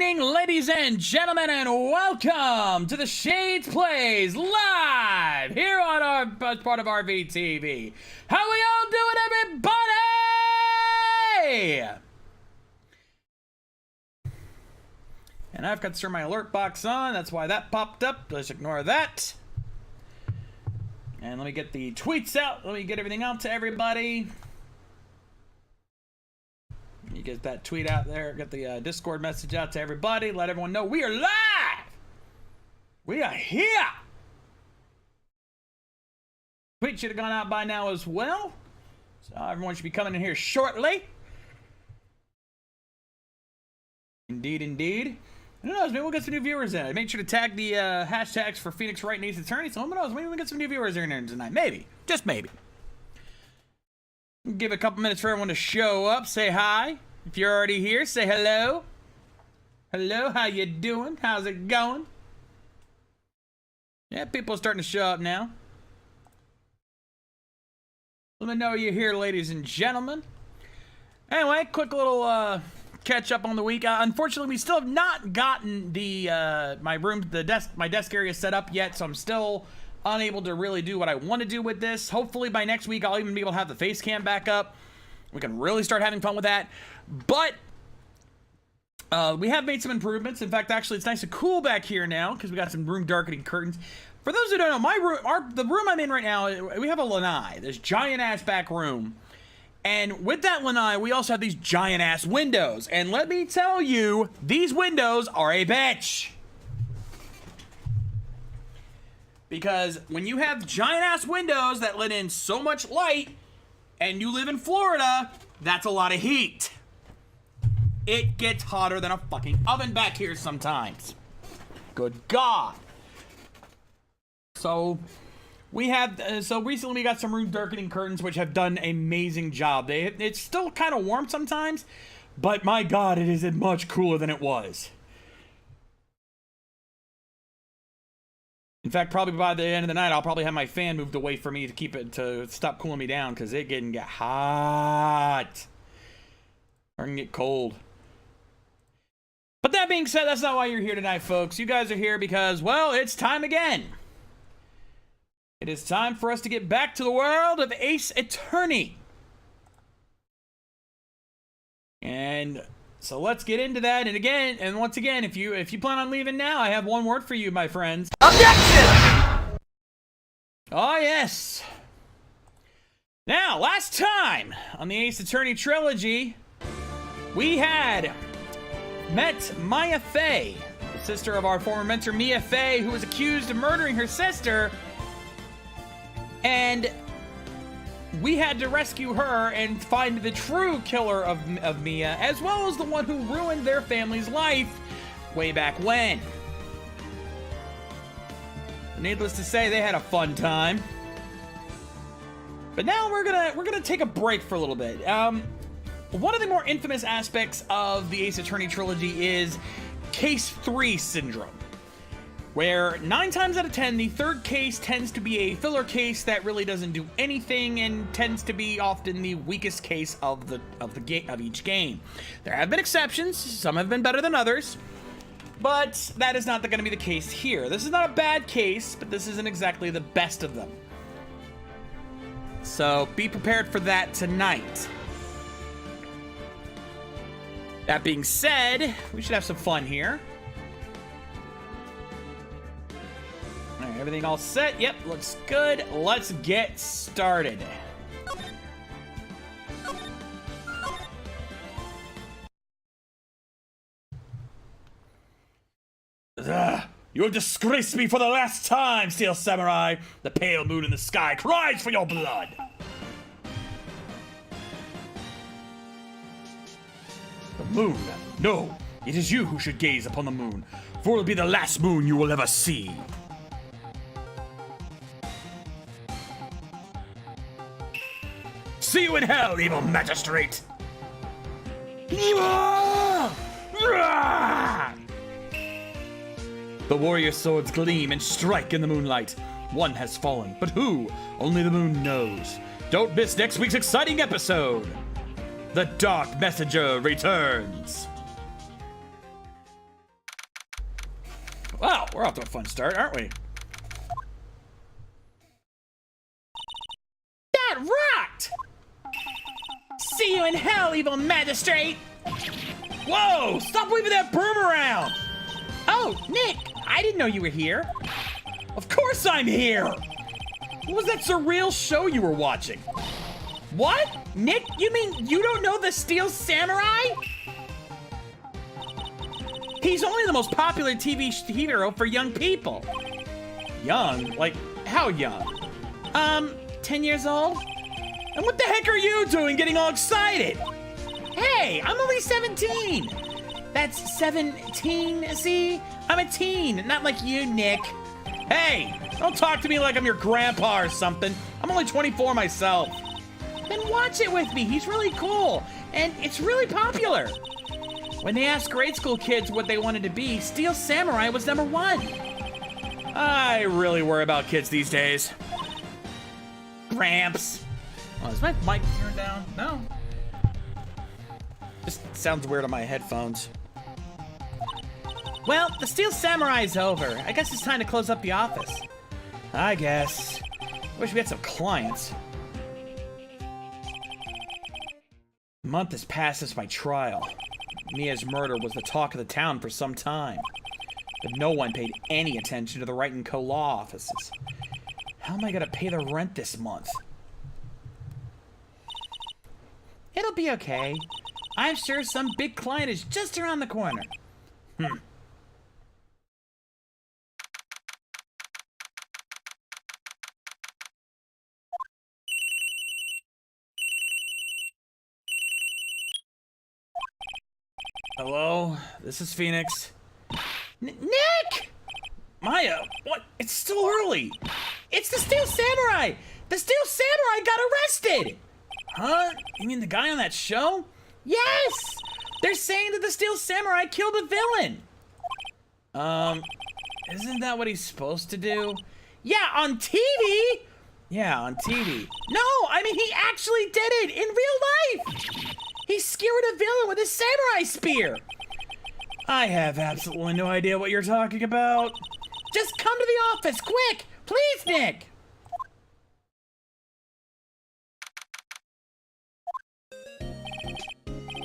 evening, ladies and gentlemen, and welcome to the Shades Plays live here on our part of RVTV. How we all doing, everybody? And I've got to turn my alert box on. That's why that popped up. Let's ignore that. And let me get the tweets out. Let me get everything out to everybody. You get that tweet out there, get the Discord message out to everybody, let everyone know we are live! We are here! Tweet should have gone out by now as well. So everyone should be coming in here shortly. Indeed, indeed. Who knows, maybe we'll get some new viewers in. I made sure to tag the hashtags for Phoenix Wright and Ace Attorney, so who knows, maybe we'll get some new viewers in here tonight. Maybe. Just maybe. Give a couple minutes for everyone to show up, say hi. If you're already here, say hello. Hello, how you doing? How's it going? Yeah, people are starting to show up now. Let me know you're here, ladies and gentlemen. Anyway, quick little catch up on the week. Unfortunately, we still have not gotten the my desk area set up yet, so I'm still unable to really do what I want to do with this. Hopefully by next week I'll even be able to have the face cam back up. We can really start having fun with that. But we have made some improvements. In fact, actually, it's nice and cool back here now because we got some room darkening curtains. For those who don't know, my room, the room I'm in right now, we have a lanai, this giant ass back room. And with that lanai, we also have these giant ass windows. And let me tell you, these windows are a bitch. Because when you have giant-ass windows that let in so much light, and you live in Florida, that's a lot of heat. It gets hotter than a fucking oven back here sometimes. Good God. So, we have, so recently we got some room darkening curtains, which have done an amazing job. It's still kind of warm sometimes, but my God, it is much cooler than it was. In fact, probably by the end of the night, I'll probably have my fan moved away from me to stop cooling me down, because it can get hot. Or it can get cold. But that being said, that's not why you're here tonight, folks. You guys are here because, well, it's time again. It is time for us to get back to the world of Ace Attorney. And so let's get into that. And once again, if you plan on leaving now, I have one word for you, my friends. Objection! Oh, yes. Now, last time on the Ace Attorney Trilogy, we had met Maya Fey, the sister of our former mentor Mia Fey, who was accused of murdering her sister. And we had to rescue her and find the true killer of Mia, as well as the one who ruined their family's life way back when. Needless to say, they had a fun time. But now we're gonna take a break for a little bit. One of the more infamous aspects of the Ace Attorney trilogy is Case 3 syndrome, where 9 times out of 10, the third case tends to be a filler case that really doesn't do anything and tends to be often the weakest case of each game. There have been exceptions; some have been better than others, but that is not going to be the case here. This is not a bad case, but this isn't exactly the best of them. So be prepared for that tonight. That being said, we should have some fun here. All right, everything all set? Yep, looks good. Let's get started. You have disgraced me for the last time, Steel Samurai. The pale moon in the sky cries for your blood. The moon? No, it is you who should gaze upon the moon, for it will be the last moon you will ever see. See you in hell, evil magistrate! The warrior swords gleam and strike in the moonlight. One has fallen, but who? Only the moon knows. Don't miss next week's exciting episode! The Dark Messenger returns! Well, we're off to a fun start, aren't we? That rocked! See you in hell, evil magistrate! Whoa! Stop waving that broom around! Oh, Nick, I didn't know you were here. Of course I'm here! What was that surreal show you were watching? What? Nick, you mean you don't know the Steel Samurai? He's only the most popular TV hero for young people. Young? Like, how young? 10 years old? And what the heck are you doing getting all excited? Hey, I'm only 17. That's 17, see? I'm a teen, not like you, Nick. Hey, don't talk to me like I'm your grandpa or something. I'm only 24 myself. Then watch it with me. He's really cool, and it's really popular. When they asked grade school kids what they wanted to be, Steel Samurai was #1. I really worry about kids these days. Gramps. Oh, is my mic turned down? No. Just sounds weird on my headphones. Well, the Steel Samurai is over. I guess it's time to close up the office. I guess. Wish we had some clients. A month has passed since my trial. Mia's murder was the talk of the town for some time. But no one paid any attention to the Wright & Co. law offices. How am I gonna pay the rent this month? It'll be okay. I'm sure some big client is just around the corner. Hello, this is Phoenix. Nick! Maya, what? It's still early. It's the Steel Samurai! The Steel Samurai got arrested! Huh? You mean the guy on that show? Yes! They're saying that the Steel Samurai killed a villain. Isn't that what he's supposed to do? Yeah, on TV! Yeah, on TV. No, I mean, he actually did it in real life! He skewered a villain with a samurai spear! I have absolutely no idea what you're talking about. Just come to the office, quick! Please, Nick!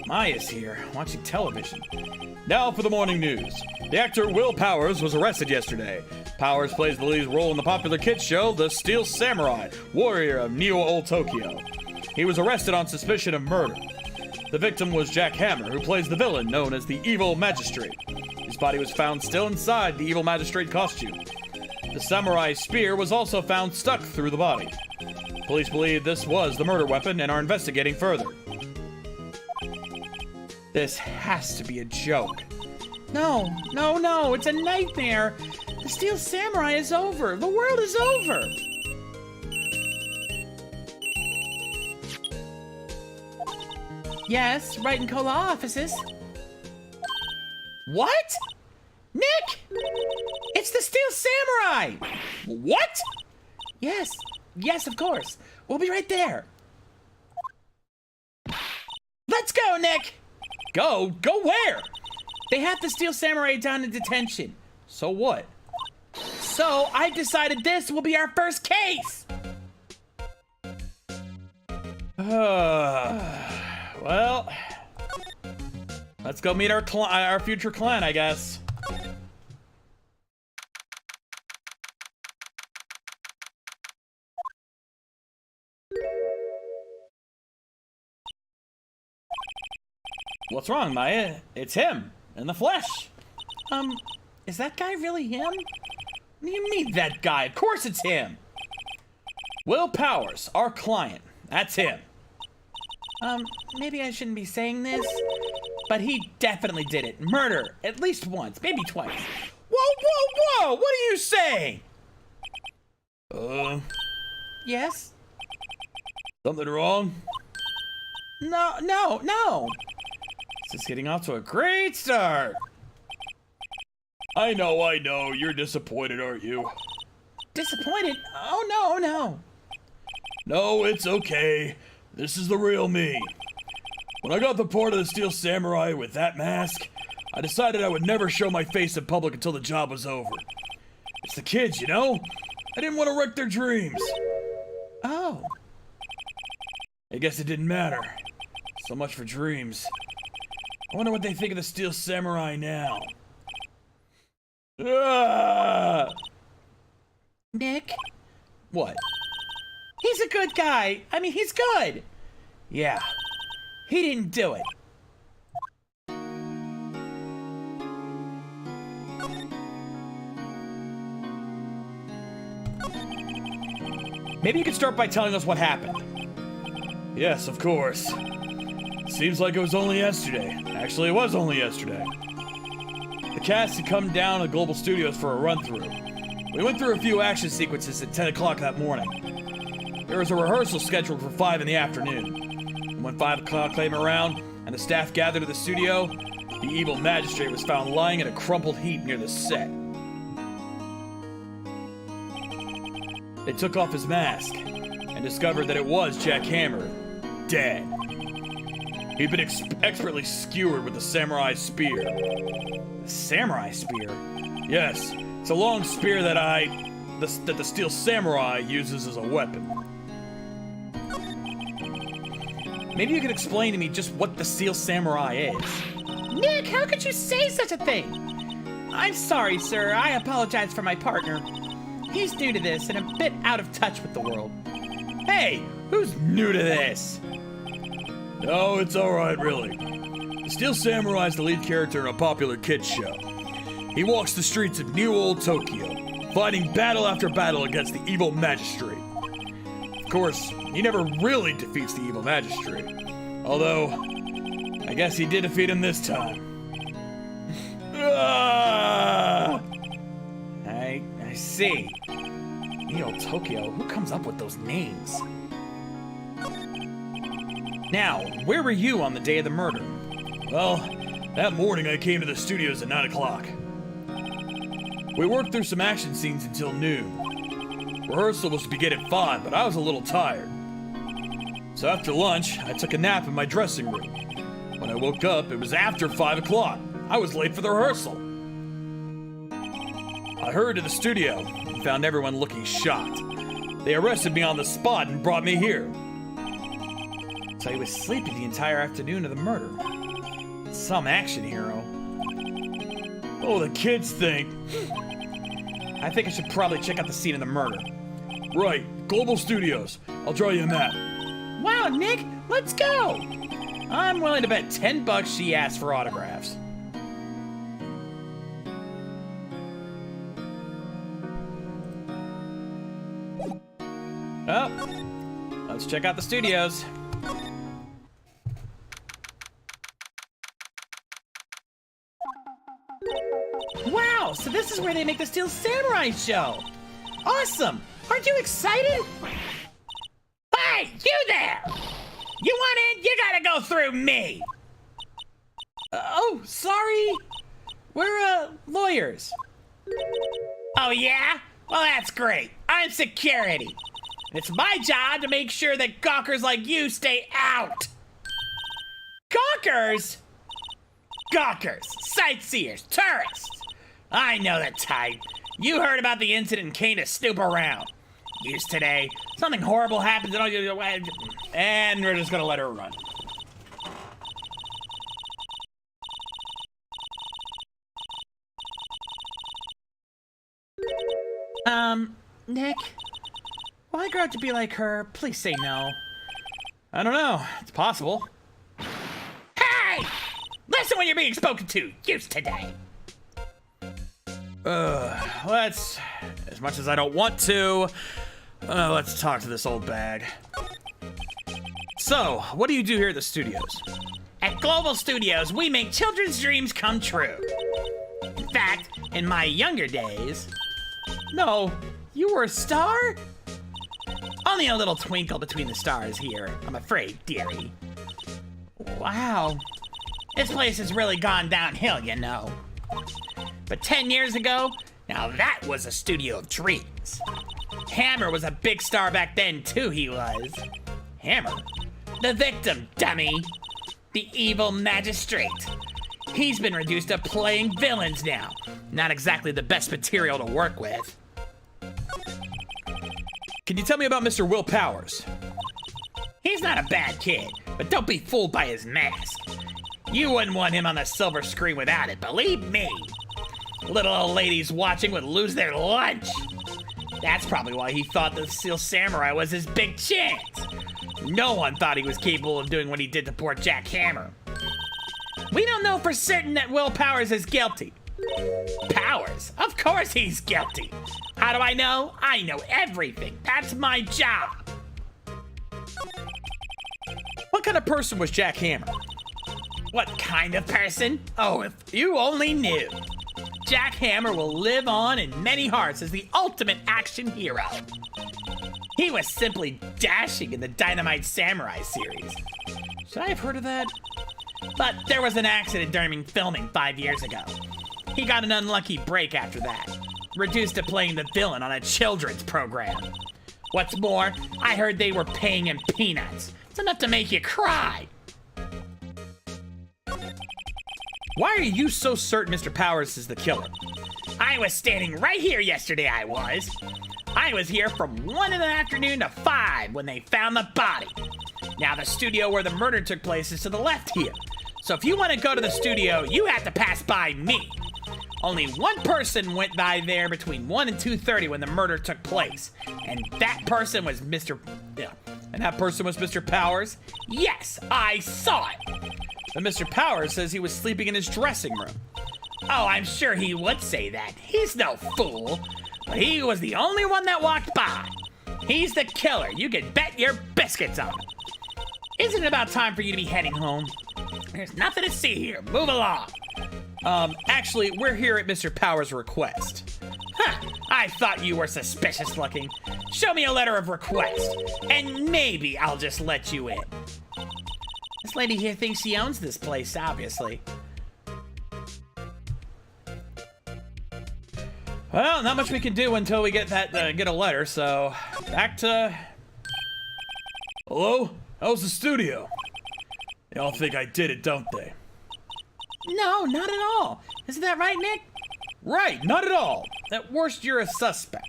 Maya's here, watching television. Now for the morning news. The actor Will Powers was arrested yesterday. Powers plays the lead role in the popular kids show, The Steel Samurai, Warrior of Neo Old Tokyo. He was arrested on suspicion of murder. The victim was Jack Hammer, who plays the villain known as the Evil Magistrate. His body was found still inside the Evil Magistrate costume. The samurai spear was also found stuck through the body. Police believe this was the murder weapon and are investigating further. This has to be a joke. No, it's a nightmare. The Steel Samurai is over. The world is over. Yes, Wright & Co. law offices. What? Nick! It's the Steel Samurai! What? Yes, of course. We'll be right there. Let's go, Nick! Go where? They have the Steel Samurai down in detention. So what? So I've decided this will be our first case. Well, let's go meet our future client, I guess. What's wrong, Maya? It's him, in the flesh. Is that guy really him? What do you mean, that guy? Of course it's him. Will Powers, our client. That's him. Maybe I shouldn't be saying this, but he definitely did it. Murder, at least once, maybe twice. Whoa! What are you saying? Yes? Something wrong? No. This is getting off to a great start. I know. You're disappointed, aren't you? Disappointed? Oh, no. No, it's okay. This is the real me. When I got the part of the Steel Samurai with that mask, I decided I would never show my face in public until the job was over. It's the kids, you know? I didn't want to wreck their dreams. Oh. I guess it didn't matter. So much for dreams. I wonder what they think of the Steel Samurai now. Ah! Nick? What? He's a good guy. I mean, he's good. Yeah. He didn't do it. Maybe you could start by telling us what happened. Yes, of course. Seems like it was only yesterday. Actually, it was only yesterday. The cast had come down to Global Studios for a run-through. We went through a few action sequences at 10 o'clock that morning. There was a rehearsal scheduled for 5 in the afternoon. And when 5 o'clock came around and the staff gathered at the studio, the evil magistrate was found lying in a crumpled heap near the set. They took off his mask and discovered that it was Jack Hammer, dead. He'd been expertly skewered with the samurai spear. The samurai spear? Yes, it's a long spear that the Steel Samurai uses as a weapon. Maybe you could explain to me just what the Steel Samurai is. Nick, how could you say such a thing? I'm sorry, sir. I apologize for my partner. He's new to this and a bit out of touch with the world. Hey, who's new to this? No, it's alright, really. The Steel Samurai is the lead character in a popular kids show. He walks the streets of new old Tokyo, fighting battle after battle against the evil magistrate. Of course, he never really defeats the evil magistrate. Although, I guess he did defeat him this time. I see. Neo Tokyo, who comes up with those names? Now, where were you on the day of the murder? Well, that morning I came to the studios at 9 o'clock. We worked through some action scenes until noon. Rehearsal was to begin at 5, but I was a little tired. So after lunch, I took a nap in my dressing room. When I woke up, it was after 5 o'clock. I was late for the rehearsal. I hurried to the studio and found everyone looking shocked. They arrested me on the spot and brought me here. So he was sleeping the entire afternoon of the murder. Some action hero. Oh, the kids think. I think I should probably check out the scene of the murder. Right, Global Studios. I'll draw you a map. Wow, Nick, let's go! I'm willing to bet $10 she asked for autographs. Oh, let's check out the studios. Wow, so this is where they make the Steel Samurai show. Awesome! Aren't you excited? Hey, you there! You want in? You gotta go through me! Oh, sorry. We're, lawyers. Oh, yeah? Well, that's great. I'm security. It's my job to make sure that gawkers like you stay out. Gawkers? Gawkers, sightseers, tourists. I know the type. You heard about the incident and came to snoop around. Use today. Something horrible happens and we're just gonna let her run. Nick? Will I grow up to be like her? Please say no. I don't know. It's possible. Hey! Listen when you're being spoken to. Use today. Let's... As much as I don't want to, let's talk to this old bag. So, what do you do here at the studios? At Global Studios, we make children's dreams come true. In fact, in my younger days... No, you were a star? Only a little twinkle between the stars here, I'm afraid, dearie. Wow. This place has really gone downhill, you know. But 10 years ago, now that was a studio of dreams. Hammer was a big star back then, too, he was. Hammer? The victim, dummy. The evil magistrate. He's been reduced to playing villains now. Not exactly the best material to work with. Can you tell me about Mr. Will Powers? He's not a bad kid, but don't be fooled by his mask. You wouldn't want him on the silver screen without it, believe me. Little old ladies watching would lose their lunch. That's probably why he thought the Steel Samurai was his big chance. No one thought he was capable of doing what he did to poor Jack Hammer. We don't know for certain that Will Powers is guilty. Powers? Of course he's guilty. How do I know? I know everything. That's my job. What kind of person was Jack Hammer? What kind of person? Oh, if you only knew. Jack Hammer will live on in many hearts as the ultimate action hero. He was simply dashing in the Dynamite Samurai series. Should I have heard of that? But there was an accident during filming 5 years ago. He got an unlucky break after that, reduced to playing the villain on a children's program. What's more, I heard they were paying him peanuts. It's enough to make you cry. Why are you so certain Mr. Powers is the killer? I was standing right here yesterday, I was. I was here from 1 in the afternoon to 5 when they found the body. Now the studio where the murder took place is to the left here. So if you want to go to the studio, you have to pass by me. Only one person went by there between 1 and 2:30 when the murder took place. And that person was Mr. And that person was Mr. Powers? Yes, I saw it. But Mr. Powers says he was sleeping in his dressing room. Oh, I'm sure he would say that. He's no fool. But he was the only one that walked by. He's the killer. You can bet your biscuits on it. Isn't it about time for you to be heading home? There's nothing to see here. Move along. Actually, we're here at Mr. Powers' request. Huh, I thought you were suspicious looking. Show me a letter of request, and maybe I'll just let you in. This lady here thinks she owns this place, obviously. Well, not much we can do until we get get a letter, so back to... Hello? How's the studio? They all think I did it, don't they? No, not at all. Isn't that right, Nick? Right, not at all. At worst, you're a suspect.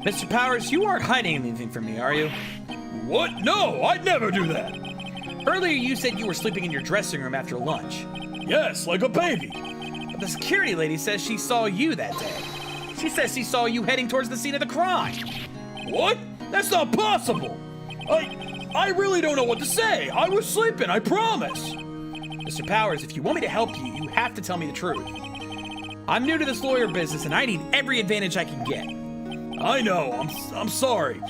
Mr. Powers, you aren't hiding anything from me, are you? What? No, I'd never do that. Earlier, you said you were sleeping in your dressing room after lunch. Yes, like a baby. But the security lady says she saw you that day. She says she saw you heading towards the scene of the crime. What? That's not possible. I really don't know what to say. I was sleeping, I promise. Mr. Powers, if you want me to help you, you have to tell me the truth. I'm new to this lawyer business and I need every advantage I can get. I know, I'm sorry.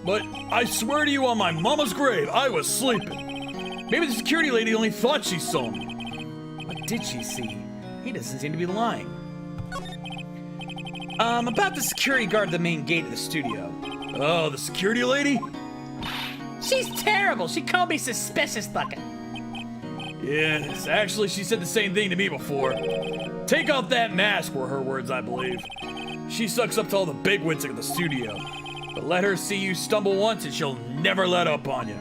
But I swear to you on my mama's grave, I was sleeping. Maybe the security lady only thought she saw me. What did she see? He doesn't seem to be lying. About the security guard at the main gate of the studio. Oh, the security lady? She's terrible. She called me suspicious looking. Yes, actually, she said the same thing to me before. Take off that mask were her words, I believe. She sucks up to all the bigwigs at the studio. But let her see you stumble once and she'll never let up on you.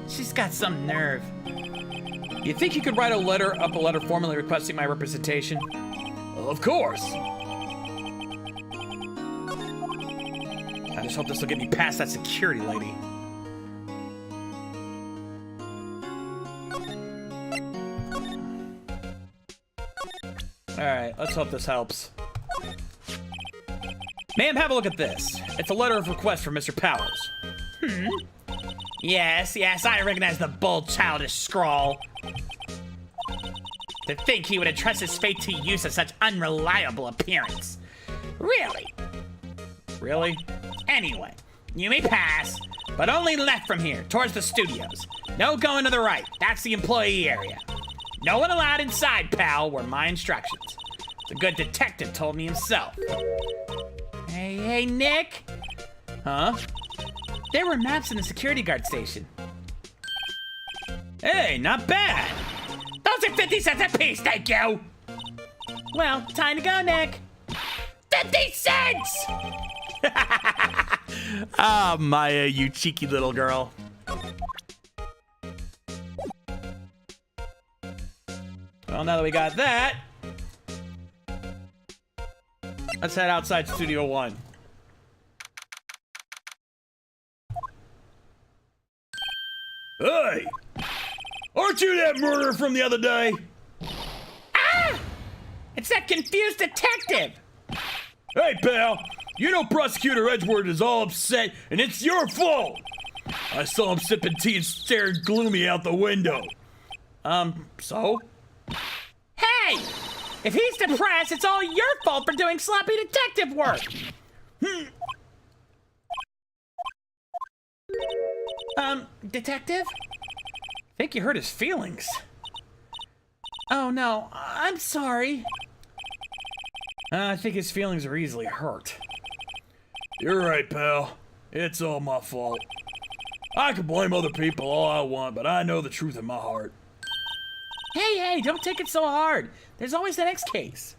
She's got some nerve. You think you could write a letter formally requesting my representation? Of course. I just hope this will get me past that security lady. Alright, let's hope this helps. Ma'am, have a look at this. It's a letter of request from Mr. Powers. Yes, I recognize the bold, childish scrawl. To think he would entrust his fate to use of such unreliable appearance. Really? Really? Anyway, you may pass, but only left from here, towards the studios. No going to the right, that's the employee area. No one allowed inside, pal, were my instructions. The good detective told me himself. Hey, Nick? Huh? There were maps in the security guard station. Hey, not bad. Those are 50 cents a piece, thank you. Well, time to go, Nick. 50 cents! Ah, Maya, you cheeky little girl. Well, now that we got that, Let's head outside Studio 1. Hey! Aren't you that murderer from the other day? Ah! It's that confused detective! Hey, pal! You know Prosecutor Edgeworth is all upset, and it's your fault! I saw him sipping tea and staring gloomy out the window. So? Hey! If he's depressed, it's all your fault for doing sloppy detective work! Detective? I think you hurt his feelings. Oh no, I'm sorry. I think his feelings are easily hurt. You're right, pal. It's all my fault. I can blame other people all I want, but I know the truth in my heart. Hey, don't take it so hard. There's always the next case.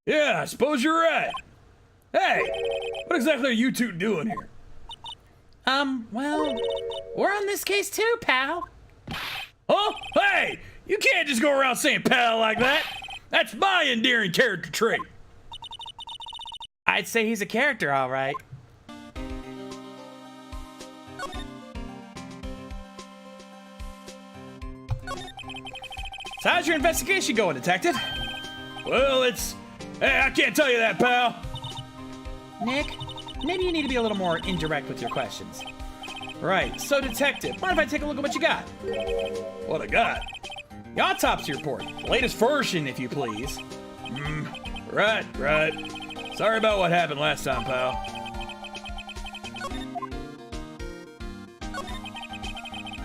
Yeah, I suppose you're right. Hey, what exactly are you two doing here? Well, we're on this case too, pal. Huh? Hey, you can't just go around saying pal like that. That's my endearing character trait. I'd say he's a character, all right. So how's your investigation going, detective? Well, hey, I can't tell you that, pal. Nick, maybe you need to be a little more indirect with your questions. Right, so detective, mind if I take a look at what you got? What I got? The autopsy report. Latest version, if you please. Right. Sorry about what happened last time, pal.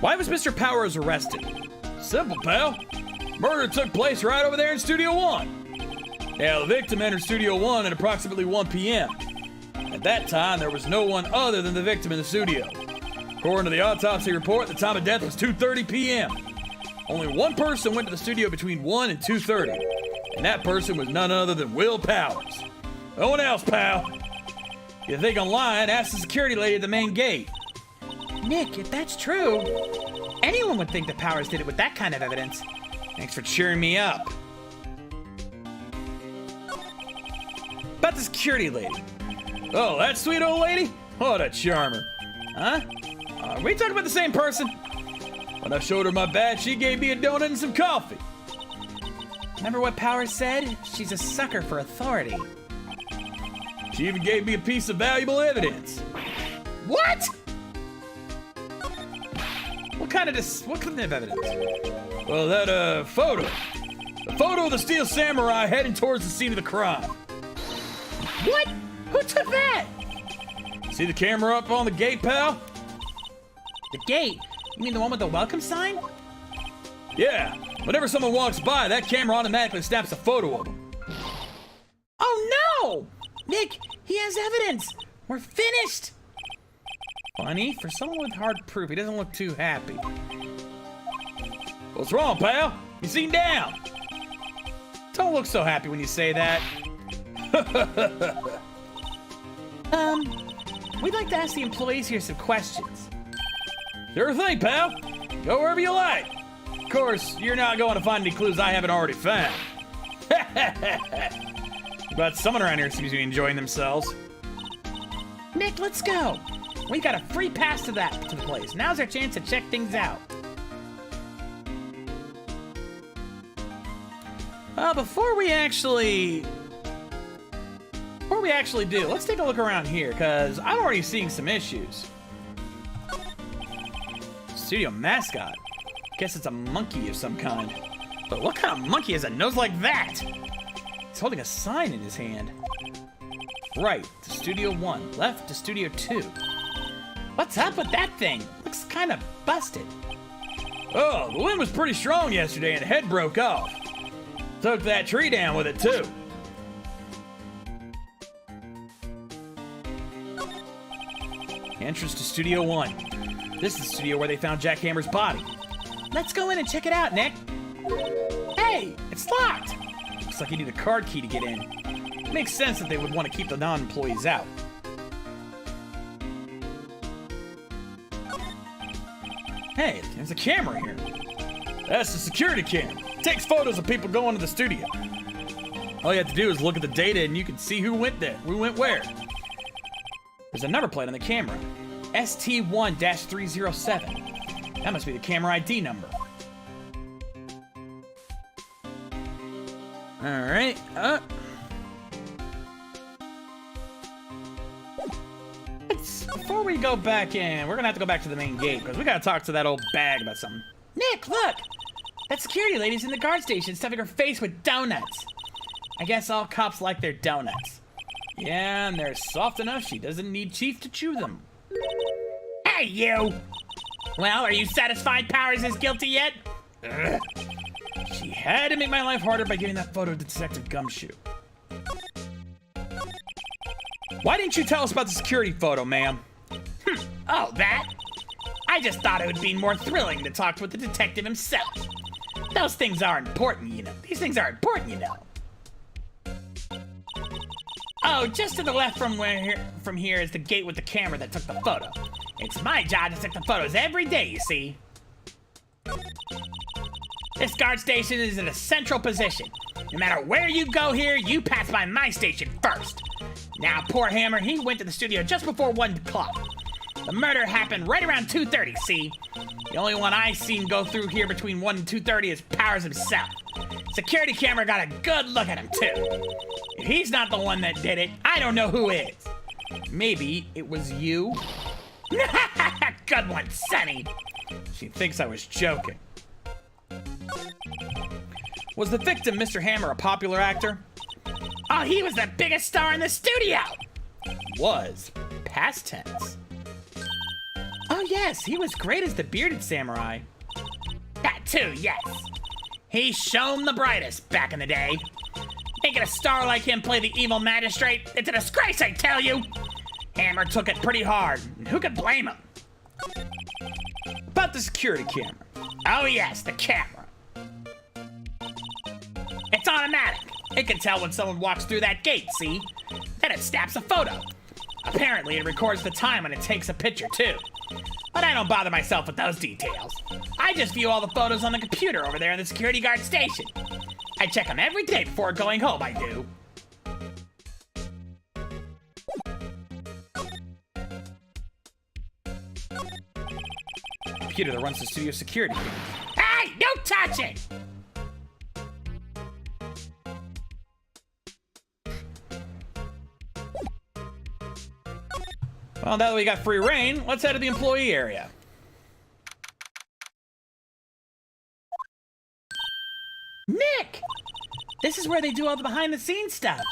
Why was Mr. Powers arrested? Simple, pal. Murder took place right over there in Studio 1. Yeah, the victim entered Studio 1 at approximately 1 p.m. At that time, there was no one other than the victim in the studio. According to the autopsy report, the time of death was 2:30 p.m. Only one person went to the studio between 1 and 2:30, and that person was none other than Will Powers. No one else, pal. You think I'm lying? Ask the security lady at the main gate. Nick, if that's true, anyone would think that Powers did it with that kind of evidence. Thanks for cheering me up. About the security lady. Oh, that sweet old lady? What a charmer. Huh? Are we talking about the same person? When I showed her my badge, she gave me a donut and some coffee. Remember what Powers said? She's a sucker for authority. She even gave me a piece of valuable evidence. What? What kind of evidence? Well, that photo. The photo of the Steel Samurai heading towards the scene of the crime. What? Who took that? See the camera up on the gate, pal? The gate? You mean the one with the welcome sign? Yeah. Whenever someone walks by, that camera automatically snaps a photo of them. Oh no! Nick, he has evidence. We're finished. Funny, for someone with hard proof, he doesn't look too happy. What's wrong, pal? You seem down. Don't look so happy when you say that. We'd like to ask the employees here some questions. Sure thing, pal. Go wherever you like. Of course, you're not going to find any clues I haven't already found. But someone around here seems to be enjoying themselves. Nick, let's go. We got a free pass to the place. Now's our chance to check things out. Before we actually do, let's take a look around here, because I'm already seeing some issues. Studio mascot. Guess it's a monkey of some kind. But what kind of monkey has a nose like that? He's holding a sign in his hand. Right to Studio 1, left to Studio 2. What's up with that thing? Looks kind of busted. Oh, the wind was pretty strong yesterday and the head broke off. Took that tree down with it, too. Entrance to Studio 1. This is the studio where they found Jack Hammer's body. Let's go in and check it out, Nick. Hey, it's locked. Looks like you need a card key to get in. Makes sense that they would want to keep the non-employees out. Hey, there's a camera here. That's the security camera. Takes photos of people going to the studio. All you have to do is look at the data and you can see who went there, who went where. There's a number plate on the camera. ST1-307. That must be the camera ID number. Alright, before we go back in, we're gonna have to go back to the main gate, because we gotta talk to that old bag about something. Nick, look! That security lady's in the guard station stuffing her face with donuts. I guess all cops like their donuts. Yeah, and they're soft enough she doesn't need Chief to chew them. Hey, you! Well, are you satisfied Powers is guilty yet? Ugh. She had to make my life harder by giving that photo to Detective Gumshoe. Why didn't you tell us about the security photo, ma'am? Oh, that? I just thought it would be more thrilling to talk with the detective himself. Those things are important, you know. These things are important, you know. Oh, just to the left from here is the gate with the camera that took the photo. It's my job to take the photos every day, you see. This guard station is in a central position. No matter where you go here, you pass by my station first. Now, poor Hammer, he went to the studio just before 1 o'clock. The murder happened right around 2:30, see? The only one I seen go through here between 1 and 2:30 is Powers himself. Security camera got a good look at him, too. If he's not the one that did it, I don't know who is. Maybe it was you? Good one, Sonny. She thinks I was joking. Was the victim, Mr. Hammer, a popular actor? Oh, he was the biggest star in the studio. Was. Past tense. Oh, yes, he was great as the bearded samurai. That too, yes. He shone the brightest back in the day. Making a star like him play the evil magistrate, it's a disgrace, I tell you. Hammer took it pretty hard, and who could blame him? About the security camera. Oh, yes, the camera. It's automatic. It can tell when someone walks through that gate, see? Then it snaps a photo. Apparently, it records the time when it takes a picture, too. But I don't bother myself with those details. I just view all the photos on the computer over there in the security guard station. I check them every day before going home, I do. Computer that runs the studio security. Hey, don't touch it! Well, now that we got free reign, let's head to the employee area. Nick! This is where they do all the behind-the-scenes stuff.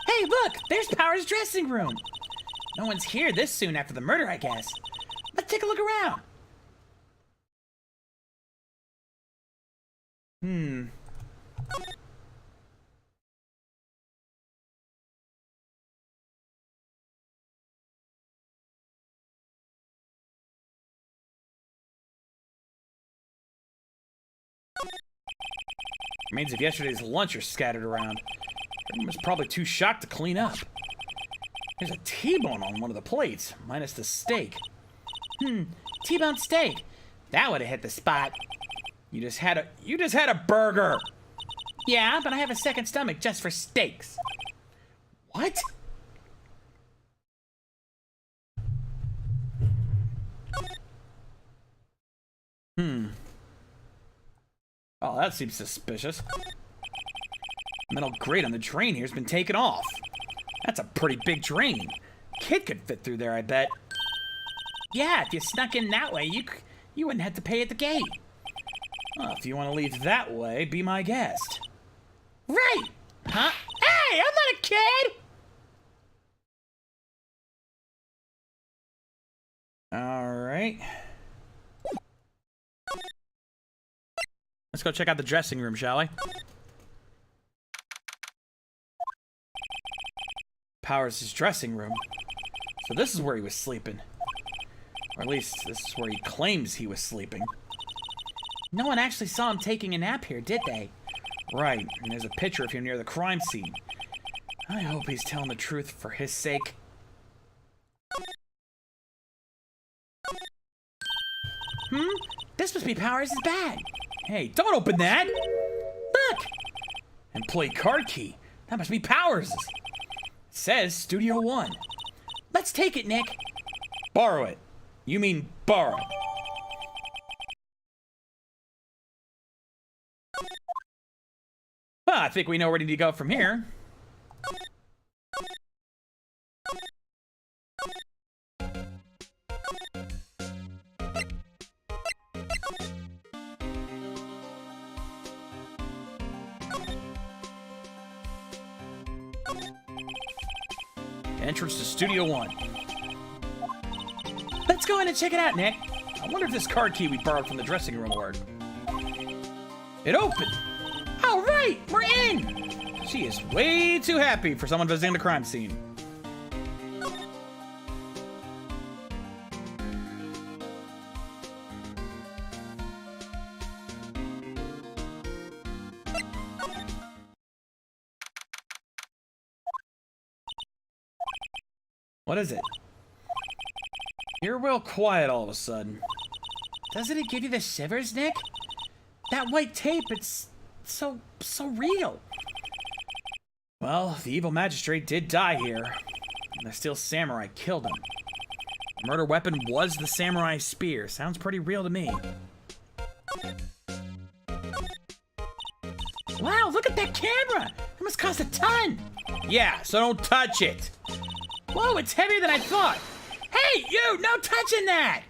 Hey, look! There's Power's dressing room. No one's here this soon after the murder, I guess. Let's take a look around. Remains of yesterday's lunch are scattered around. Everyone was probably too shocked to clean up. There's a T-bone on one of the plates, minus the steak. T-bone steak. That would have hit the spot. You just had a burger. Yeah, but I have a second stomach just for steaks. What? Oh, that seems suspicious. Metal grate on the drain here's been taken off. That's a pretty big drain. Kid could fit through there, I bet. Yeah, if you snuck in that way, you wouldn't have to pay at the gate. Well, if you want to leave that way, be my guest. Right! Huh? Hey, I'm not a kid! Alright. Let's go check out the dressing room, shall we? Powers' dressing room. So this is where he was sleeping. Or at least, this is where he claims he was sleeping. No one actually saw him taking a nap here, did they? Right, and there's a picture of him near the crime scene. I hope he's telling the truth for his sake. This must be Powers' bag. Hey, don't open that! Look! Employee card key. That must be Powers. It says Studio One. Let's take it, Nick. Borrow it. You mean borrow. Well, I think we know where we need to go from here. Entrance to Studio One. Let's go in and check it out, Nick. I wonder if this card key we borrowed from the dressing room will work. It opened. All right, we're in. She is way too happy for someone visiting the crime scene. What is it? You're real quiet all of a sudden. Doesn't it give you the shivers, Nick? That white tape, it's so real. Well, the evil magistrate did die here, and the steel samurai killed him. The murder weapon was the samurai spear. Sounds pretty real to me. Wow, look at that camera! It must cost a ton! Yeah, so don't touch it. Whoa, it's heavier than I thought! Hey, you! No touching that!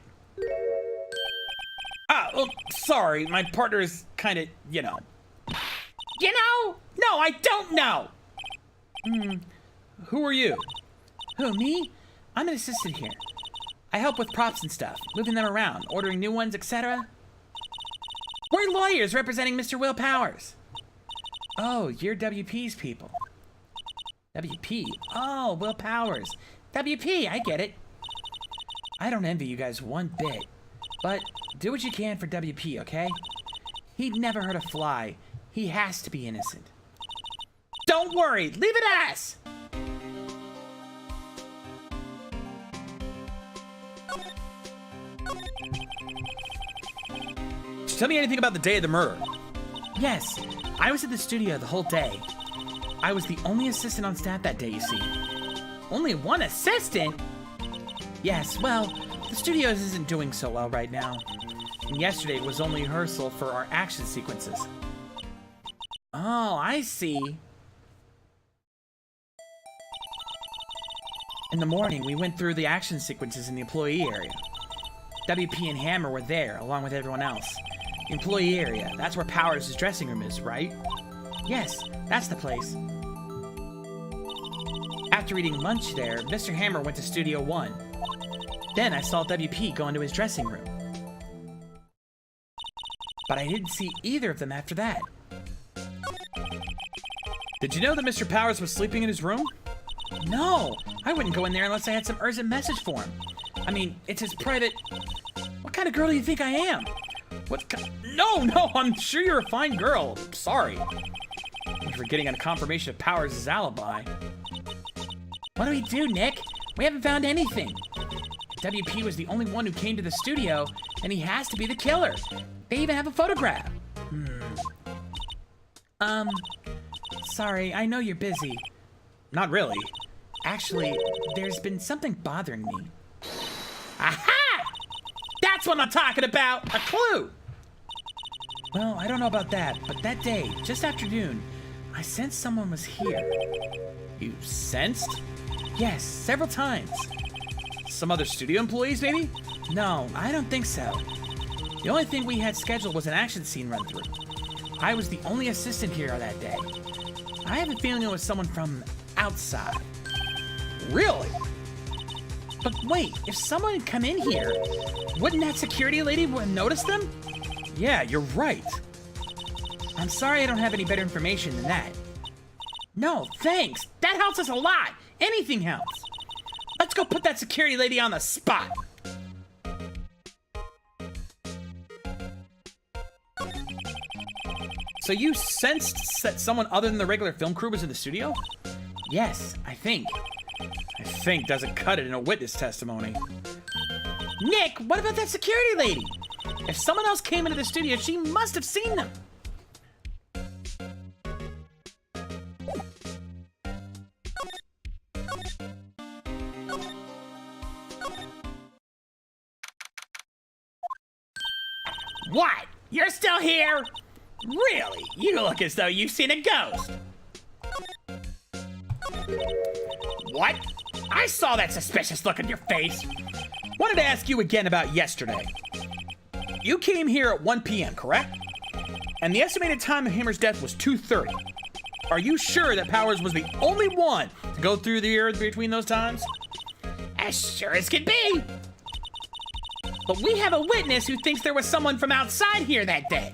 Oh, sorry. My partner is kind of, you know. You know? No, I don't know! Who are you? Who, me? I'm an assistant here. I help with props and stuff, moving them around, ordering new ones, etc. We're lawyers representing Mr. Will Powers. Oh, you're WP's people. WP? Oh, Will Powers. WP, I get it. I don't envy you guys one bit. But do what you can for WP, okay? He'd never hurt a fly. He has to be innocent. Don't worry, leave it at us! Just tell me anything about the day of the murder. Yes, I was at the studio the whole day. I was the only assistant on staff that day, you see. Only one assistant? Yes, well, the studios isn't doing so well right now. And yesterday was only rehearsal for our action sequences. Oh, I see. In the morning, we went through the action sequences in the employee area. WP and Hammer were there, along with everyone else. The employee area, that's where Powers' dressing room is, right? Yes, that's the place. After eating lunch there, Mr. Hammer went to Studio One. Then I saw WP go into his dressing room. But I didn't see either of them after that. Did you know that Mr. Powers was sleeping in his room? No, I wouldn't go in there unless I had some urgent message for him. I mean, it's his private... What kind of girl do you think I am? No, I'm sure you're a fine girl. Sorry. You're getting a confirmation of Powers' alibi. What do we do, Nick? We haven't found anything. WP was the only one who came to the studio, and he has to be the killer. They even have a photograph. Sorry, I know you're busy. Not really. Actually, there's been something bothering me. Aha! That's what I'm talking about! A clue! Well, I don't know about that, but that day, just after noon, I sensed someone was here. You sensed? Yes, several times. Some other studio employees, maybe? No, I don't think so. The only thing we had scheduled was an action scene run-through. I was the only assistant here that day. I have a feeling it was someone from outside. Really? But wait, if someone had come in here, wouldn't that security lady have noticed them? Yeah, you're right. I'm sorry I don't have any better information than that. No, thanks. That helps us a lot. Anything helps. Let's go put that security lady on the spot. So you sensed that someone other than the regular film crew was in the studio? Yes, I think. I think doesn't cut it in a witness testimony. Nick, what about that security lady? If someone else came into the studio, she must have seen them. What? You're still here? Really? You look as though you've seen a ghost. What? I saw that suspicious look on your face. Wanted to ask you again about yesterday. You came here at 1 p.m., correct? And the estimated time of Hammer's death was 2:30. Are you sure that Powers was the only one to go through the earth between those times? As sure as could be. But we have a witness who thinks there was someone from outside here that day.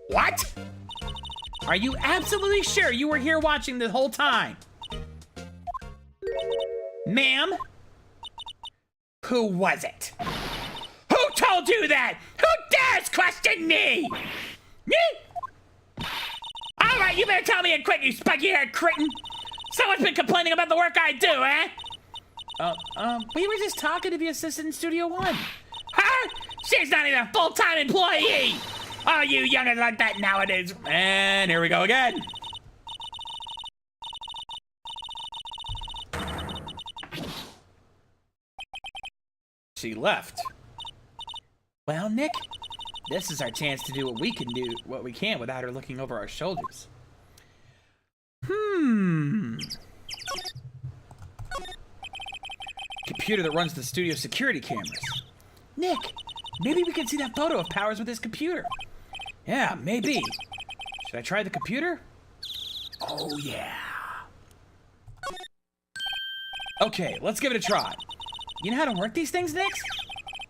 What? Are you absolutely sure you were here watching the whole time? Ma'am? Who was it? Who told you that? Who dares question me? Me? All right, you better tell me it quick, you spiky-haired cretin. Someone's been complaining about the work I do, eh? We were just talking to the assistant in Studio One. Huh? She's not even a full-time employee. Oh, you youngins like that nowadays. And here we go again. She left. Well, Nick, this is our chance to do what we can without her looking over our shoulders. Computer that runs the studio security cameras. Nick, maybe we can see that photo of Powers with his computer. Yeah, maybe. Should I try the computer? Oh, yeah. Okay, let's give it a try. You know how to work these things, Nick?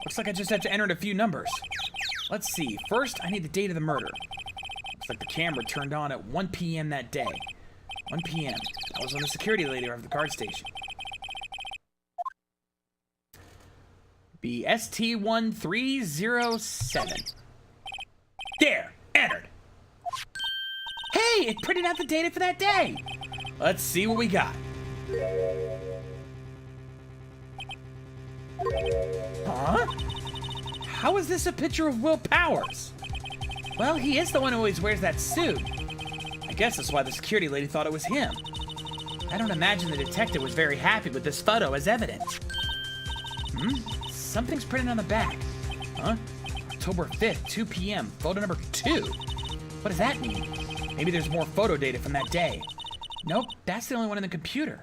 Looks like I just have to enter in a few numbers. Let's see. First, I need the date of the murder. Looks like the camera turned on at 1 p.m. that day. 1 p.m. That was when the security lady arrived at the guard station. BST1307. There! Entered! Hey! It printed out the data for that day! Let's see what we got. Huh? How is this a picture of Will Powers? Well, he is the one who always wears that suit. I guess that's why the security lady thought it was him. I don't imagine the detective was very happy with this photo as evidence. Something's printed on the back. Huh? October 5th, 2 p.m., photo number 2. What does that mean? Maybe there's more photo data from that day. Nope, that's the only one in the computer.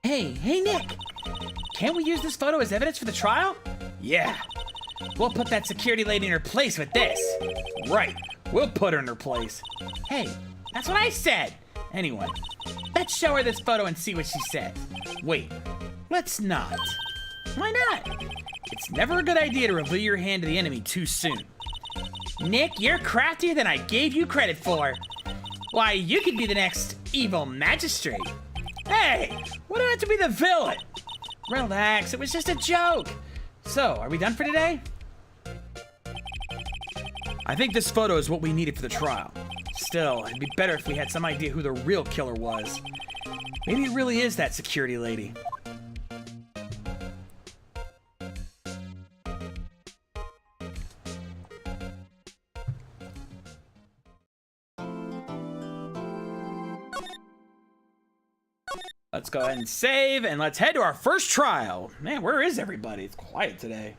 Hey, Nick! Can't we use this photo as evidence for the trial? Yeah. We'll put that security lady in her place with this. Right. We'll put her in her place. Hey, that's what I said. Anyway, let's show her this photo and see what she says. Wait, let's not. Why not? It's never a good idea to reveal your hand to the enemy too soon. Nick, you're craftier than I gave you credit for. Why, you could be the next evil magistrate. Hey, why do I have to be the villain? Relax, it was just a joke. So, are we done for today? I think this photo is what we needed for the trial. Still, it'd be better if we had some idea who the real killer was. Maybe it really is that security lady. Let's go ahead and save, and let's head to our first trial. Man, where is everybody? It's quiet today.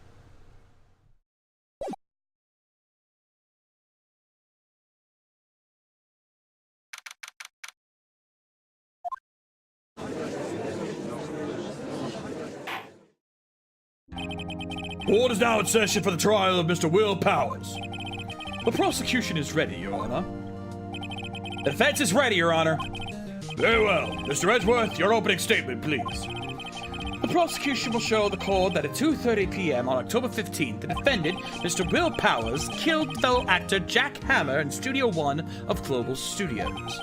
Court is now in session for the trial of Mr. Will Powers. The prosecution is ready, Your Honor. The defense is ready, Your Honor. Very well. Mr. Edgeworth, your opening statement, please. The prosecution will show the court that at 2:30 p.m. on October 15th, the defendant, Mr. Will Powers, killed fellow actor Jack Hammer in Studio One of Global Studios.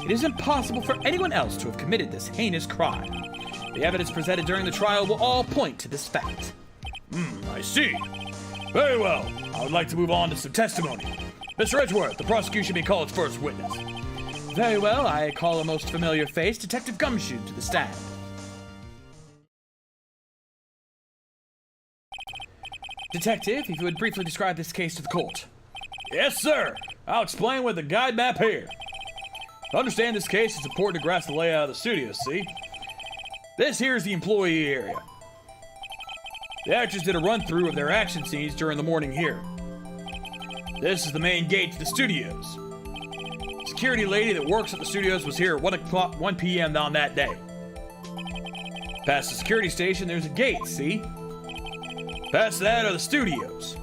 It is impossible for anyone else to have committed this heinous crime. The evidence presented during the trial will all point to this fact. I see. Very well. I would like to move on to some testimony. Mr. Edgeworth, the prosecution may call its first witness. Very well. I call a most familiar face, Detective Gumshoe, to the stand. Detective, if you would briefly describe this case to the court. Yes, sir. I'll explain with the guide map here. To understand this case, it's important to grasp the layout of the studio, see? This here is the employee area. The actors did a run-through of their action scenes during the morning here. This is the main gate to the studios. The security lady that works at the studios was here at 1 p.m. on that day. Past the security station, there's a gate, see? Past that are the studios.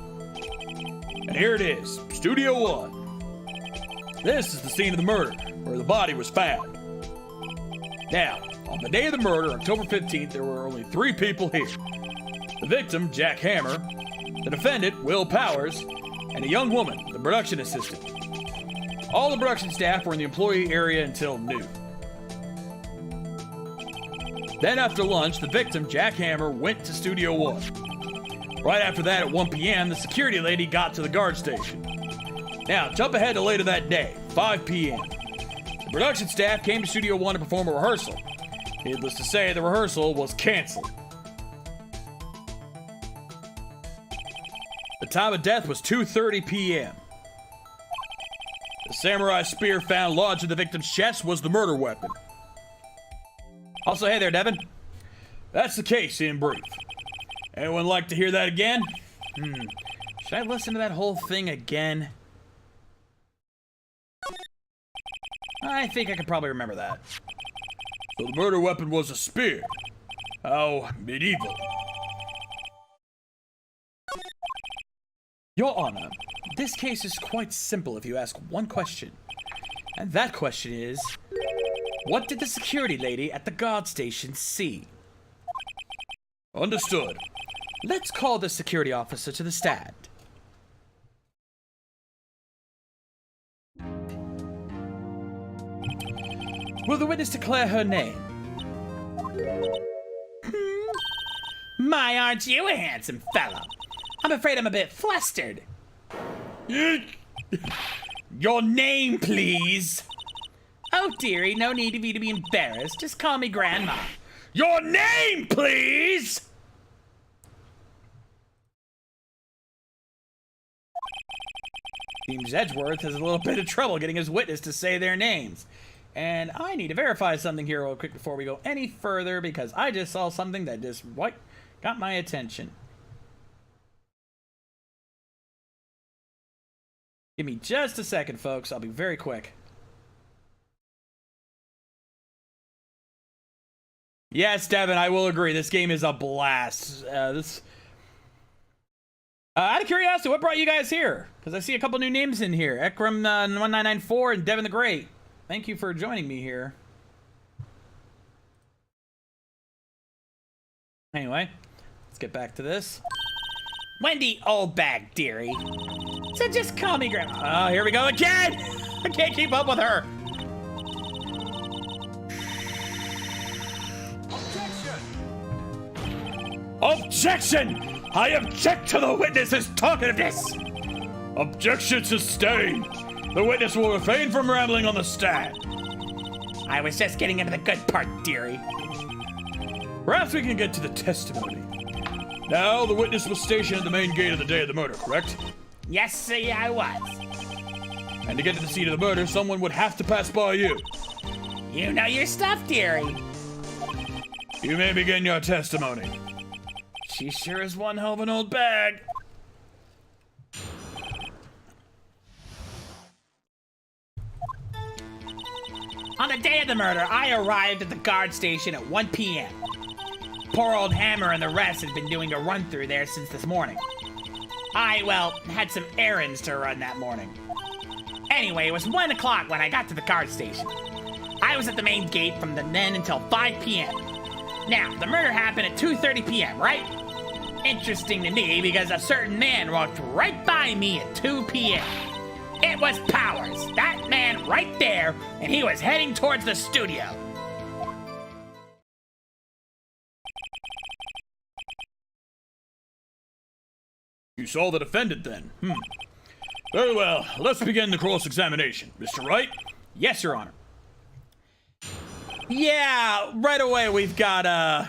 And here it is, Studio 1. This is the scene of the murder, where the body was found. Now, on the day of the murder, October 15th, there were only 3 people here. The victim, Jack Hammer, the defendant, Will Powers, and a young woman, the production assistant. All the production staff were in the employee area until noon. Then after lunch, the victim, Jack Hammer, went to Studio 1. Right after that, at 1 p.m., the security lady got to the guard station. Now, jump ahead to later that day, 5 p.m. The production staff came to Studio 1 to perform a rehearsal. Needless to say, the rehearsal was canceled. The time of death was 2:30 p.m. The samurai spear found lodged in the victim's chest was the murder weapon. Also, hey there, Devin. That's the case in brief. Anyone like to hear that again? Should I listen to that whole thing again? I think I could probably remember that. So the murder weapon was a spear. How medieval. Your Honor, this case is quite simple if you ask one question. And that question is, what did the security lady at the guard station see? Understood. Let's call the security officer to the stand. Will the witness declare her name? My, aren't you a handsome fellow? I'm afraid I'm a bit flustered. Your name, please. Oh, dearie, no need of you to be embarrassed. Just call me Grandma. Your name, please! Seems Edgeworth has a little bit of trouble getting his witness to say their names. And I need to verify something here real quick before we go any further, because I just saw something that just got my attention. Give me just a second, folks. I'll be very quick. Yes, Devin, I will agree. This game is a blast. Out of curiosity, what brought you guys here? Because I see a couple new names in here. Ekram 1994 and Devin the Great. Thank you for joining me here. Anyway, let's get back to this. Wendy Oldbag, dearie. So just call me Grandma. Oh, here we go again! I can't keep up with her. Objection! I object to the witness's talkativeness! Objection sustained. The witness will refrain from rambling on the stand. I was just getting into the good part, dearie. Perhaps we can get to the testimony. Now, the witness was stationed at the main gate of the day of the murder, correct? Yes, sir, I was. And to get to the scene of the murder, someone would have to pass by you. You know your stuff, dearie. You may begin your testimony. She sure is one hell of an old bag. On the day of the murder, I arrived at the guard station at 1 p.m. Poor old Hammer and the rest had been doing a run-through there since this morning. I, had some errands to run that morning. Anyway, it was 1 o'clock when I got to the guard station. I was at the main gate from then until 5 p.m. Now, the murder happened at 2:30 p.m., right? Interesting to me because a certain man walked right by me at 2 p.m. It was Powers, that man right there, and he was heading towards the studio. You saw the defendant then? Very well, let's begin the cross-examination. Mr. Wright? Yes, Your Honor. Yeah, right away we've got our...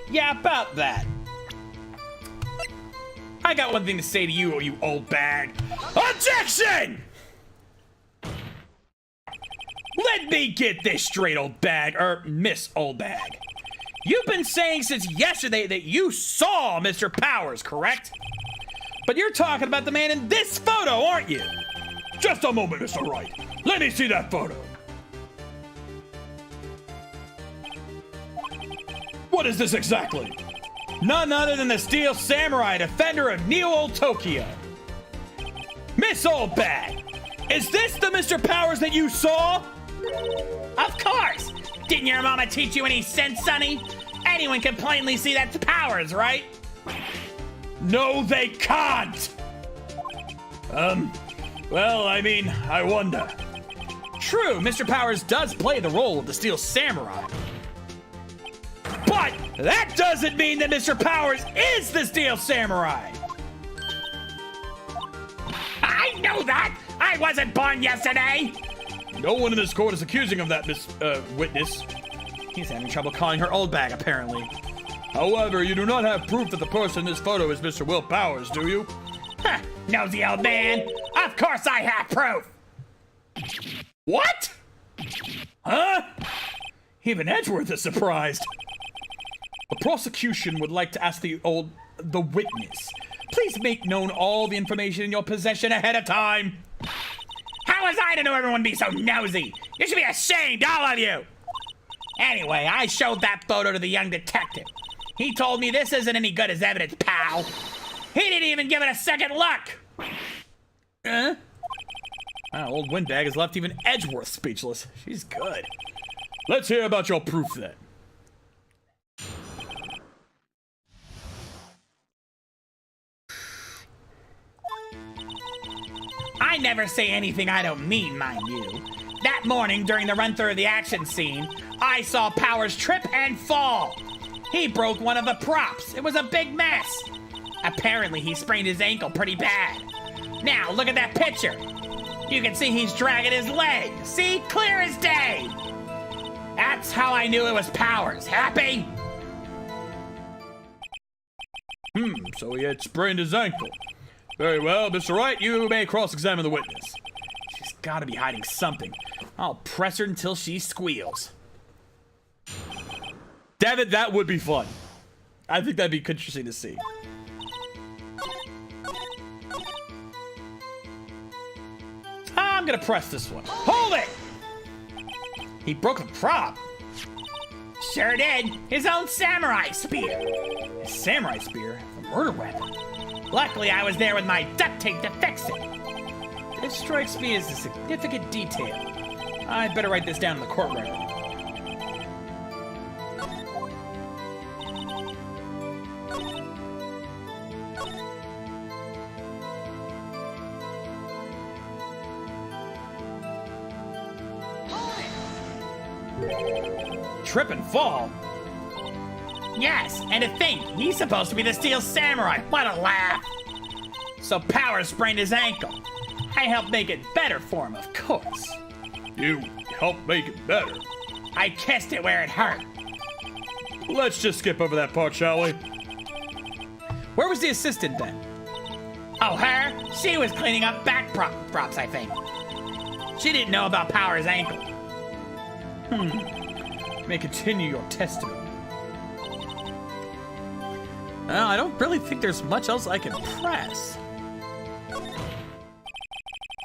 Yeah, about that. I got one thing to say to you, you old bag. Objection! Let me get this straight, old bag, or Miss Old Bag. You've been saying since yesterday that you saw Mr. Powers, correct? But you're talking about the man in this photo, aren't you? Just a moment, Mr. Wright. Let me see that photo. What is this exactly? None other than the Steel Samurai, defender of Neo Old Tokyo. Miss Old Bag, is this the Mr. Powers that you saw? Of course! Didn't your mama teach you any sense, Sonny? Anyone can plainly see that's Powers, right? No, they can't! Well, I mean, I wonder. True, Mr. Powers does play the role of the Steel Samurai. But that doesn't mean that Mr. Powers is the Steel Samurai! I know that! I wasn't born yesterday! No one in this court is accusing of that, witness. He's having trouble calling her old bag, apparently. However, you do not have proof that the person in this photo is Mr. Will Powers, do you? Huh, nosy old man! Of course I have proof! What? Huh? Even Edgeworth is surprised. The prosecution would like to ask the witness. Please make known all the information in your possession ahead of time. How was I to know everyone would be so nosy? You should be ashamed, all of you! Anyway, I showed that photo to the young detective. He told me this isn't any good as evidence, pal. He didn't even give it a second look! Old Windbag has left even Edgeworth speechless. She's good. Let's hear about your proof then. I never say anything I don't mean, mind you. That morning, during the run-through of the action scene, I saw Powers trip and fall. He broke one of the props. It was a big mess. Apparently, he sprained his ankle pretty bad. Now, look at that picture. You can see he's dragging his leg. See? Clear as day. That's how I knew it was Powers. Happy? So he had sprained his ankle. Very well, Mr. Wright, you may cross-examine the witness. She's gotta be hiding something. I'll press her until she squeals. David, that would be fun. I think that'd be interesting to see. I'm gonna press this one. Hold it! He broke a prop. Sure did. His own samurai spear. A samurai spear? A murder weapon? Luckily, I was there with my duct tape to fix it. This strikes me as a significant detail. I'd better write this down in the court record. Trip and fall? Yes, and to think, he's supposed to be the Steel Samurai. What a laugh. So Powers sprained his ankle. I helped make it better for him, of course. You helped make it better? I kissed it where it hurt. Let's just skip over that part, shall we? Where was the assistant then? Oh, her? She was cleaning up back props, I think. She didn't know about Powers' ankle. May continue your testimony. I don't really think there's much else I can press.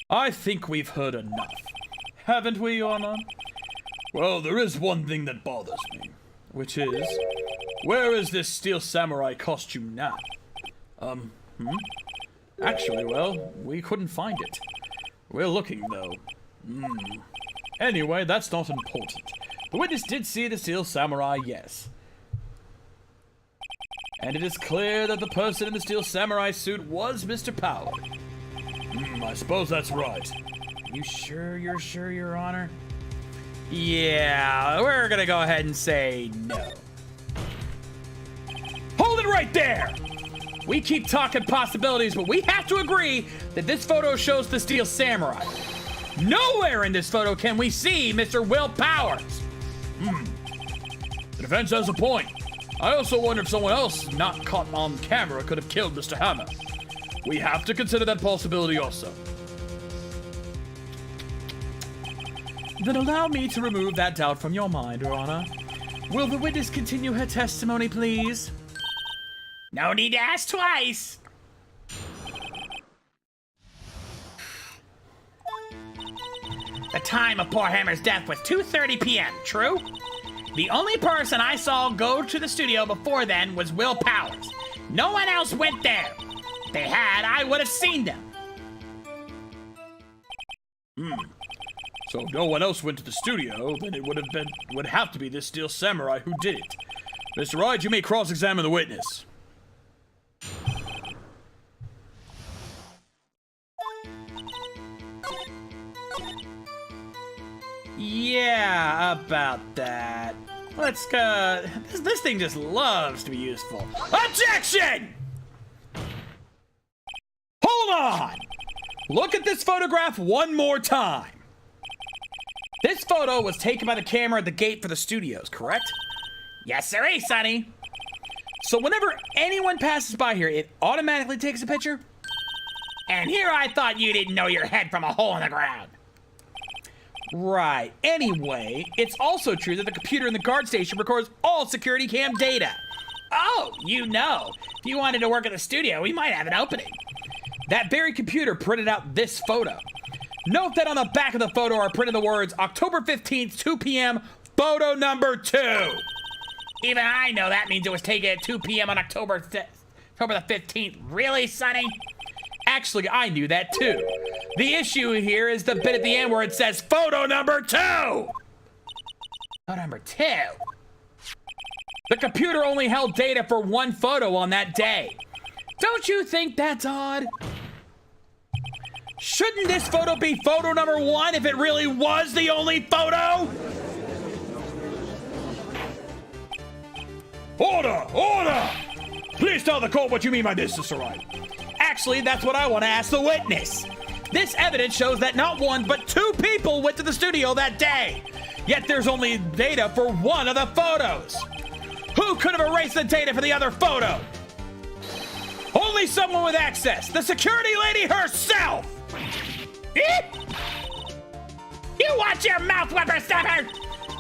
I think we've heard enough. Haven't we, Your Honor? Well, there is one thing that bothers me, which is, where is this Steel Samurai costume now? Actually, well, we couldn't find it. We're looking, though. Anyway, that's not important. The witness did see the Steel Samurai, yes. And it is clear that the person in the Steel Samurai suit was Mr. Powers. I suppose that's right. You sure, Your Honor? Yeah, we're gonna go ahead and say no. Hold it right there! We keep talking possibilities, but we have to agree that this photo shows the Steel Samurai. Nowhere in this photo can we see Mr. Will Powers. The defense has a point. I also wonder if someone else not caught on camera could have killed Mr. Hammer. We have to consider that possibility also. Then allow me to remove that doubt from your mind, Your Honor. Will the witness continue her testimony, please? No need to ask twice. The time of poor Hammer's death was 2:30 p.m., true? The only person I saw go to the studio before then was Will Powers. No one else went there. If they had, I would have seen them. So if no one else went to the studio, then it would have to be this Steel Samurai who did it. Mr. Wright, you may cross-examine the witness. Yeah, about that. Let's go. This thing just loves to be useful. Objection! Hold on! Look at this photograph one more time. This photo was taken by the camera at the gate for the studios, correct? Yes, sirree, Sonny. So whenever anyone passes by here, it automatically takes a picture? And here I thought you didn't know your head from a hole in the ground. Right. Anyway, it's also true that the computer in the guard station records all security cam data. Oh, you know. If you wanted to work at the studio, we might have an opening. That very computer printed out this photo. Note that on the back of the photo are printed the words October 15th, 2 p.m., photo number 2. Even I know that means it was taken at 2 p.m. on October the 15th. Really, Sonny? Actually, I knew that too. The issue here is the bit at the end where it says photo number 2. Photo number 2? The computer only held data for one photo on that day. Don't you think that's odd? Shouldn't this photo be photo number 1 if it really was the only photo? Order! Order! Please tell the court what you mean by this, Mr. Wright. Actually, that's what I want to ask the witness. This evidence shows that not one, but 2 people went to the studio that day. Yet there's only data for one of the photos. Who could have erased the data for the other photo? Only someone with access, the security lady herself! You watch your mouth, whippersnapper!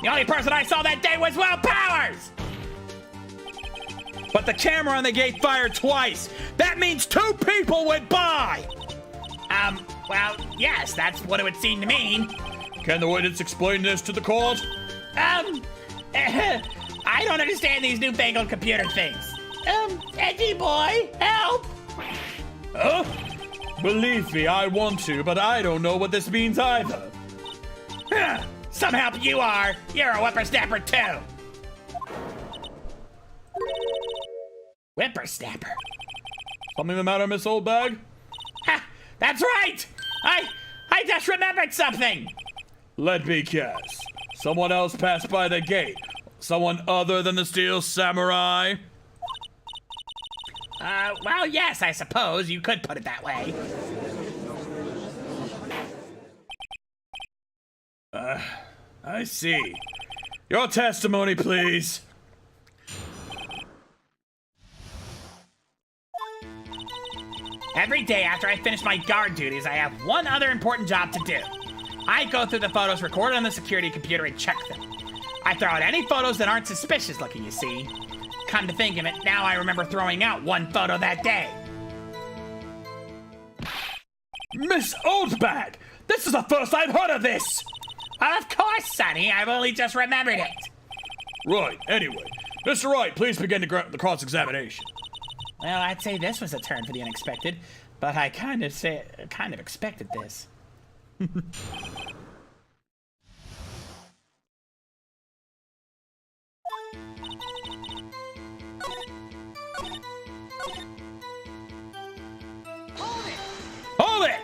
The only person I saw that day was Will Powers! But the camera on the gate fired twice. That means 2 people went by! Well, yes, that's what it would seem to mean. Can the witness explain this to the court? I don't understand these newfangled computer things. Edgy boy, help! Huh? Believe me, I want to, but I don't know what this means either. Some help you are. You're a whippersnapper too. Whippersnapper. Something the matter, Miss Oldbag? Ha! That's right! I just remembered something! Let me guess. Someone else passed by the gate. Someone other than the Steel Samurai? Well, yes, I suppose you could put it that way. I see. Your testimony, please. Every day after I finish my guard duties, I have one other important job to do. I go through the photos recorded on the security computer and check them. I throw out any photos that aren't suspicious looking, you see. Come to think of it, now I remember throwing out one photo that day. Miss Oldbag! This is the first I've heard of this! Of course, Sonny, I've only just remembered it. Right, anyway. Mr. Wright, please begin the cross-examination. Well, I'd say this was a turn for the unexpected, but I kind of expected this. Hold it!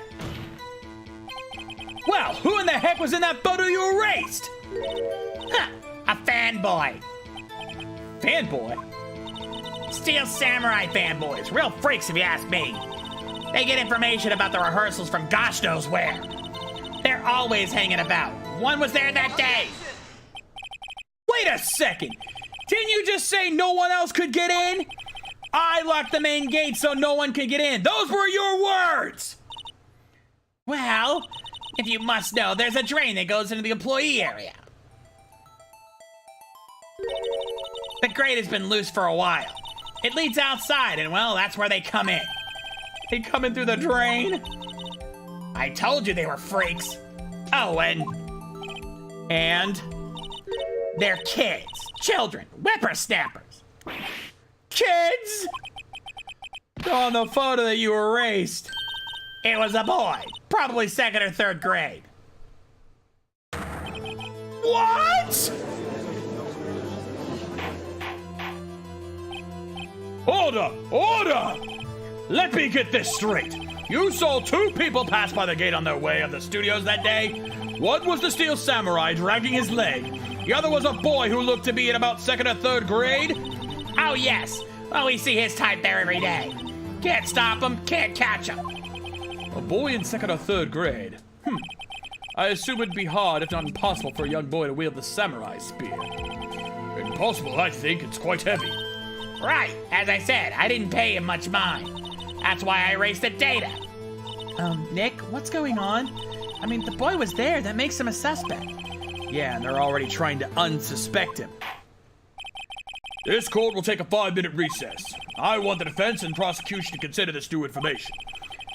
Well, who in the heck was in that photo you erased? Huh, a fanboy. Fanboy? Steel Samurai fanboys. Real freaks if you ask me. They get information about the rehearsals from gosh knows where. They're always hanging about. One was there that day. Wait a second. Didn't you just say no one else could get in? I locked the main gate so no one could get in. Those were your words. Well, If you must know, there's a drain that goes into the employee area. The grate has been loose for a while. It leads outside, and well, that's where they come in. They come in through the drain? I told you they were freaks. Oh, and they're kids, children, whippersnappers. Kids? On the photo that you erased. It was a boy, probably second or third grade. What? Order! Let me get this straight. You saw two people pass by the gate on their way of the studios that day. One was the Steel Samurai dragging his leg. The other was a boy who looked to be in about second or third grade. Oh, yes. Well, we see his type there every day. Can't stop him, can't catch him. A boy in second or third grade? I assume it'd be hard, if not impossible, for a young boy to wield the samurai spear. Impossible, I think. It's quite heavy. Right. As I said, I didn't pay him much mind. That's why I erased the data. Nick, what's going on? I mean, the boy was there. That makes him a suspect. Yeah, and they're already trying to unsuspect him. This court will take a 5-minute recess. I want the defense and prosecution to consider this new information.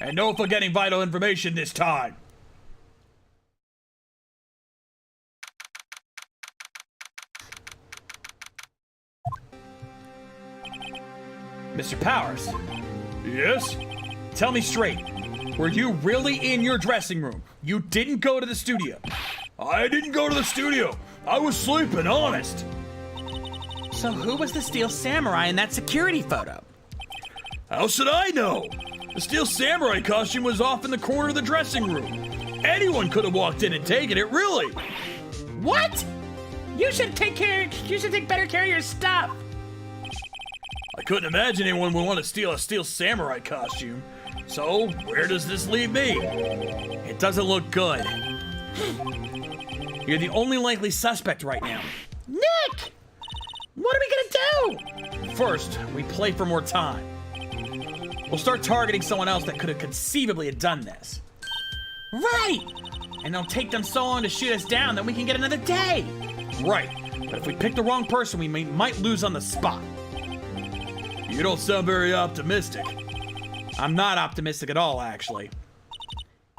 And no forgetting vital information this time. Mr. Powers. Yes? Tell me straight. Were you really in your dressing room? You didn't go to the studio. I didn't go to the studio. I was sleeping, honest. So who was the Steel Samurai in that security photo? How should I know? The Steel Samurai costume was off in the corner of the dressing room. Anyone could have walked in and taken it, really. What? You should take better care of your stuff. I couldn't imagine anyone would want to steal a Steel Samurai costume. So, where does this leave me? It doesn't look good. You're the only likely suspect right now. Nick! What are we gonna do? First, we play for more time. We'll start targeting someone else that could have conceivably have done this. Right! And it'll take them so long to shoot us down that we can get another day. Right, but if we pick the wrong person, we might lose on the spot. You don't sound very optimistic. I'm not optimistic at all, actually.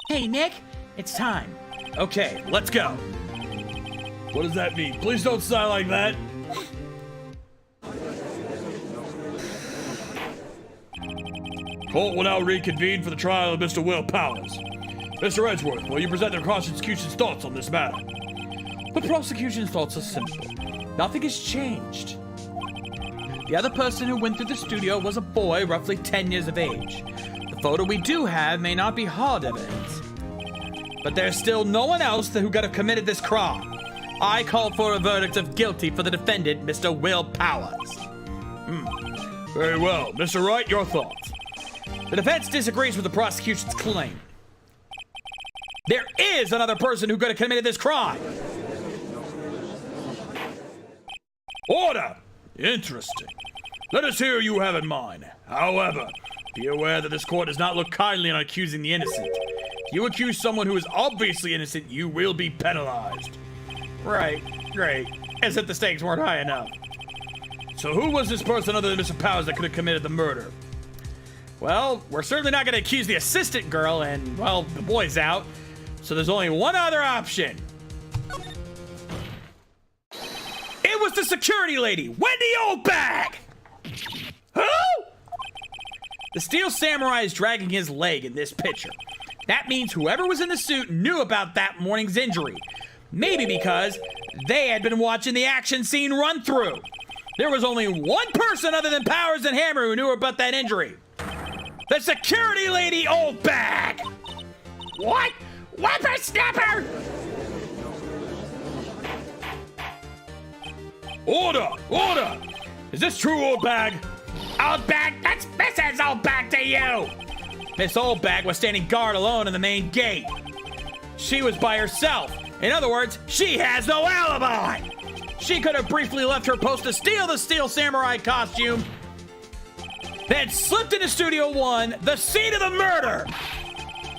Hey, Nick, it's time. Okay, let's go. What does that mean? Please don't sigh like that. Court will now reconvene for the trial of Mr. Will Powers. Mr. Edgeworth, will you present the prosecution's thoughts on this matter? The prosecution's thoughts are simple. Nothing has changed. The other person who went through the studio was a boy roughly 10 years of age. The photo we do have may not be hard evidence. But there's still no one else who could have committed this crime. I call for a verdict of guilty for the defendant, Mr. Will Powers. Very well. Mr. Wright, your thoughts? The defense disagrees with the prosecution's claim. There is another person who could have committed this crime. Order! Interesting. Let us hear what you have in mind. However, be aware that this court does not look kindly on accusing the innocent. If you accuse someone who is obviously innocent, you will be penalized. Right, great. As if the stakes weren't high enough. So who was this person other than Mr. Powers that could have committed the murder? Well, we're certainly not going to accuse the assistant girl, and, well, the boy's out. So there's only one other option. It was the security lady, Wendy Oldbag! Who? The Steel Samurai is dragging his leg in this picture. That means whoever was in the suit knew about that morning's injury. Maybe because they had been watching the action scene run through. There was only one person other than Powers and Hammer who knew about that injury. The security lady Oldbag! What? Whippersnapper! Order! Order! Is this true, Oldbag? Oldbag? That's Mrs. Oldbag to you! Miss Oldbag was standing guard alone in the main gate. She was by herself. In other words, she has no alibi. She could have briefly left her post to steal the Steel Samurai costume, then slipped into Studio 1, the scene of the murder.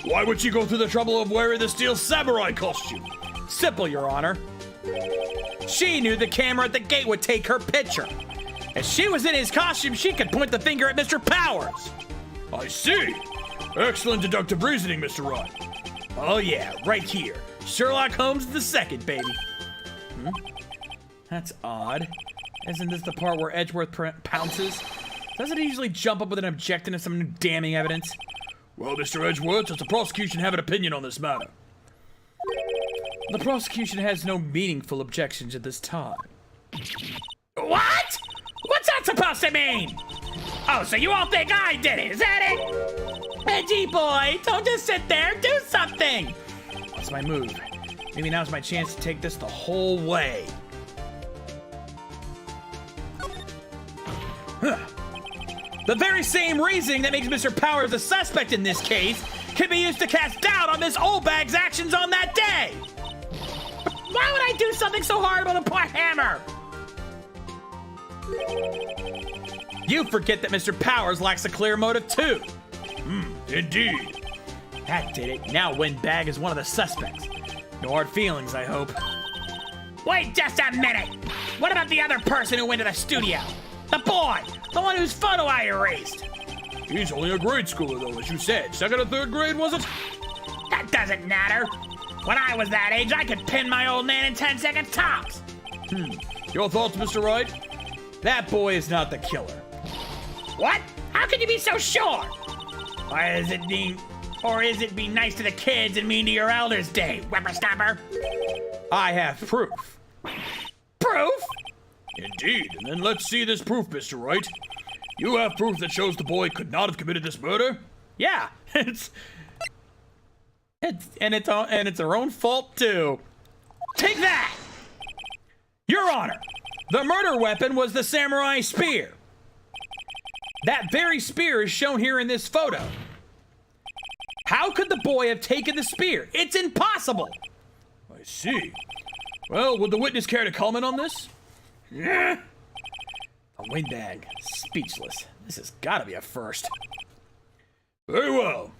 Why would she go through the trouble of wearing the steel samurai costume? Simple, Your Honor. She knew the camera at the gate would take her picture. If she was in his costume, she could point the finger at Mr. Powers. I see. Excellent deductive reasoning, Mr. Wright. Oh yeah, right here. Sherlock Holmes II, baby. That's odd. Isn't this the part where Edgeworth pounces? Doesn't he usually jump up with an objection to some new damning evidence? Well, Mr. Edgeworth, does the prosecution have an opinion on this matter? The prosecution has no meaningful objections at this time. What? What's that supposed to mean? Oh, so you all think I did it, is that it? Edgy boy, don't just sit there, do something! That's my move. Maybe now's my chance to take this the whole way. The very same reasoning that makes Mr. Powers a suspect in this case can be used to cast doubt on this old bag's actions on that day. Why would I do something so horrible to poor Hammer? You forget that Mr. Powers lacks a clear motive too. Indeed. That did it. Now Windbag is one of the suspects. No hard feelings, I hope. Wait just a minute. What about the other person who went to the studio? The boy, the one whose photo I erased. He's only a grade schooler though, as you said. Second or third grade, was it? That doesn't matter. When I was that age, I could pin my old man in 10 seconds tops. Your thoughts, Mr. Wright? That boy is not the killer. What? How can you be so sure? Or is it be nice to the kids and mean to your elders, Dave, whippersnapper? I have proof. Proof? Indeed, and then let's see this proof, Mr. Wright. You have proof that shows the boy could not have committed this murder? Yeah, it's her own fault too. Take that! Your Honor, the murder weapon was the samurai spear. That very spear is shown here in this photo. How could the boy have taken the spear? It's impossible. I see. Well, would the witness care to comment on this? Yeah. A windbag, speechless. This has got to be a first. Very well.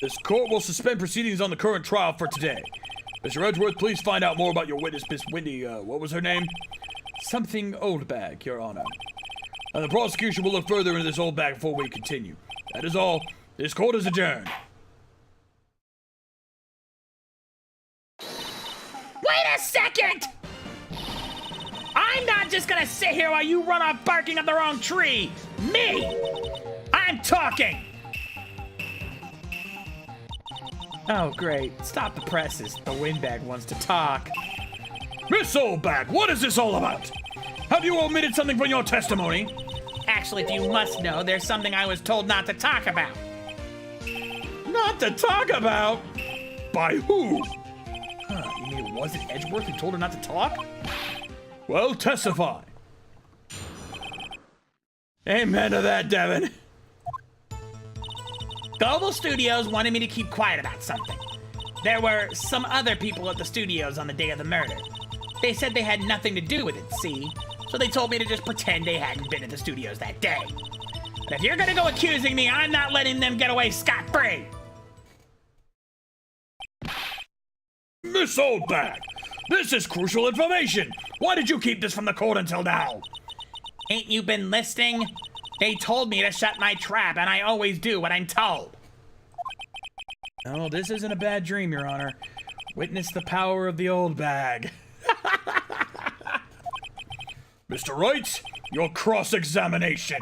This court will suspend proceedings on the current trial for today. Mr. Edgeworth, please find out more about your witness, Miss Wendy, what was her name? Something Oldbag, Your Honor. And the prosecution will look further into this old bag before we continue. That is all. This court is adjourned. Wait a second! I'm not just gonna sit here while you run off barking up the wrong tree. Me! I'm talking! Oh, great. Stop the presses. The windbag wants to talk. Miss Oldbag, what is this all about? Have you omitted something from your testimony? Actually, if you must know, there's something I was told not to talk about. Not to talk about? By who? You mean it wasn't Edgeworth who told her not to talk? Well, testify. Amen to that, Devin. Global Studios wanted me to keep quiet about something. There were some other people at the studios on the day of the murder. They said they had nothing to do with it, see? So they told me to just pretend they hadn't been at the studios that day. But if you're gonna go accusing me, I'm not letting them get away scot-free. Miss Oldbag, this is crucial information. Why did you keep this from the court until now? Ain't you been listening? They told me to shut my trap, and I always do what I'm told. Oh, this isn't a bad dream, Your Honor. Witness the power of the old bag. Mr. Wright, your cross-examination.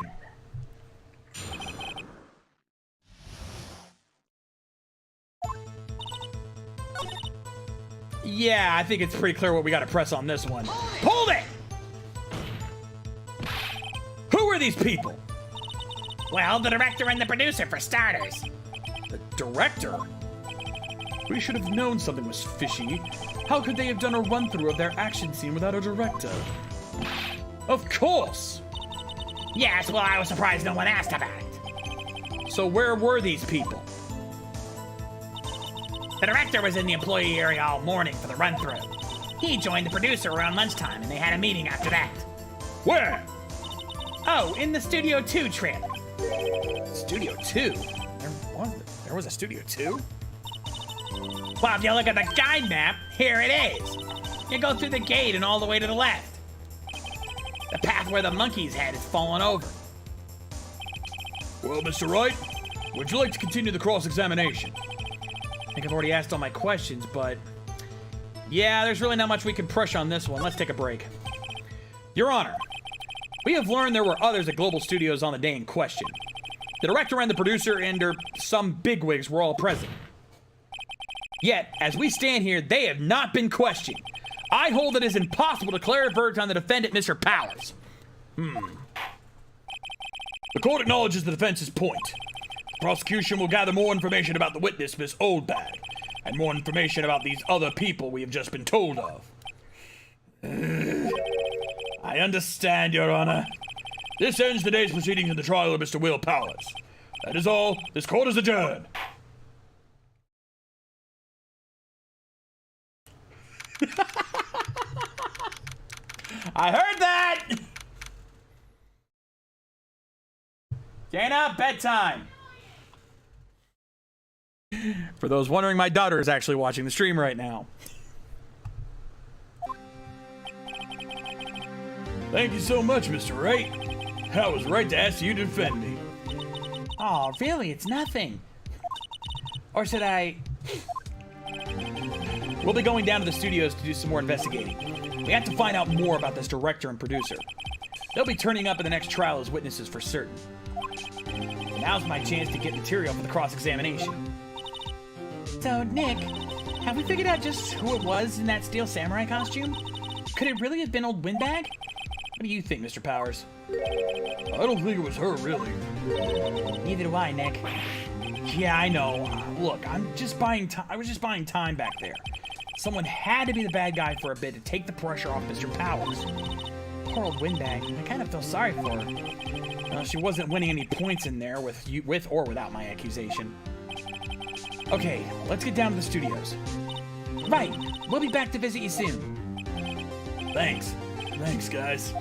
Yeah, I think it's pretty clear what we gotta press on this one. Hold it! Who are these people? Well, the director and the producer, for starters. The director? We should have known something was fishy. How could they have done a run-through of their action scene without a director? Of course! Yes, well, I was surprised no one asked about it. So where were these people? The director was in the employee area all morning for the run-through. He joined the producer around lunchtime, and they had a meeting after that. Where? Oh, in the Studio 2 trailer. Studio 2? There There was a Studio 2? Well, if you look at the guide map, here it is. You go through the gate and all the way to the left. The path where the monkey's head is fallen over. Well, Mr. Wright, would you like to continue the cross-examination? I think I've already asked all my questions, but... yeah, there's really not much we can push on this one. Let's take a break. Your Honor, we have learned there were others at Global Studios on the day in question. The director and the producer and some bigwigs were all present. Yet, as we stand here, they have not been questioned. I hold it is impossible to declare a verdict on the defendant, Mr. Powers. The court acknowledges the defense's point. The prosecution will gather more information about the witness, Miss Oldbag, and more information about these other people we have just been told of. I understand, Your Honor. This ends today's proceedings in the trial of Mr. Will Powers. That is all. This court is adjourned. I heard that! Dana, bedtime! For those wondering, my daughter is actually watching the stream right now. Thank you so much, Mr. Wright. I was right to ask you to defend me. Oh, really? It's nothing. Or should I... We'll be going down to the studios to do some more investigating. We have to find out more about this director and producer. They'll be turning up in the next trial as witnesses for certain. Now's my chance to get material for the cross-examination. So, Nick, have we figured out just who it was in that steel samurai costume? Could it really have been old Windbag? What do you think, Mr. Powers? I don't think it was her, really. Neither do I, Nick. Yeah, I know. Look, I was just buying time back there. Someone had to be the bad guy for a bit to take the pressure off Mr. Powers. Poor old Windbag. I kind of feel sorry for her. Well, she wasn't winning any points in there with or without my accusation. Okay, let's get down to the studios. Right. We'll be back to visit you soon. Thanks. Thanks, guys.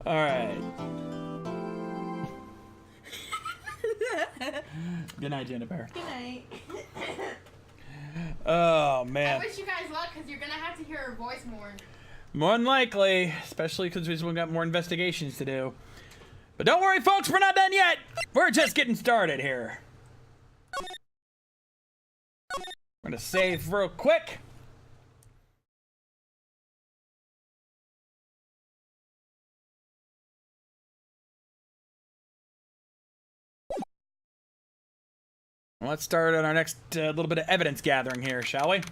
All right. Good night, Jennifer. Good night. Oh, man. I wish you guys luck because you're going to have to hear her voice more. More than likely, especially because we've got more investigations to do. But don't worry, folks, we're not done yet. We're just getting started here. I'm going to save real quick. Let's start on our next little bit of evidence gathering here, shall we?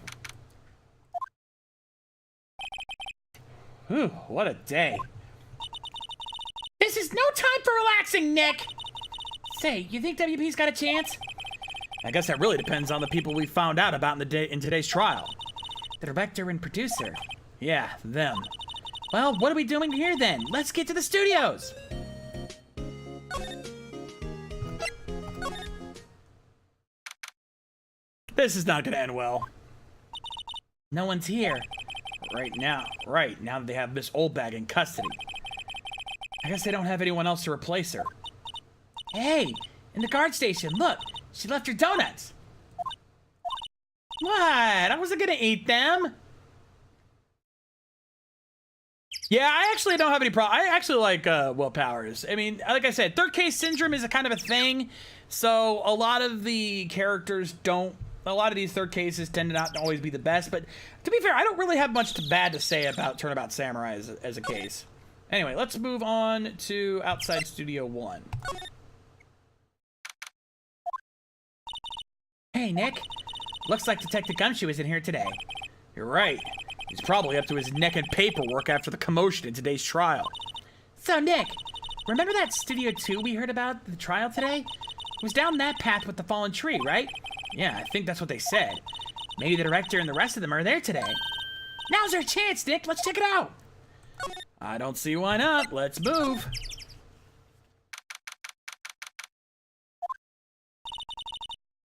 Whew, what a day. This is no time for relaxing, Nick! Say, you think WP's got a chance? I guess that really depends on the people we found out about in today's trial. The director and producer. Yeah, them. Well, what are we doing here then? Let's get to the studios! This is not gonna end well. No one's here. Right now that they have Miss Oldbag in custody. I guess they don't have anyone else to replace her. Hey, in the guard station, look, she left her donuts. What? I wasn't gonna eat them. Yeah, I actually don't have any problem. I actually like Will Powers. I mean, like I said, third case syndrome is a kind of a thing. So a lot of the characters don't. A lot of these third cases tend to not always be the best. But to be fair, I don't really have much bad to say about Turnabout Samurai as a case. Anyway, let's move on to Outside Studio 1. Hey, Nick. Looks like Detective Gumshoe isn't here today. You're right. He's probably up to his neck in paperwork after the commotion in today's trial. So, Nick, remember that Studio 2 we heard about at the trial today? It was down that path with the fallen tree, right? Yeah, I think that's what they said. Maybe the director and the rest of them are there today. Now's our chance, Nick. Let's check it out. I don't see why not. Let's move.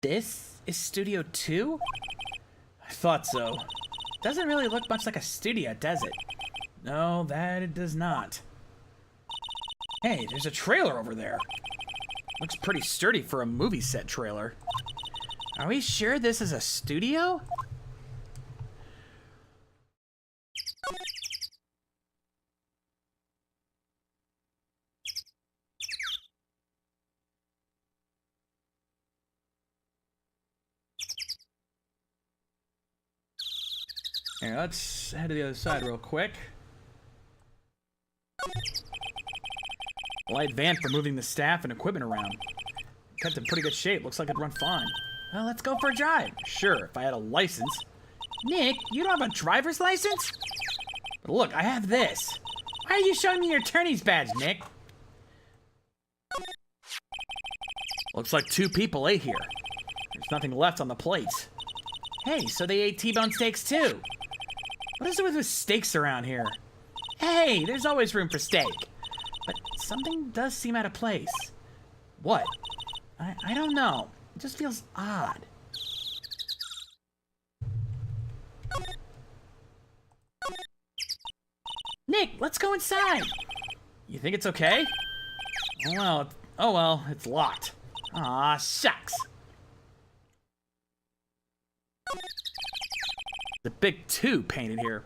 This is Studio 2? I thought so. Doesn't really look much like a studio, does it? No, that it does not. Hey, there's a trailer over there. Looks pretty sturdy for a movie set trailer. Are we sure this is a studio? Here, let's head to the other side real quick. Light van for moving the staff and equipment around. Kept in pretty good shape. Looks like it'd run fine. Well, let's go for a drive. Sure, if I had a license. Nick, you don't have a driver's license? But look, I have this. Why are you showing me your attorney's badge, Nick? Looks like 2 people ate here. There's nothing left on the plates. Hey, so they ate T-bone steaks too. What is it with steaks around here? Hey, there's always room for steak. But something does seem out of place. What? I don't know. It just feels odd. Nick, let's go inside. You think it's okay? Oh well, it's locked. Aw, shucks. The big 2 painted here.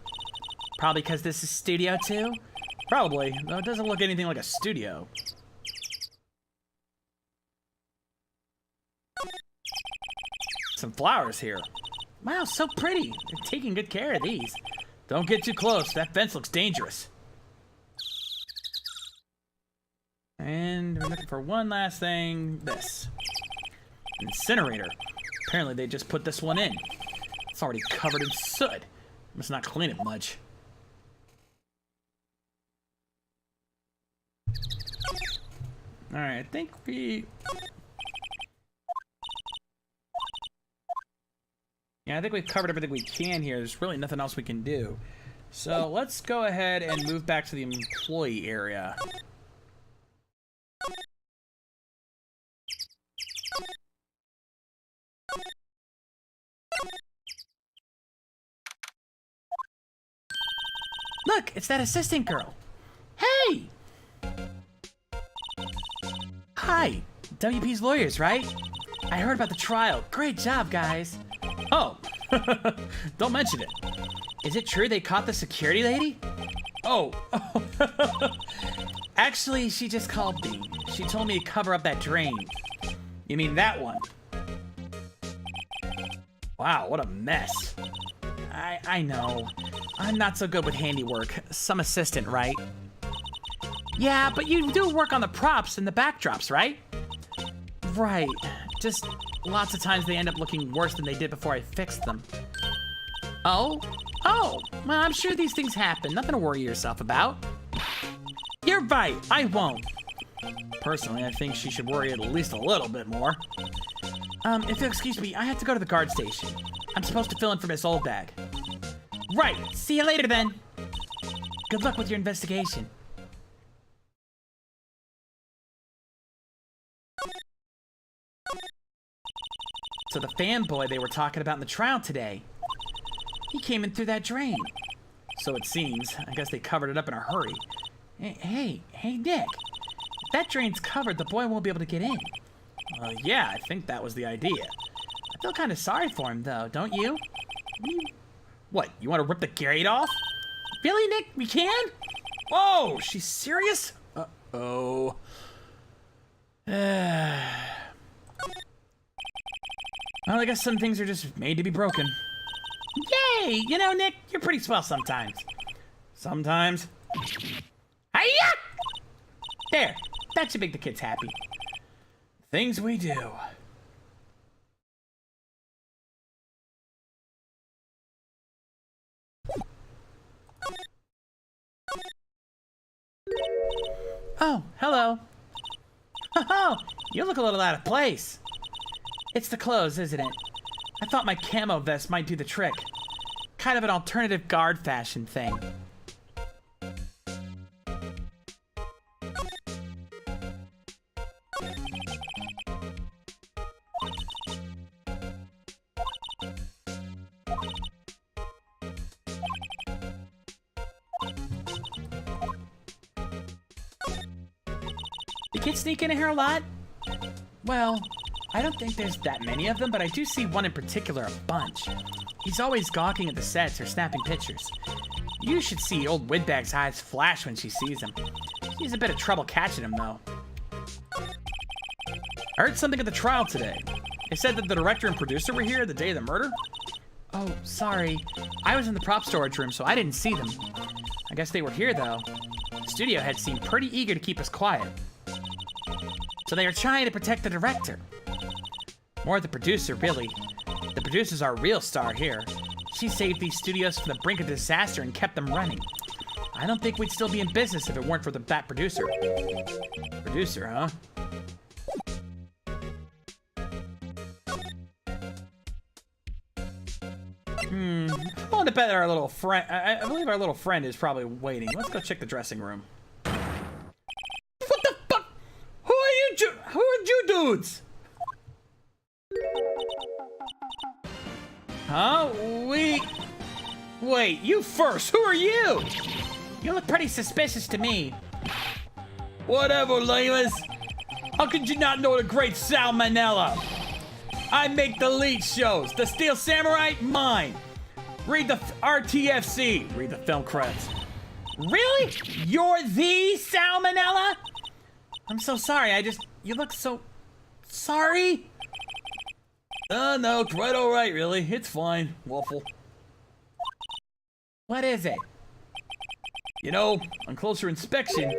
Probably because this is Studio 2? Probably, though it doesn't look anything like a studio. Some flowers here. Wow, so pretty. They're taking good care of these. Don't get too close. That fence looks dangerous. And we're looking for one last thing. This. Incinerator. Apparently they just put this one in. It's already covered in soot. Must not clean it much. Alright, I think we... Yeah, I think we've covered everything we can here. There's really nothing else we can do. So let's go ahead and move back to the employee area. Look, it's that assistant girl. Hey! Hi, WP's lawyers, right? I heard about the trial. Great job, guys. Oh, don't mention it. Is it true they caught the security lady? Oh. Actually, she just called me. She told me to cover up that drain. You mean that one? Wow, what a mess. I know. I'm not so good with handiwork. Some assistant, right? Yeah, but you do work on the props and the backdrops, right? Right. Just lots of times they end up looking worse than they did before I fixed them. Oh? Oh, well, I'm sure these things happen. Nothing to worry yourself about. You're right, I won't. Personally, I think she should worry at least a little bit more. If you'll excuse me, I have to go to the guard station. I'm supposed to fill in for Miss Oldbag. Right, see you later then. Good luck with your investigation. So the fanboy they were talking about in the trial today, he came in through that drain. So it seems. I guess they covered it up in a hurry. Hey, Nick. If that drain's covered, the boy won't be able to get in. Yeah, I think that was the idea. I feel kind of sorry for him, though, don't you? What, you want to rip the gate off? Really, Nick? We can? Whoa, she's serious? Uh-oh. Well, I guess some things are just made to be broken. Yay! You know, Nick, you're pretty swell sometimes. Sometimes. Hiya! There, that should make the kids happy. Things we do. Oh, hello. Oh, you look a little out of place. It's the clothes, isn't it? I thought my camo vest might do the trick. Kind of an alternative guard fashion thing. kids sneak in here a lot? Well, I don't think there's that many of them, but I do see one in particular a bunch. He's always gawking at the sets or snapping pictures. You should see old Windbag's eyes flash when she sees him. She has a bit of trouble catching him, though. I heard something at the trial today. They said that the director and producer were here the day of the murder? Oh, sorry. I was in the prop storage room, so I didn't see them. I guess they were here, though. The studio head seemed pretty eager to keep us quiet. So they are trying to protect the director. More the producer, really. The producer's our real star here. She saved these studios from the brink of disaster and kept them running. I don't think we'd still be in business if it weren't for that producer. Producer, huh? I want to bet our little friend. I believe our little friend is probably waiting. Let's go check the dressing room. What the fuck? Who are you? Who are you dudes? Huh? Wait, you first. Who are you? You look pretty suspicious to me. Whatever, Lamas. How could you not know the great Sal Manella? I make the lead shows. The Steel Samurai, mine. Read the RTFC. Read the film credits. Really? You're the Sal Manella? I'm so sorry. You look so sorry. No, quite all right, really. It's fine, Waffle. What is it? You know, on closer inspection.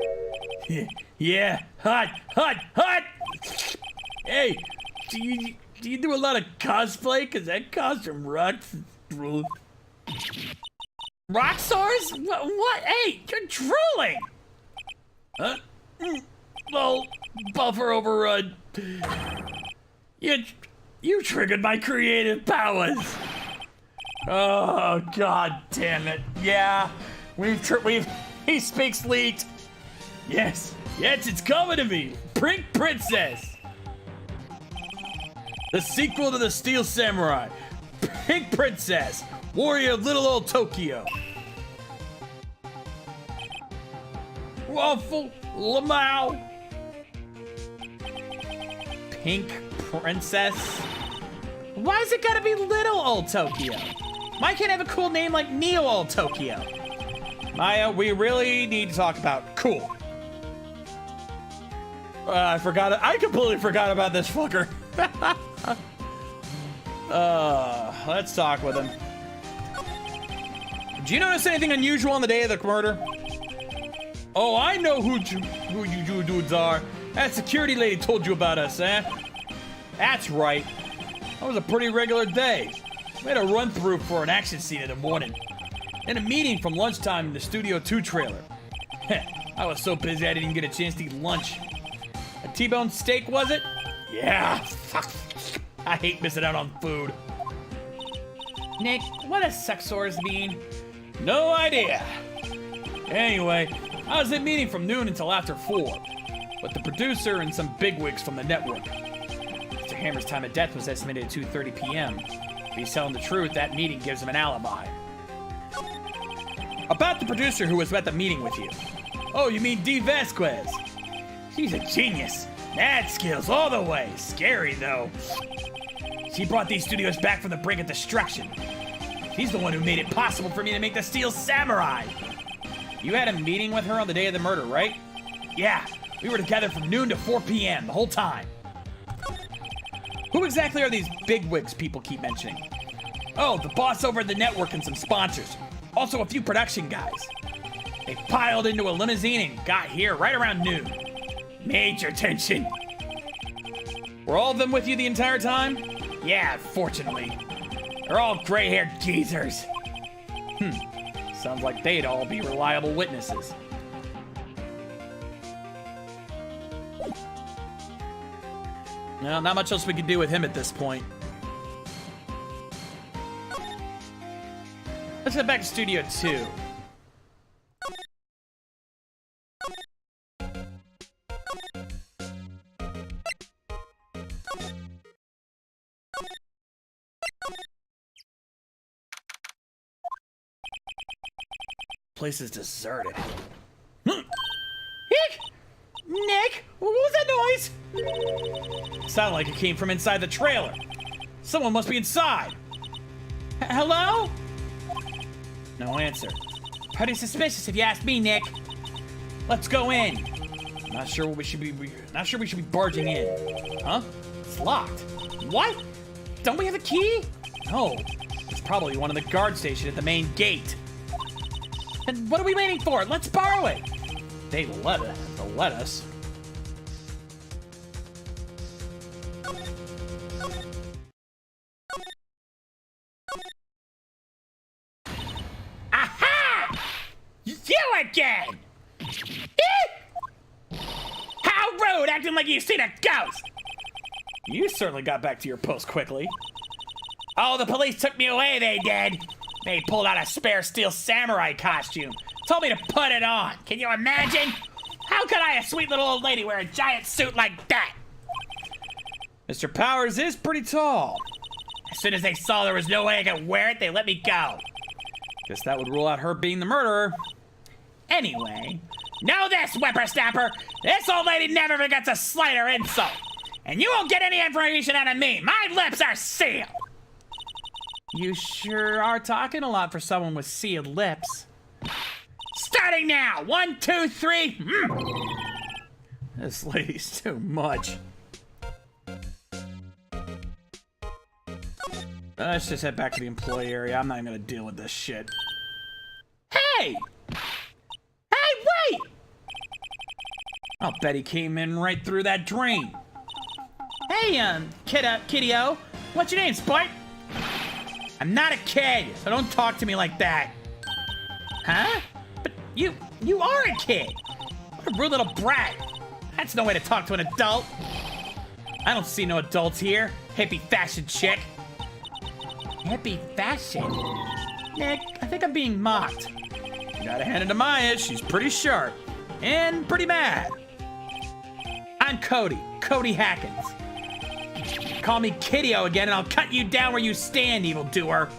Yeah, hot. Hey, do you do a lot of cosplay? Cause that costume rocks. Rock stars? What? Hey, you're drooling. Huh? Well, buffer overrun. You triggered my creative powers. Oh, god damn it. Yeah, he speaks leet. Yes, it's coming to me. Pink Princess. The sequel to the Steel Samurai. Pink Princess, warrior of little old Tokyo. Waffle, Lamau. Pink Princess? Why is it gotta be little old Tokyo? Why can't it have a cool name like Neo Old Tokyo? Maya, we really need to talk about cool. I completely forgot about this fucker. Let's talk with him. Did you notice anything unusual on the day of the murder? Oh, I know who you dudes are. That security lady told you about us, eh? That's right. That was a pretty regular day. We had a run-through for an action scene in the morning. And a meeting from lunchtime in the Studio 2 trailer. I was so busy I didn't get a chance to eat lunch. A T-bone steak, was it? Yeah, fuck. I hate missing out on food. Nick, what does sexors mean? No idea. Anyway, I was at meeting from noon until after 4. With the producer and some bigwigs from the network. Mr. Hammer's time of death was estimated at 2:30 p.m. If he's telling the truth, that meeting gives him an alibi. About the producer who was at the meeting with you. Oh, you mean Dee Vasquez? She's a genius. Mad skills all the way. Scary, though. She brought these studios back from the brink of destruction. She's the one who made it possible for me to make the Steel Samurai. You had a meeting with her on the day of the murder, right? Yeah, we were together from noon to 4 p.m. the whole time. Who exactly are these bigwigs people keep mentioning? Oh, the boss over at the network and some sponsors. Also a few production guys. They piled into a limousine and got here right around noon. Major tension. Were all of them with you the entire time? Yeah, fortunately. They're all gray-haired geezers. Sounds like they'd all be reliable witnesses. Well, not much else we could do with him at this point. Let's head back to Studio 2. Place is deserted. Nick, what was that Sounded like it came from inside the trailer. Someone must be inside. Hello? No answer. Pretty suspicious if you ask me, Nick. Let's go in. Not sure we should be barging in. Huh? It's locked. What? Don't we have a key? No. It's probably one in the guard station at the main gate. Then what are we waiting for? Let's borrow it. They let us. Aha! You again! How rude, acting like you've seen a ghost! You certainly got back to your post quickly. Oh, the police took me away, they did. They pulled out a spare steel samurai costume. Told me to put it on. Can you imagine? How could I, a sweet little old lady, wear a giant suit like that? Mr. Powers is pretty tall. As soon as they saw there was no way I could wear it, they let me go. Guess that would rule out her being the murderer. Anyway, know this, whippersnapper. This old lady never forgets a slight or insult. And you won't get any information out of me. My lips are sealed. You sure are talking a lot for someone with sealed lips. Starting now. 1, 2, 3. This lady's too much. Let's just head back to the employee area. I'm not even gonna deal with this shit. Hey! Hey, wait! I'll bet he came in right through that drain. Hey, kiddo. What's your name, sport? I'm not a kid, so don't talk to me like that. Huh? But you are a kid. What a rude little brat. That's no way to talk to an adult. I don't see no adults here. Hippie fashion chick. Hippie fashion? Nick, I think I'm being mocked. Gotta hand it to Maya. She's pretty sharp. And pretty mad. I'm Cody Hackins. Call me Kiddo again and I'll cut you down where you stand, evildoer.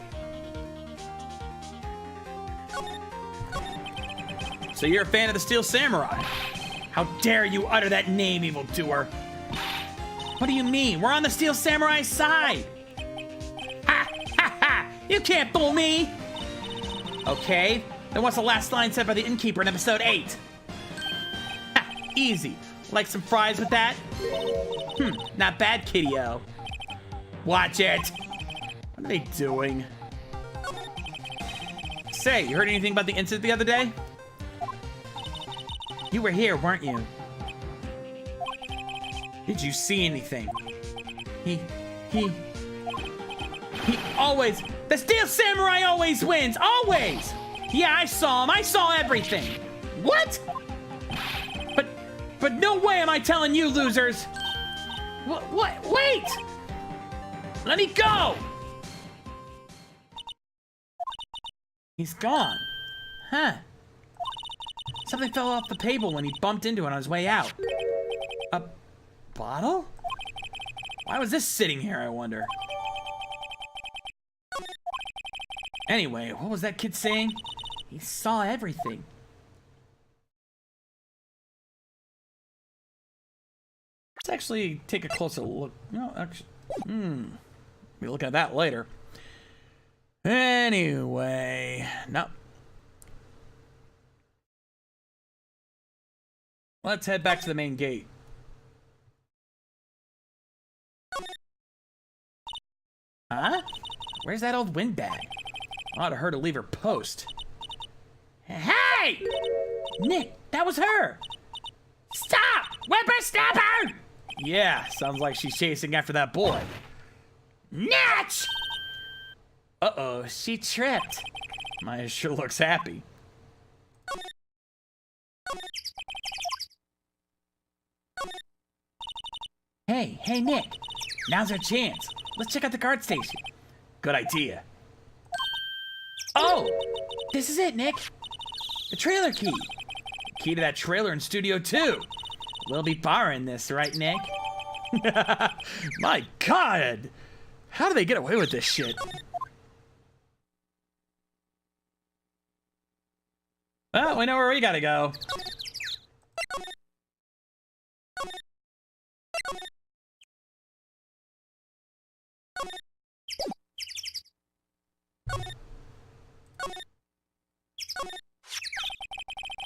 So you're a fan of the Steel Samurai? How dare you utter that name, evildoer? What do you mean? We're on the Steel Samurai side. Ha! Ha! Ha! You can't fool me! Okay, then what's the last line said by the innkeeper in episode 8? Ha! Easy. Like some fries with that? Not bad, kiddo. Watch it. What are they doing? Say, you heard anything about the incident the other day? You were here, weren't you? Did you see anything? He always... The Steel Samurai always wins! Always! Yeah, I saw him. I saw everything. What? But no way am I telling you, losers! What? Wait! Let me go! He's gone. Huh. Something fell off the table when he bumped into it on his way out. A bottle? Why was this sitting here, I wonder? Anyway, what was that kid saying? He saw everything. Let's actually take a closer look. No, actually, we'll look at that later. Anyway, no. Let's head back to the main gate. Huh? Where's that old windbag? Ought to her to leave her post. Hey! Nick, that was her! Stop! Whippersnapper! Yeah, sounds like she's chasing after that boy. Natch! Uh-oh, she tripped. Maya sure looks happy. Hey, Nick. Now's our chance. Let's check out the guard station. Good idea. Oh! This is it, Nick. The trailer key. Key to that trailer in Studio 2. We'll be borrowing this, right, Nick? My God! How do they get away with this shit? Well, we know where we gotta go.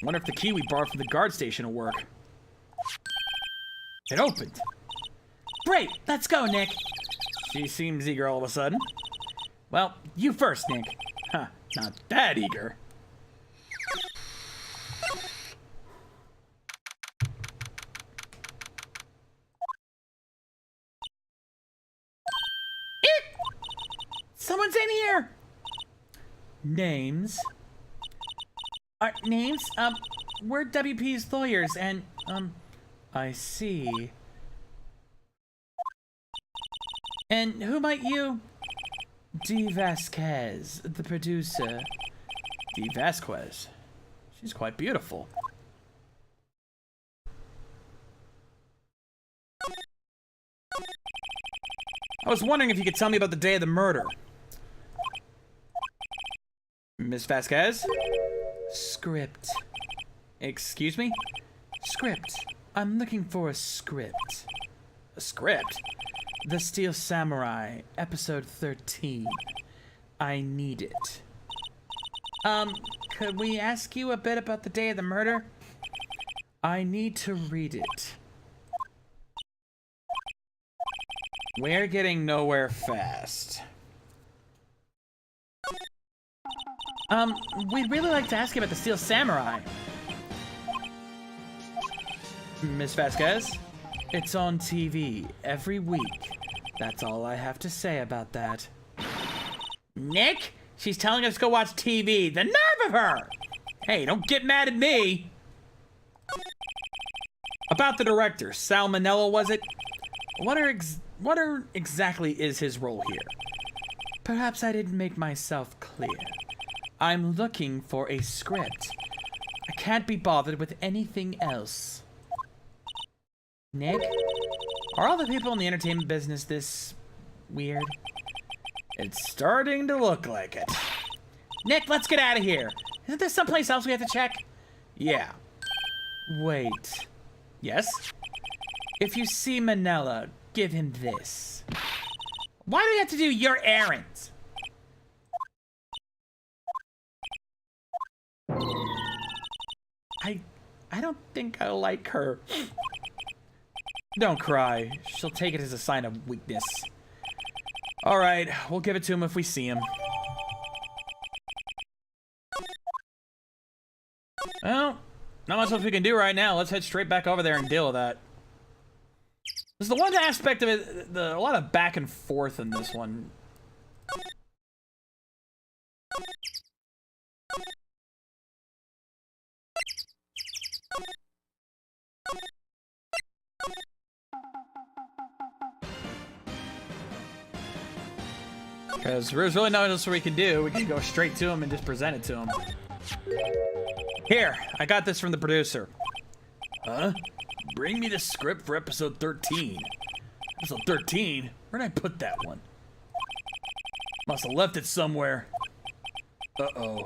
Wonder if the key we borrowed from the guard station will work. It opened. Great, let's go, Nick. She seems eager all of a sudden. Well, you first, Nick. Huh, not that eager. Someone's in here. Names? Our names? We're WP's lawyers, and, I see. and who might you? D. Vasquez, the producer. D. Vasquez. She's quite beautiful. I was wondering if you could tell me about the day of the murder. Miss Vasquez? Script. Excuse me? Script. I'm looking for a script. A script? The Steel Samurai, episode 13. I need it. Could we ask you a bit about the day of the murder? I need to read it. We're getting nowhere fast. We'd really like to ask you about the Steel Samurai. Miss Vasquez? It's on TV every week. That's all I have to say about that. Nick? She's telling us to go watch TV. The nerve of her! Hey, don't get mad at me! About the director, Sal Manella, was it? What exactly is his role here? Perhaps I didn't make myself clear. I'm looking for a script. I can't be bothered with anything else. Nick? Are all the people in the entertainment business this weird? It's starting to look like it. Nick, let's get out of here. Isn't there someplace else we have to check? Yeah. Wait. Yes? If you see Manella, give him this. Why do we have to do your errands? I don't think I like her. Don't cry. She'll take it as a sign of weakness. Alright, we'll give it to him if we see him. Well, not much else we can do right now. Let's head straight back over there and deal with that. There's the one aspect of it, a lot of back and forth in this one. Because there's really nothing else we can do. We can go straight to him and just present it to him. Here, I got this from the producer. Huh? Bring me the script for episode 13. Episode 13? Where'd I put that one? Must have left it somewhere. Uh-oh.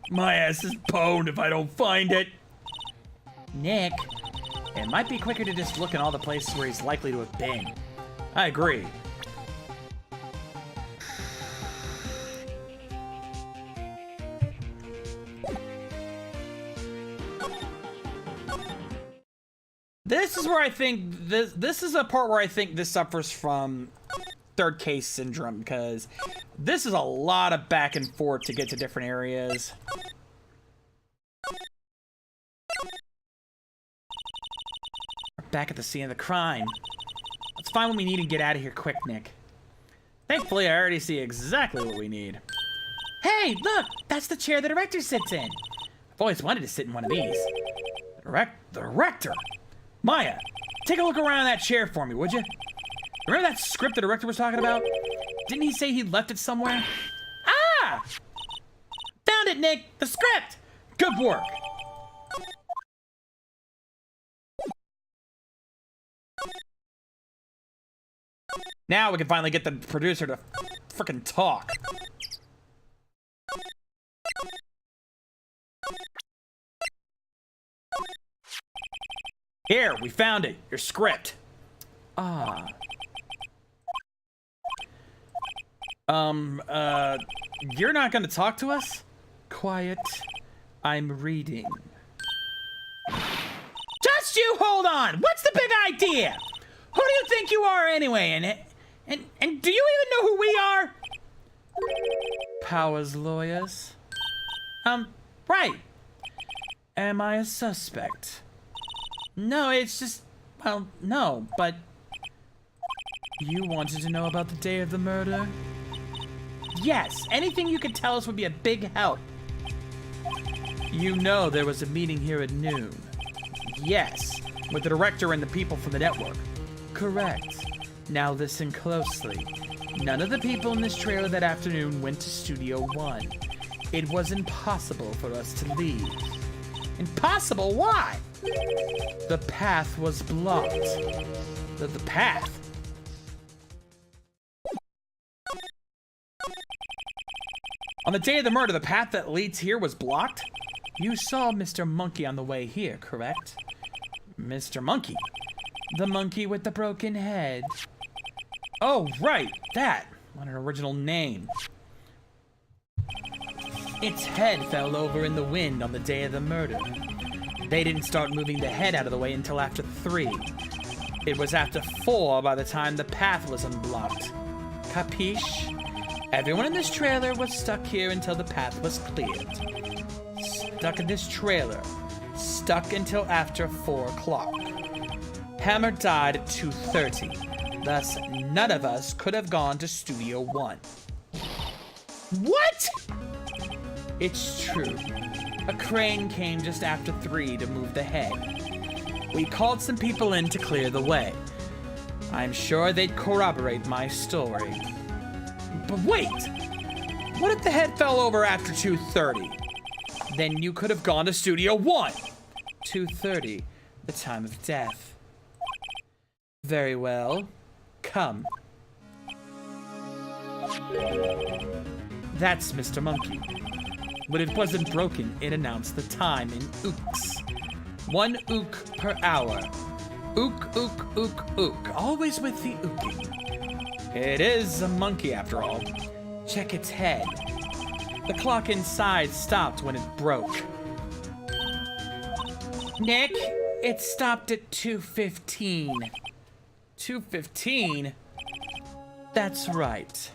My ass is pwned if I don't find it. Nick? It might be quicker to just look in all the places where he's likely to have been. I agree. This is where I think this is a part where I think this suffers from third case syndrome, because this is a lot of back and forth to get to different areas. We're back at the scene of the crime. Let's find what we need and get out of here quick, Nick. Thankfully, I already see exactly what we need. Hey, look! That's the chair the director sits in. I've always wanted to sit in one of these. The director? Maya, take a look around that chair for me, would you? Remember that script the director was talking about? Didn't he say he left it somewhere? Ah! Found it, Nick! The script! Good work! Now we can finally get the producer to frickin' talk. Here, we found it. Your script. Ah. You're not gonna talk to us? Quiet. I'm reading. Just you hold on. What's the big idea? Who do you think you are anyway? And do you even know who we are? Powers lawyers. Right. Am I a suspect? No, it's just, well, no, but You wanted to know about the day of the murder? yes, anything you could tell us would be a big help. You know there was a meeting here at noon. Yes, with the director and the people from the network. Correct. Now listen closely. None of the people in this trailer that afternoon went to Studio One. It was impossible for us to leave. Impossible? Why? The path was blocked. The path. On the day of the murder, the path that leads here was blocked? You saw Mr. Monkey on the way here, correct? Mr. Monkey? The monkey with the broken head. Oh, right, that. What an original name. Its head fell over in the wind on the day of the murder. They didn't start moving the head out of the way until after 3. It was after 4 by the time the path was unblocked. Capiche? Everyone in this trailer was stuck here until the path was cleared. Stuck in this trailer. Stuck until after 4 o'clock. Hammer died at 2:30. Thus, none of us could have gone to Studio One. What? It's true. A crane came just after 3 to move the head. We called some people in to clear the way. I'm sure they'd corroborate my story. But wait! What if the head fell over after 2:30? Then you could have gone to Studio One. 2:30, the time of death. Very well. Come. That's Mr. Monkey. When it wasn't broken, it announced the time in ooks. 1 ook per hour. Ook, ook, ook, ook. Always with the ooking. It is a monkey after all. Check its head. The clock inside stopped when it broke. Nick? It stopped at 2:15. 2:15? That's right.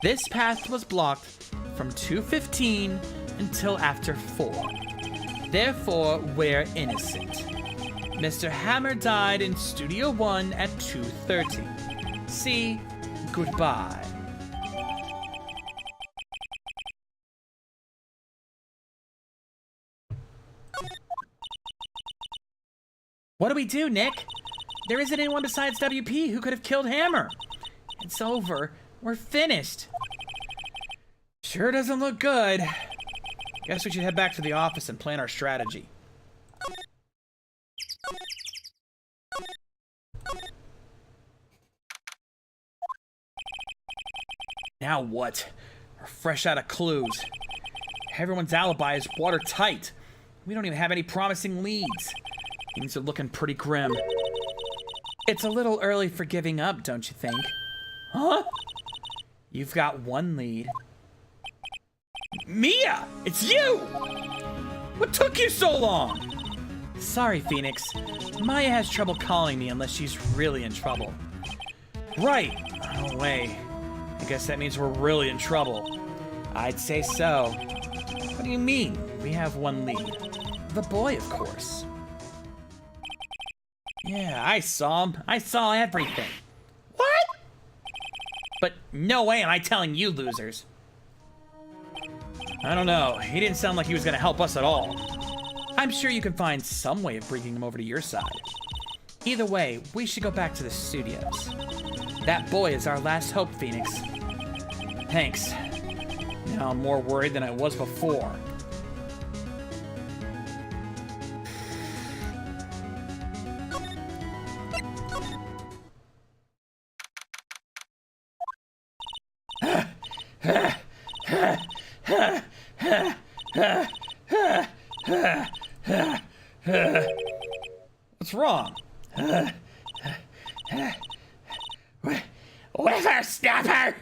This path was blocked from 2:15 until after 4. Therefore, we're innocent. Mr. Hammer died in Studio One at 2:30. See, goodbye. What do we do, Nick? There isn't anyone besides WP who could have killed Hammer. It's over. We're finished. Sure doesn't look good. Guess we should head back to the office and plan our strategy. Now what? We're fresh out of clues. Everyone's alibi is watertight. We don't even have any promising leads. Things are looking pretty grim. It's a little early for giving up, don't you think? Huh? You've got 1 lead. Mia! It's you! What took you so long? Sorry, Phoenix. Maya has trouble calling me unless she's really in trouble. Right. No way. I guess that means we're really in trouble. I'd say so. What do you mean? We have 1 lead. The boy, of course. Yeah, I saw him. I saw everything. What? But no way am I telling you losers. I don't know. He didn't sound like he was going to help us at all. I'm sure you can find some way of bringing him over to your side. Either way, we should go back to the studios. That boy is our last hope, Phoenix. Thanks. Now I'm more worried than I was before. What's wrong? Whippersnapper!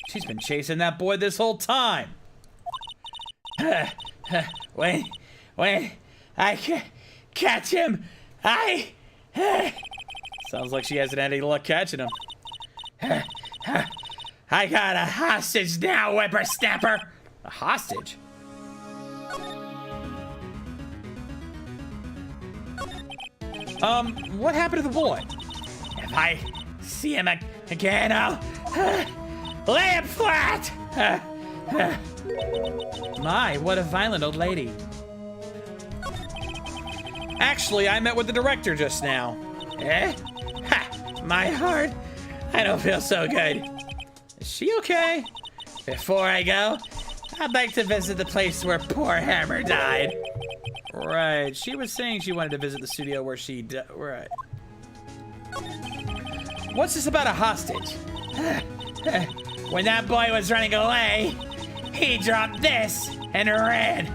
She's been chasing that boy this whole time. When I can't catch him. Sounds like she hasn't had any luck catching him. I got a hostage now, whippersnapper. A hostage? What happened to the boy? If I see him again, I'll lay him flat. My, what a violent old lady. Actually, I met with the director just now. Eh? Ha! My heart. I don't feel so good. Is she okay? Before I go, I'd like to visit the place where poor Hammer died. Right, she was saying she wanted to visit the studio where she right. What's this about a hostage? When that boy was running away, he dropped this and ran.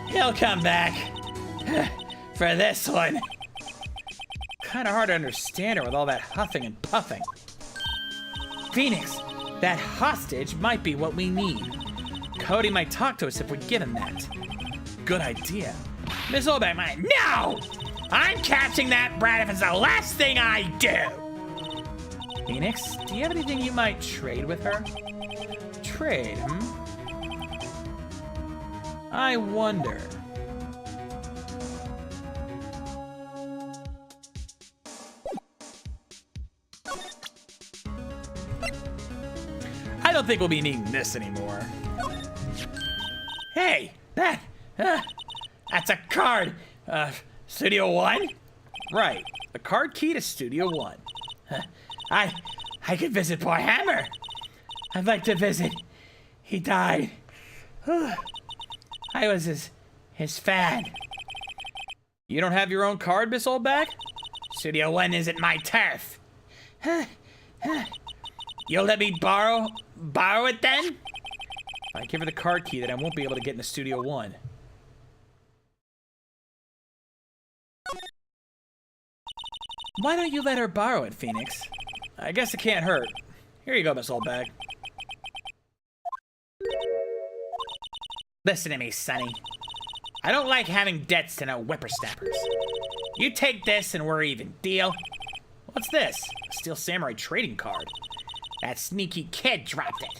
He'll come back for this one. Kind of hard to understand her with all that huffing and puffing. Phoenix, that hostage might be what we need. Cody might talk to us if we give him that. Good idea. Miss Olbeck might. No! I'm catching that brat if it's the last thing I do. Phoenix, do you have anything you might trade with her? Trade, I wonder. I don't think we'll be needing this anymore. Hey, that's a card. Studio One? Right, the card key to Studio One. I could visit poor Hammer. I'd like to visit. He died. I was his fan. You don't have your own card, Miss Oldback? Studio One isn't my turf. You'll let me borrow it then? If I give her the card key, then I won't be able to get into Studio One. Why don't you let her borrow it, Phoenix? I guess it can't hurt. Here you go, Miss Oldbag. Listen to me, Sonny. I don't like having debts to no whippersnappers. You take this and we're even. Deal? What's this? A Steel Samurai trading card. That sneaky kid dropped it.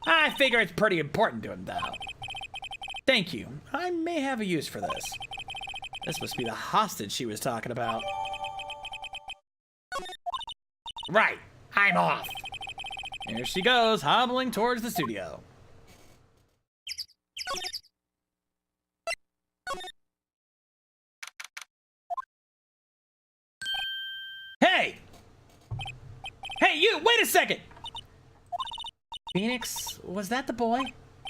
I figure it's pretty important to him, though. Thank you. I may have a use for this. This must be the hostage she was talking about. Right. I'm off. Here she goes, hobbling towards the studio. Hey! Hey, you! Wait a second! Phoenix, was that the boy?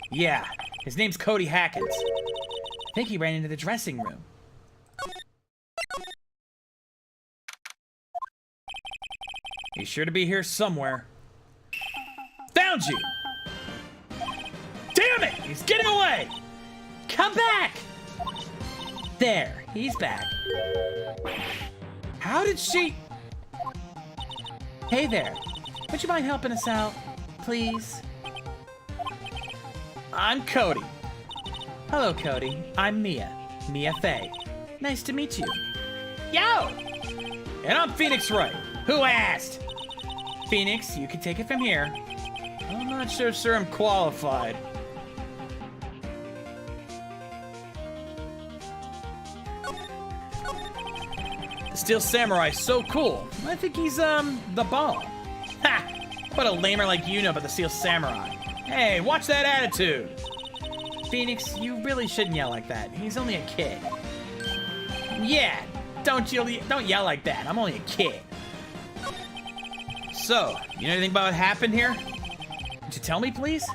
Yeah, his name's Cody Hackins. I think he ran into the dressing room. He's sure to be here somewhere. Found you! Damn it! He's getting away! Come back! There, he's back. How did she... Hey there. Would you mind helping us out, please? I'm Cody. Hello, Cody. I'm Mia. Mia Fey. Nice to meet you. Yo! And I'm Phoenix Wright. Who asked? Phoenix, you can take it from here. I'm not so sure I'm qualified. The Steel Samurai's so cool. I think he's, the bomb. Ha! What a lamer like you know about the Steel Samurai. Hey, watch that attitude. Phoenix, you really shouldn't yell like that. He's only a kid. Yeah, don't yell like that. I'm only a kid. So, you know anything about what happened here? Could you tell me, please?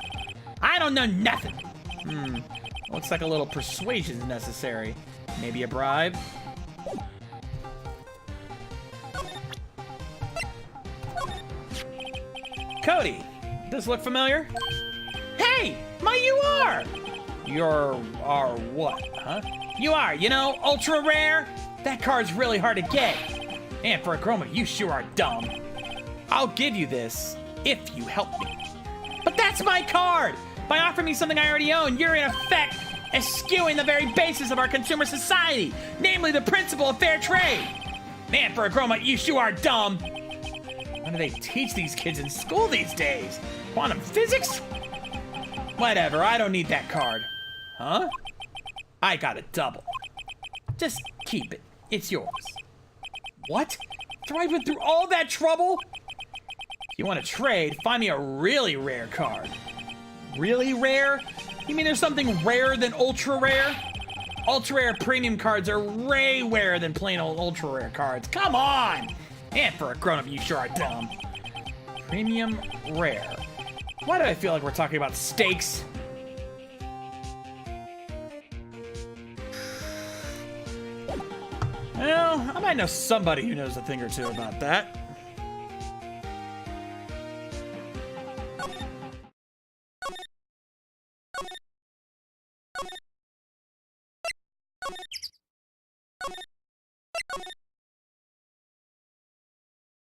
I don't know nothing. Looks like a little persuasion's necessary. Maybe a bribe? Cody, does this look familiar? Hey, you are. You're what, huh? You are, ultra rare. That card's really hard to get. And for a Chroma, you sure are dumb. I'll give you this if you help me. But that's my card. By offering me something I already own, you're in effect eschewing the very basis of our consumer society, namely the principle of fair trade. Man, for a grown-up, you sure are dumb. What do they teach these kids in school these days? Quantum physics? Whatever, I don't need that card. Huh? I got a double. Just keep it. It's yours. What? After I went through all that trouble? If you want to trade, find me a really rare card. Really rare? You mean there's something rarer than ultra rare? Ultra rare premium cards are way rarer than plain old ultra rare cards. Come on! And for a grown-up, you sure are dumb. Premium rare. Why do I feel like we're talking about steaks? Well, I might know somebody who knows a thing or two about that.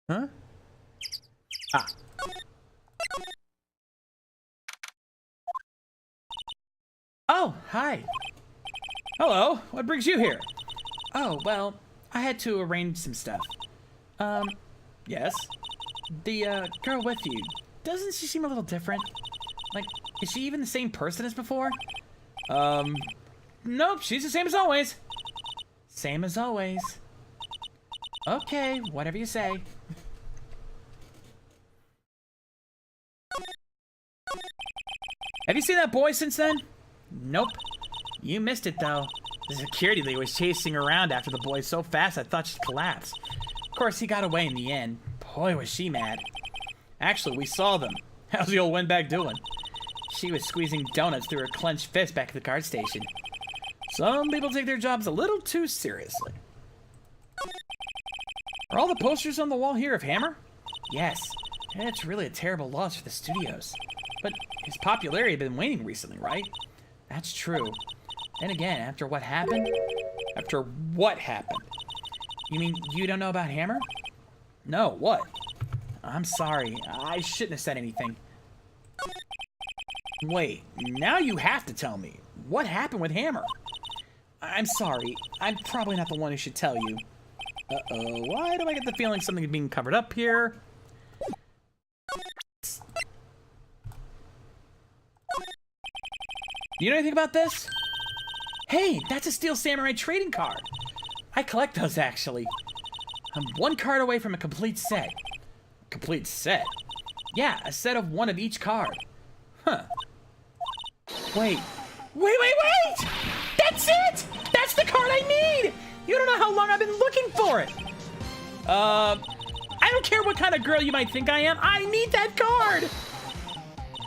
Huh? Ah. Oh, hi. Hello, what brings you here? Oh, well, I had to arrange some stuff. Yes? The, girl with you, doesn't she seem a little different? Like, is she even the same person as before? Nope, she's the same as always. Same as always. Okay, whatever you say. Have you seen that boy since then? Nope. You missed it, though. The security lady was chasing her around after the boy so fast I thought she'd collapse. Of course, he got away in the end. Boy, was she mad. Actually, we saw them. How's the old windbag doing? She was squeezing donuts through her clenched fist back at the guard station. Some people take their jobs a little too seriously. Are all the posters on the wall here of Hammer? Yes. It's really a terrible loss for the studios. But his popularity had been waning recently, right? That's true. Then again, after what happened? After what happened? You mean you don't know about Hammer? No, what? I'm sorry. I shouldn't have said anything. Wait, now you have to tell me. What happened with Hammer? I'm sorry. I'm probably not the one who should tell you. Uh-oh, why do I get the feeling something is being covered up here? Do you know anything about this? Hey, that's a Steel Samurai trading card. I collect those, actually. I'm one card away from a complete set. Complete set? Yeah, a set of one of each card. Huh. Wait. Wait! That's it! That's the card I need! You don't know how long I've been looking for it! I don't care what kind of girl you might think I am. I need that card!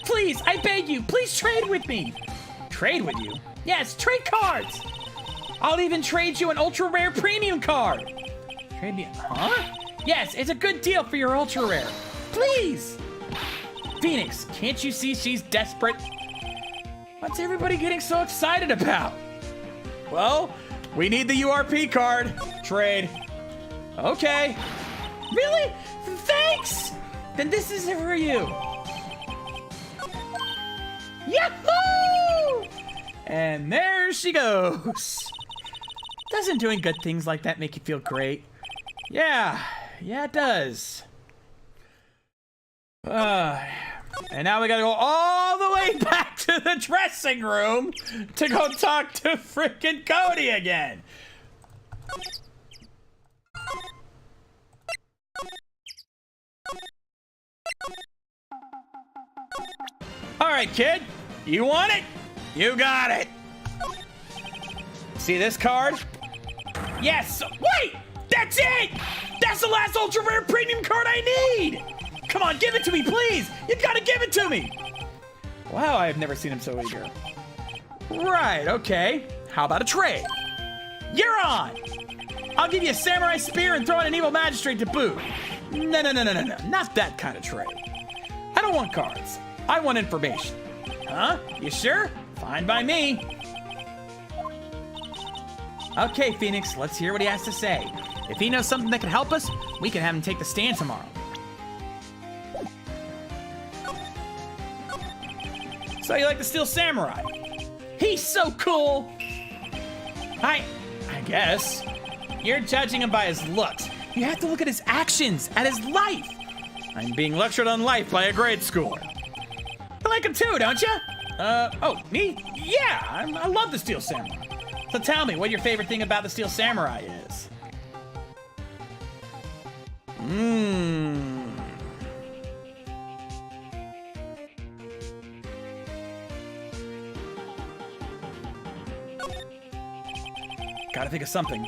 Please, I beg you, please trade with me. Trade with you? Yes, trade cards! I'll even trade you an ultra rare premium card. Trade me, huh? Yes, it's a good deal for your ultra rare. Please! Phoenix, can't you see she's desperate? What's everybody getting so excited about? Well, we need the URP card. Trade. Okay. Really? Thanks! Then this is it for you. Yahoo! And there she goes. Doesn't doing good things like that make you feel great? Yeah, it does. And now we gotta go all the way back to the dressing room to go talk to frickin' Cody again. All right, kid, you want it? You got it. See this card? Yes. Wait, that's it. That's the last ultra rare premium card I need. Come on, give it to me, please. You gotta give it to me. Wow, I've never seen him so eager. Right, okay. How about a trade? You're on. I'll give you a samurai spear and throw in an evil magistrate to boot. No, not that kind of trade. I don't want cards. I want information. Huh? You sure? Fine by me. Okay, Phoenix, let's hear what he has to say. If he knows something that can help us, we can have him take the stand tomorrow. So you like the Steel Samurai? He's so cool. I guess. You're judging him by his looks. You have to look at his actions, at his life. I'm being lectured on life by a grade schooler. You like him too, don't you? Oh, me? Yeah, I love the Steel Samurai. So tell me what your favorite thing about the Steel Samurai is. Gotta think of something.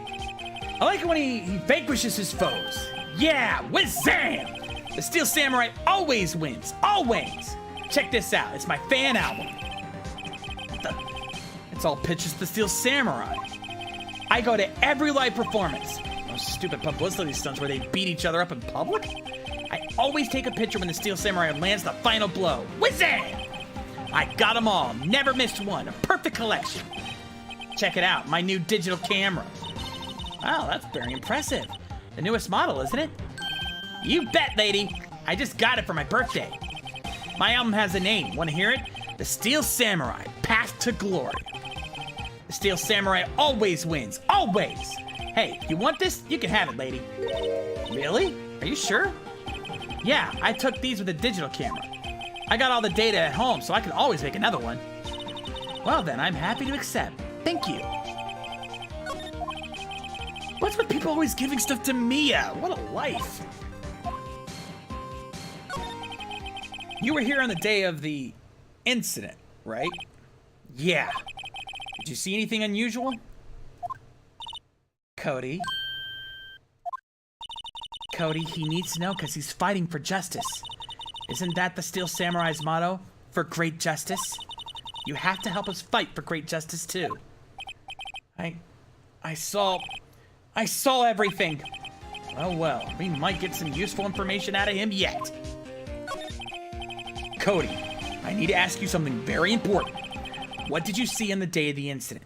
I like it when he vanquishes his foes. Yeah, whiz-zam! The Steel Samurai always wins, always! Check this out, it's my fan album. It's all pictures of the Steel Samurai. I go to every live performance. Those stupid publicity stunts where they beat each other up in public? I always take a picture when the Steel Samurai lands the final blow. Whiz-zam! I got them all, never missed one, a perfect collection. Check it out, my new digital camera. Wow, that's very impressive. The newest model, isn't it? You bet, lady. I just got it for my birthday. My album has a name. Want to hear it? The Steel Samurai, Path to Glory. The Steel Samurai always wins, always. Hey, you want this? You can have it, lady. Really? Are you sure? Yeah, I took these with a digital camera. I got all the data at home, so I can always make another one. Well then, I'm happy to accept. Thank you. What's with people always giving stuff to Mia? What a life. You were here on the day of the incident, right? Yeah. Did you see anything unusual? Cody, he needs to know because he's fighting for justice. Isn't that the Steel Samurai's motto? For great justice? You have to help us fight for great justice too. I saw everything. Oh well, we might get some useful information out of him yet. Cody, I need to ask you something very important. What did you see on the day of the incident?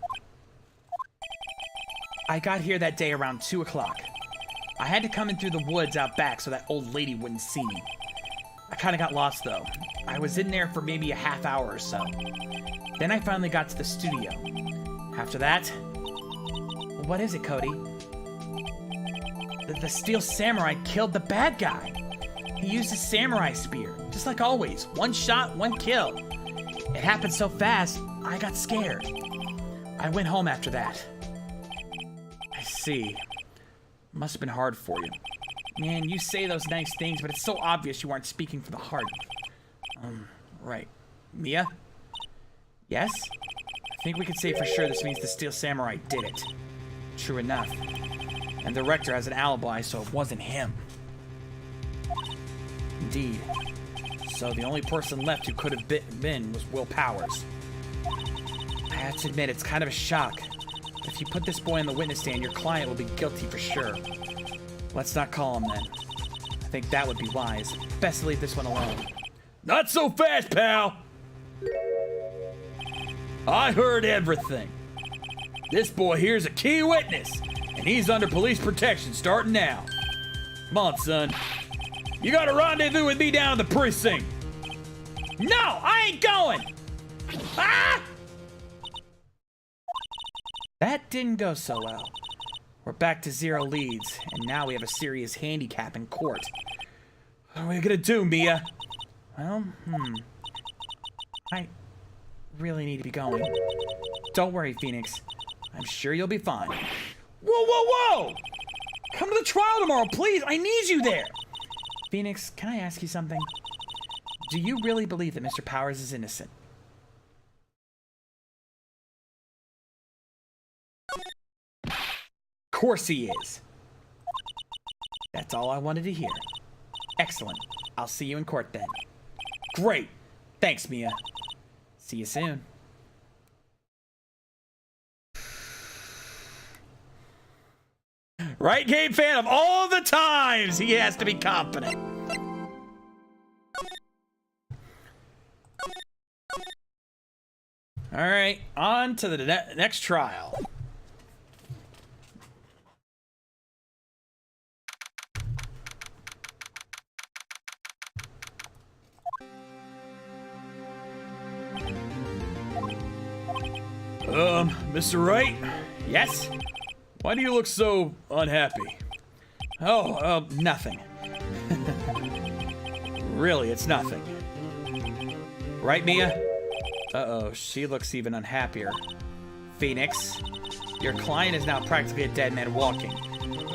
I got here that day around 2 o'clock. I had to come in through the woods out back so that old lady wouldn't see me. I kind of got lost though. I was in there for maybe a half hour or so. Then I finally got to the studio. After that... What is it, Cody? The Steel Samurai killed the bad guy. He used his samurai spear, just like always. One shot, one kill. It happened so fast, I got scared. I went home after that. I see. Must have been hard for you. Man, you say those nice things, but it's so obvious you aren't speaking from the heart. Right. Mia? Yes? I think we could say for sure this means the Steel Samurai did it. True enough. And the Rector has an alibi, so it wasn't him. Indeed. So the only person left who could have been was Will Powers. I have to admit, it's kind of a shock. If you put this boy in the witness stand, your client will be guilty for sure. Let's not call him then. I think that would be wise. Best to leave this one alone. Not so fast, pal! I heard everything. This boy here's a key witness, and he's under police protection starting now. Come on, son. You got a rendezvous with me down at the precinct. No, I ain't going! Ah! That didn't go so well. We're back to 0 leads, and now we have a serious handicap in court. What are we gonna do, Mia? Well, I really need to be going. Don't worry, Phoenix. I'm sure you'll be fine. Whoa, whoa, whoa! Come to the trial tomorrow, please! I need you there! Phoenix, can I ask you something? Do you really believe that Mr. Powers is innocent? Of course he is. That's all I wanted to hear. Excellent. I'll see you in court then. Great. Thanks, Mia. See you soon. Right game fan of all the times he has to be confident. All right, on to the next trial. Mr. Wright? Yes? Why do you look so unhappy? Oh, nothing. Really, it's nothing. Right, Mia? Uh-oh, she looks even unhappier. Phoenix, your client is now practically a dead man walking.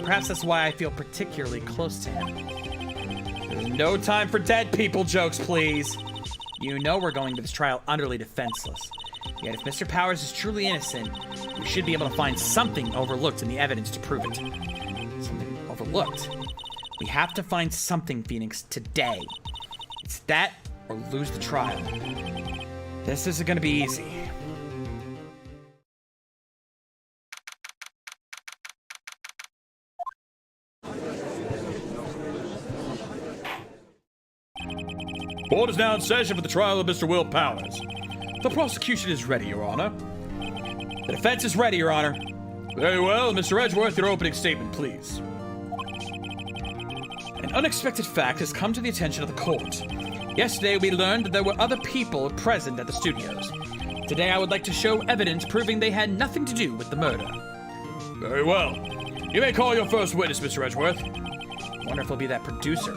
Perhaps that's why I feel particularly close to him. There's no time for dead people jokes, please. You know we're going to this trial utterly defenseless. Yet if Mr. Powers is truly innocent, we should be able to find something overlooked in the evidence to prove it. Something overlooked? We have to find something, Phoenix, today. It's that or lose the trial. This isn't gonna be easy. Court is now in session for the trial of Mr. Will Powers. The prosecution is ready, Your Honor. The defense is ready, Your Honor. Very well. Mr. Edgeworth, your opening statement, please. An unexpected fact has come to the attention of the court. Yesterday, we learned that there were other people present at the studios. Today, I would like to show evidence proving they had nothing to do with the murder. Very well. You may call your first witness, Mr. Edgeworth. I wonder if it'll be that producer.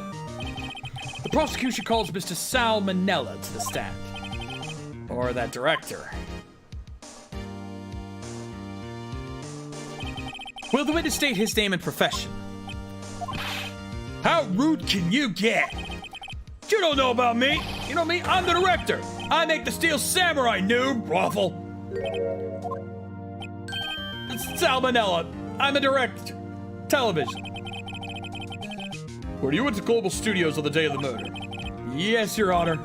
The prosecution calls Mr. Sal Manella to the stand. Or that director. Will the witness state his name and profession? How rude can you get? You don't know about me. You know me, I'm the director. I make the Steel Samurai, noob, Raffle. Salmonella. I'm a director. Television. Were you at the Global Studios on the day of the murder? Yes, Your Honor.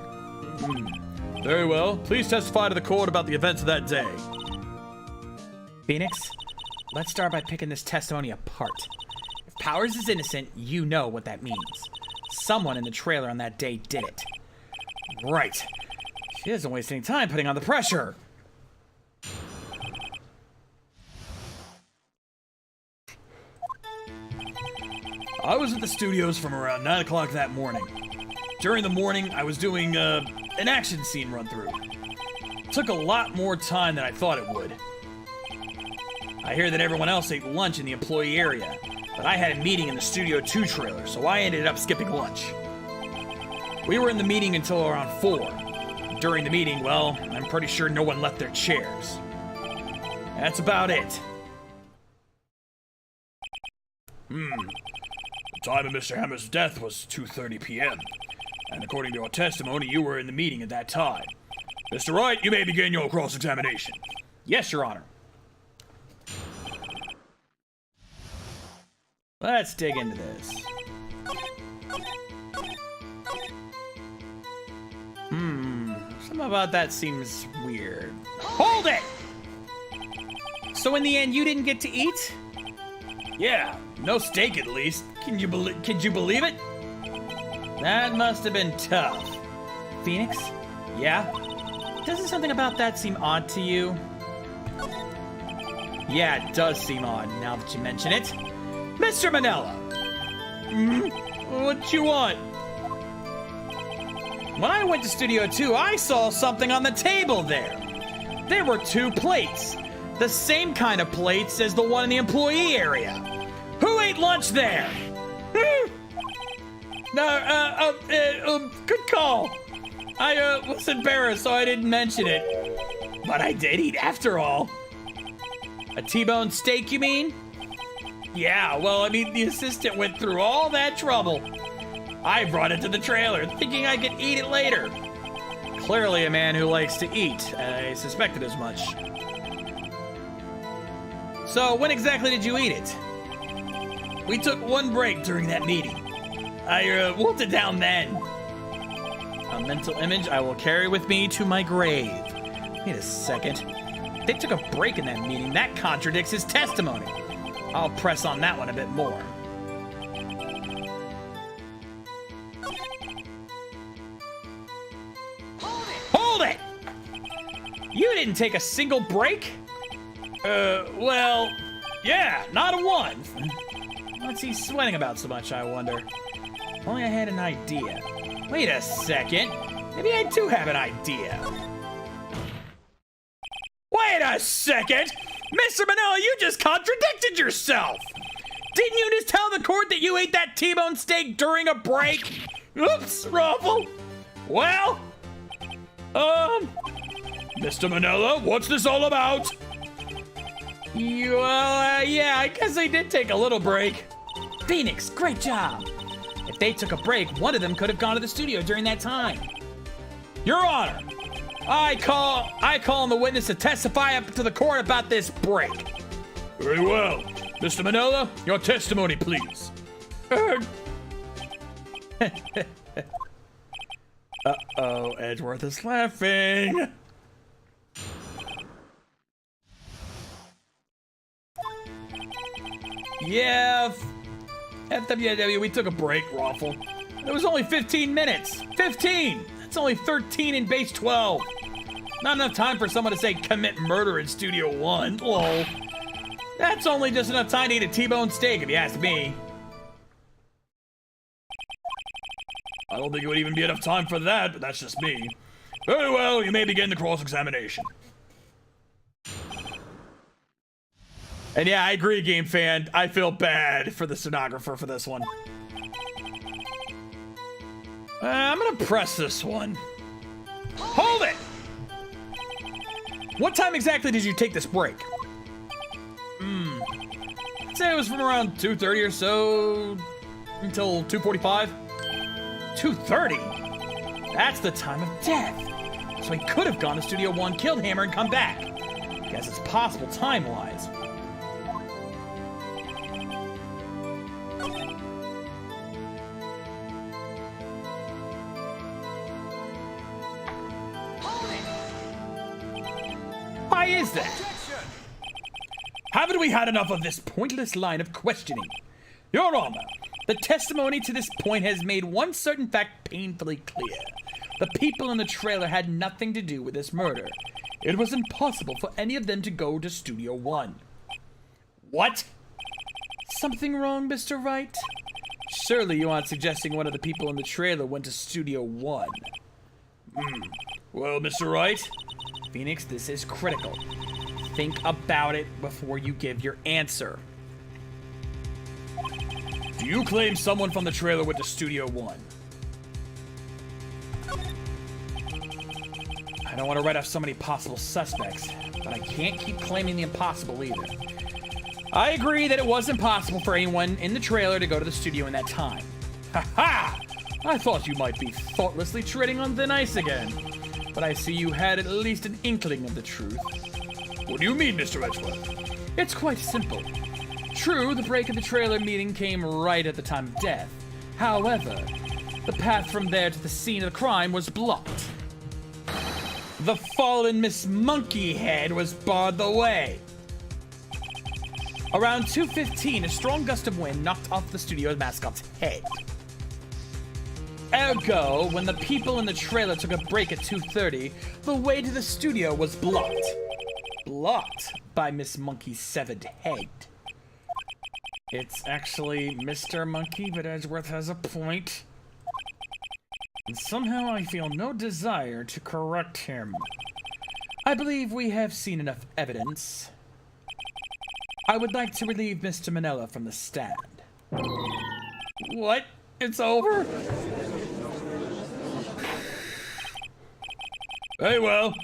Very well. Please testify to the court about the events of that day. Phoenix, let's start by picking this testimony apart. If Powers is innocent, you know what that means. Someone in the trailer on that day did it. Right. She doesn't waste any time putting on the pressure. I was at the studios from around 9 o'clock that morning. During the morning, I was doing an action scene run-through. It took a lot more time than I thought it would. I hear that everyone else ate lunch in the employee area, but I had a meeting in the Studio 2 trailer, so I ended up skipping lunch. We were in the meeting until around 4. During the meeting, well, I'm pretty sure no one left their chairs. That's about it. The time of Mr. Hammer's death was 2:30 p.m. And according to your testimony, you were in the meeting at that time. Mr. Wright, you may begin your cross-examination. Yes, Your Honor. Let's dig into this. Something about that seems weird. Hold it! So in the end, you didn't get to eat? Yeah, no steak at least. Could you believe it? That must have been tough. Phoenix? Yeah? Doesn't something about that seem odd to you? Yeah, it does seem odd now that you mention it. Mr. Manella! What you want? When I went to Studio 2, I saw something on the table there. There were 2 plates. The same kind of plates as the one in the employee area. Who ate lunch there? Good call. I was embarrassed, so I didn't mention it. But I did eat after all. A T-bone steak, you mean? Yeah, well, I mean, the assistant went through all that trouble. I brought it to the trailer, thinking I could eat it later. Clearly a man who likes to eat. I suspected as much. So, when exactly did you eat it? We took 1 break during that meeting. I wolfed it down then. A mental image I will carry with me to my grave. Wait a second. They took a break in that meeting. That contradicts his testimony. I'll press on that one a bit more. Hold it! You didn't take a single break? Well, yeah, not a one. What's he sweating about so much, I wonder? If only I had an idea. Wait a second. Maybe I do have an idea. Wait a second! Mr. Manila, you just contradicted yourself! Didn't you just tell the court that you ate that T-bone steak during a break? Oops, Ruffle. Well, Mr. Manila, what's this all about? yeah, I guess I did take a little break. Phoenix, great job. If they took a break, one of them could have gone to the studio during that time. Your Honor, I call on the witness to testify up to the court about this break. Very well. Mr. Manila, your testimony, please. Uh-oh, Edgeworth is laughing. Yeah, FWW, we took a break, Raffle. It was only 15 minutes. 15! That's only 13 in base 12. Not enough time for someone to say commit murder in Studio 1. Lol. That's only just enough time to eat a T-bone steak, if you ask me. I don't think it would even be enough time for that, but that's just me. Very well, you may begin the cross-examination. And yeah, I agree, Game Fan. I feel bad for the stenographer for this one. I'm gonna press this one. Hold it! What time exactly did you take this break? I'd say it was from around 2:30 or so until 2:45. 2:30? That's the time of death. So he could have gone to Studio 1, killed Hammer, and come back. Guess it's possible time-wise. Why is that? Haven't we had enough of this pointless line of questioning? Your Honor, the testimony to this point has made one certain fact painfully clear. The people in the trailer had nothing to do with this murder. It was impossible for any of them to go to Studio 1. What? Something wrong, Mr. Wright? Surely you aren't suggesting one of the people in the trailer went to Studio 1. Well, Mr. Wright? Phoenix, this is critical. Think about it before you give your answer. Do you claim someone from the trailer went to Studio 1? I don't want to write off so many possible suspects, but I can't keep claiming the impossible either. I agree that it was impossible for anyone in the trailer to go to the studio in that time. Ha-ha! I thought you might be thoughtlessly treading on thin ice again, but I see you had at least an inkling of the truth. What do you mean, Mr. Edgeworth? It's quite simple. True, the break in the trailer meeting came right at the time of death. However, the path from there to the scene of the crime was blocked. The fallen Miss Monkeyhead was barred the way. Around 2:15, a strong gust of wind knocked off the studio's mascot's head. Ergo, when the people in the trailer took a break at 2:30, the way to the studio was blocked. Blocked by Miss Monkey's severed head. It's actually Mr. Monkey, but Edgeworth has a point. And somehow I feel no desire to correct him. I believe we have seen enough evidence. I would like to relieve Mr. Manila from the stand. What? It's over? Very well.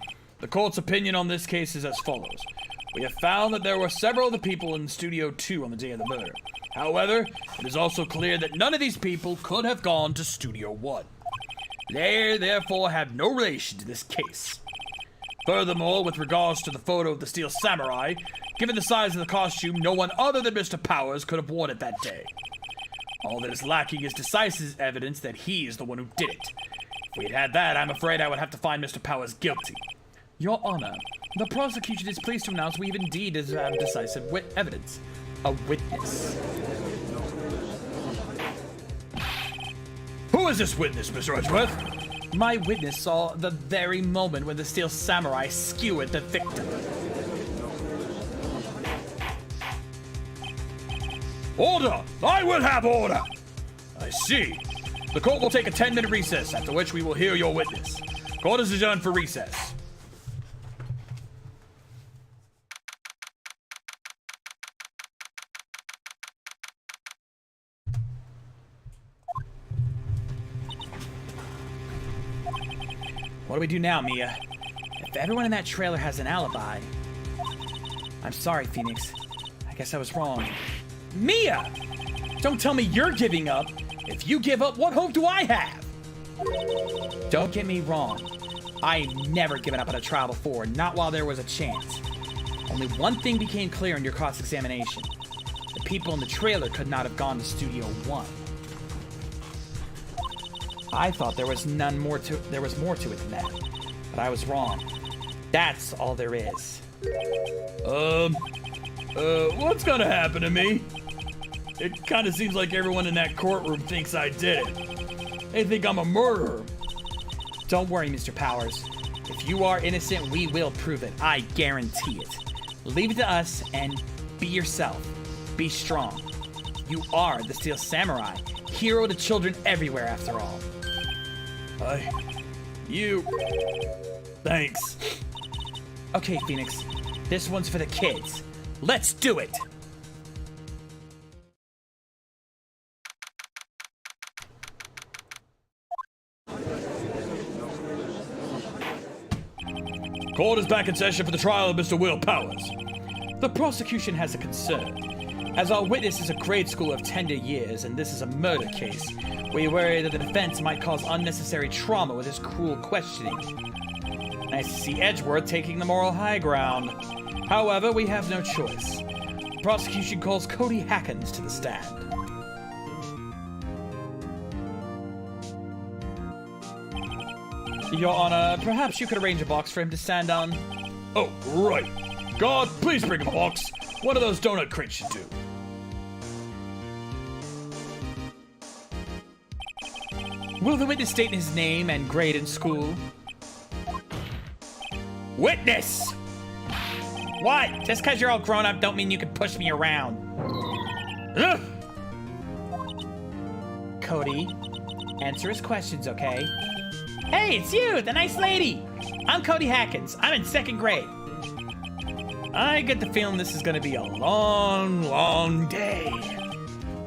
The court's opinion on this case is as follows. We have found that there were several of the people in Studio 2 on the day of the murder. However, it is also clear that none of these people could have gone to Studio 1. They therefore have no relation to this case. Furthermore, with regards to the photo of the Steel Samurai, given the size of the costume, no one other than Mr. Powers could have worn it that day. All that is lacking is decisive evidence that he is the one who did it. If we had had that, I'm afraid I would have to find Mr. Powers guilty. Your Honor, the prosecution is pleased to announce we have indeed decisive evidence. A witness. Who is this witness, Mr. Edgeworth? My witness saw the very moment when the Steel Samurai skewered the victim. Order! I will have order! I see. The court will take a 10-minute recess, after which we will hear your witness. Court is adjourned for recess. What do we do now, Mia? If everyone in that trailer has an alibi... I'm sorry, Phoenix. I guess I was wrong. Mia! Don't tell me you're giving up. If you give up, what hope do I have? Don't get me wrong. I've never given up on a trial before, not while there was a chance. Only one thing became clear in your cross-examination. The people in the trailer could not have gone to Studio 1. I thought there was more to it than that, but I was wrong. That's all there is. What's gonna happen to me? It kind of seems like everyone in that courtroom thinks I did it. They think I'm a murderer. Don't worry, Mr. Powers. If you are innocent, we will prove it. I guarantee it. Leave it to us and be yourself. Be strong. You are the Steel Samurai, hero to children everywhere after all. Thanks. Okay, Phoenix. This one's for the kids. Let's do it! Court is back in session for the trial of Mr. Will Powers. The prosecution has a concern. As our witness is a grade school of tender years, and this is a murder case, we worry that the defense might cause unnecessary trauma with his cruel questioning. Nice to see Edgeworth taking the moral high ground. However, we have no choice. The prosecution calls Cody Hackins to the stand. Your Honor, perhaps you could arrange a box for him to stand on? Oh, right. God, please bring him a box. One of those donut crates should do. Will the witness state his name and grade in school? Witness! What? Just because you're all grown up don't mean you can push me around. Ugh. Cody, answer his questions, okay? Hey, it's you, the nice lady. I'm Cody Hackins. I'm in 2nd grade. I get the feeling this is going to be a long, long day.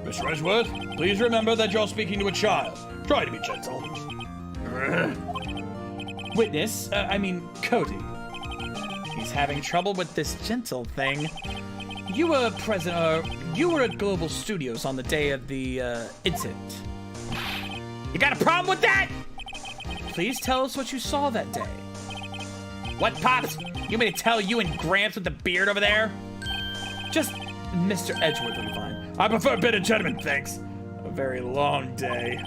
Mr. Edgeworth, please remember that you're speaking to a child. Try to be gentle. Witness, Cody. He's having trouble with this gentle thing. You were present, you were at Global Studios on the day of the, incident. You got a problem with that? Please tell us what you saw that day. What, Pops? You want me to tell you and Gramps with the beard over there? Just Mr. Edgeworth will be fine. I prefer bearded gentlemen, thanks. A very long day.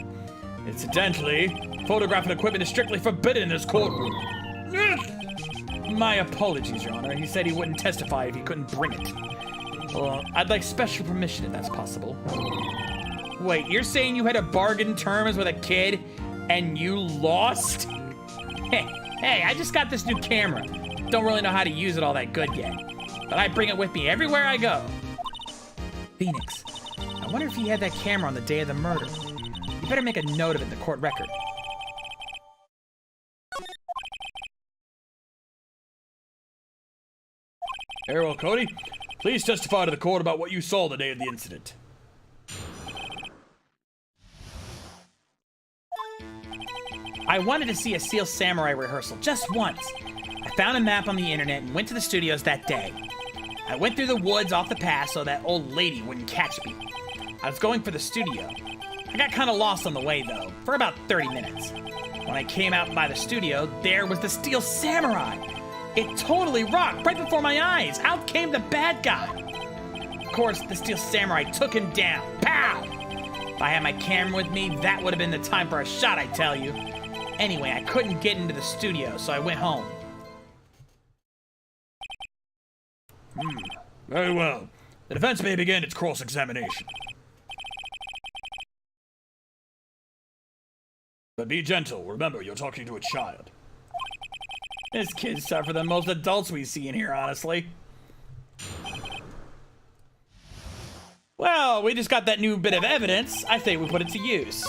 Incidentally, photographic equipment is strictly forbidden in this courtroom. My apologies, Your Honor. He said he wouldn't testify if he couldn't bring it. Well, I'd like special permission if that's possible. Wait, you're saying you had a bargain terms with a kid and you lost? Hey, I just got this new camera. Don't really know how to use it all that good yet. But I bring it with me everywhere I go. Phoenix, I wonder if he had that camera on the day of the murder. You better make a note of it in the court record. Very well, Cody. Please testify to the court about what you saw the day of the incident. I wanted to see a Steel Samurai rehearsal just once. I found a map on the internet and went to the studios that day. I went through the woods off the pass so that old lady wouldn't catch me. I was going for the studio. I got kind of lost on the way though, for about 30 minutes. When I came out by the studio, there was the Steel Samurai. It totally rocked right before my eyes. Out came the bad guy. Of course, the Steel Samurai took him down. Pow! If I had my camera with me, that would have been the time for a shot, I tell you. Anyway, I couldn't get into the studio, so I went home. Very well. The defense may begin its cross-examination. But be gentle. Remember, you're talking to a child. This kid's tougher than most adults we see in here, honestly. Well, we just got that new bit of evidence. I say we put it to use.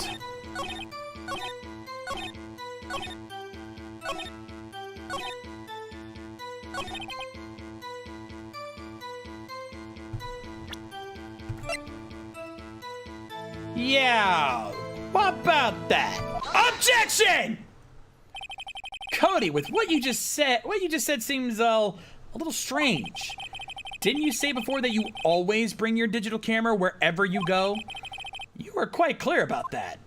Yeah, what about that? Objection! Cody, with what you just said seems a little strange. Didn't you say before that you always bring your digital camera wherever you go? You were quite clear about that.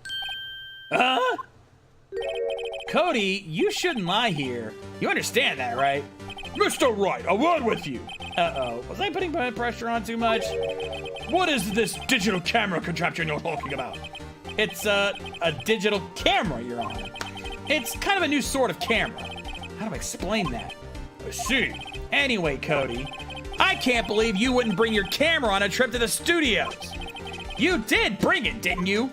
Cody, you shouldn't lie here. You understand that, right? Mr. Wright, a word with you. Uh-oh. Was I putting my pressure on too much? What is this digital camera contraption you're talking about? It's a digital camera, Your Honor. It's kind of a new sort of camera. How do I explain that? I see. Anyway, Cody, I can't believe you wouldn't bring your camera on a trip to the studios. You did bring it, didn't you?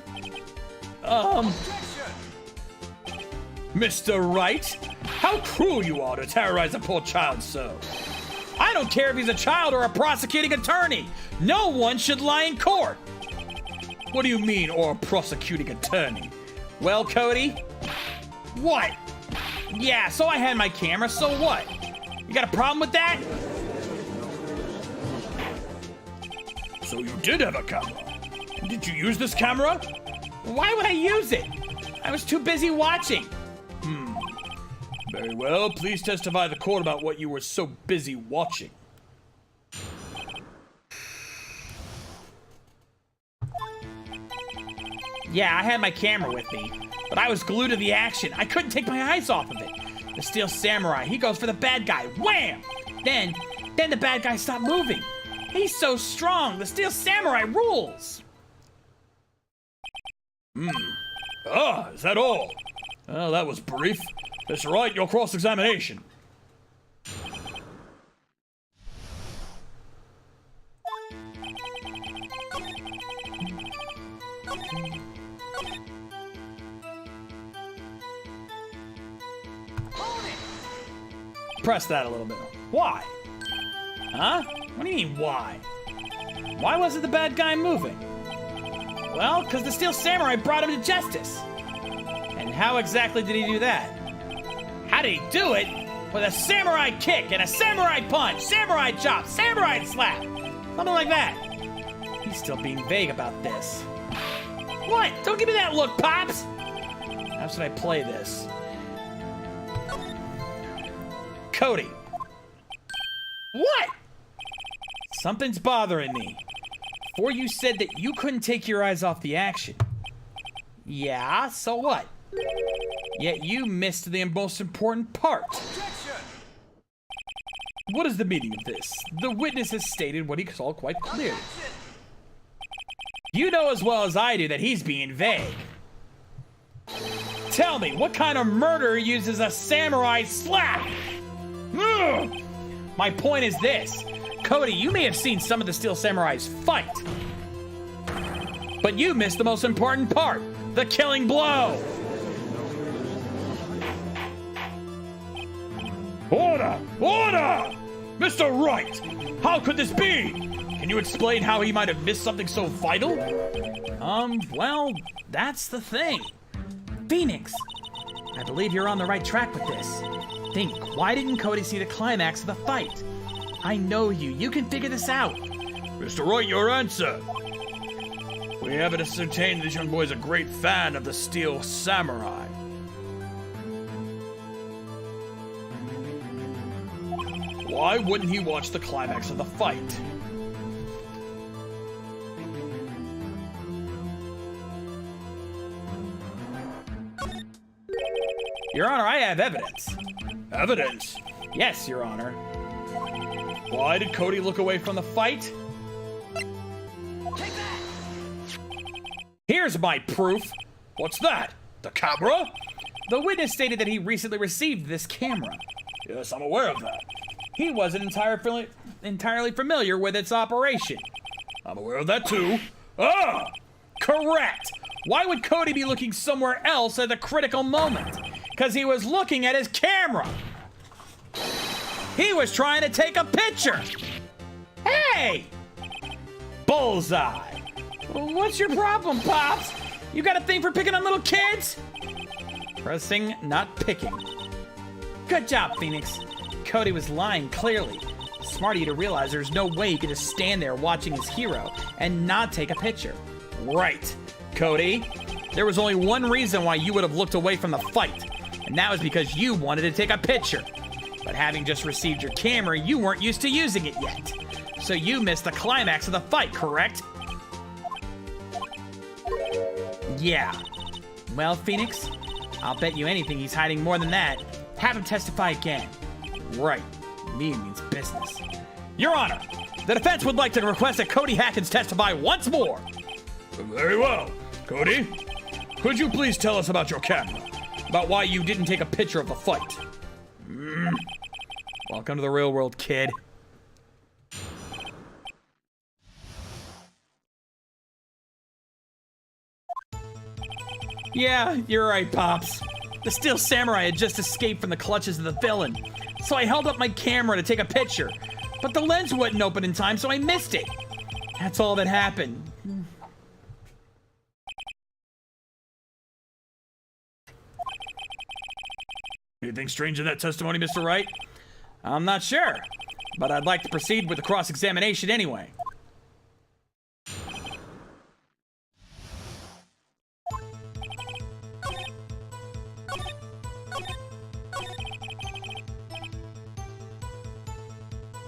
Mr. Wright, how cruel you are to terrorize a poor child so. I don't care if he's a child or a prosecuting attorney. No one should lie in court. What do you mean, or a prosecuting attorney? Well, Cody? What? Yeah, so I had my camera, so what? You got a problem with that? So you did have a camera. Did you use this camera? Why would I use it? I was too busy watching. Very well, please testify to the court about what you were so busy watching. Yeah, I had my camera with me, but I was glued to the action. I couldn't take my eyes off of it. The Steel Samurai, he goes for the bad guy. Wham! Then the bad guy stopped moving. He's so strong. The Steel Samurai rules. Is that all? Oh, that was brief. Mr. Wright, your cross-examination. Press that a little bit. Why? Huh? What do you mean, why? Why wasn't the bad guy moving? Well, because the Steel Samurai brought him to justice. And how exactly did he do that? How did he do it? With a samurai kick and a samurai punch, samurai chop, samurai slap. Something like that. He's still being vague about this. What? Don't give me that look, Pops! How should I play this? Cody. What? Something's bothering me. Before you said that you couldn't take your eyes off the action. Yeah, so what? Yet you missed the most important part. What is the meaning of this? The witness has stated what he saw quite clearly. You know as well as I do that he's being vague. Tell me, what kind of murderer uses a samurai slap? Ugh! My point is this. Cody, you may have seen some of the Steel Samurais fight. But you missed the most important part. The killing blow. Order! Order! Mr. Wright! How could this be? Can you explain how he might have missed something so vital? Well, that's the thing. Phoenix, I believe you're on the right track with this. Think, why didn't Cody see the climax of the fight? I know you. You can figure this out. Mr. Wright, your answer. We haven't ascertained this young boy is a great fan of the Steel Samurai. Why wouldn't he watch the climax of the fight? Your Honor, I have evidence. Evidence? Yes, Your Honor. Why did Cody look away from the fight? Here's my proof. What's that? The camera? The witness stated that he recently received this camera. Yes, I'm aware of that. He wasn't entirely familiar with its operation. I'm aware of that too. Correct. Why would Cody be looking somewhere else at the critical moment? Because he was looking at his camera. He was trying to take a picture. Hey! Bullseye. What's your problem, Pops? You got a thing for picking on little kids? Pressing, not picking. Good job, Phoenix. Cody was lying clearly. Smart of you to realize there's no way he could just stand there watching his hero and not take a picture. Right, Cody. There was only one reason why you would have looked away from the fight, And that was because you wanted to take a picture. But having just received your camera, you weren't used to using it yet. So you missed the climax of the fight, correct? Yeah. Well, Phoenix, I'll bet you anything he's hiding more than that. Have him testify again. Right. Me means business. Your Honor, the defense would like to request that Cody Hackins testify once more. Very well. Cody, could you please tell us about your camera? About why you didn't take a picture of the fight? Welcome to the real world, kid. Yeah, you're right, Pops. The Steel Samurai had just escaped from the clutches of the villain. So I held up my camera to take a picture. But the lens wouldn't open in time, so I missed it. That's all that happened. Anything strange in that testimony, Mr. Wright? I'm not sure, but I'd like to proceed with the cross-examination anyway.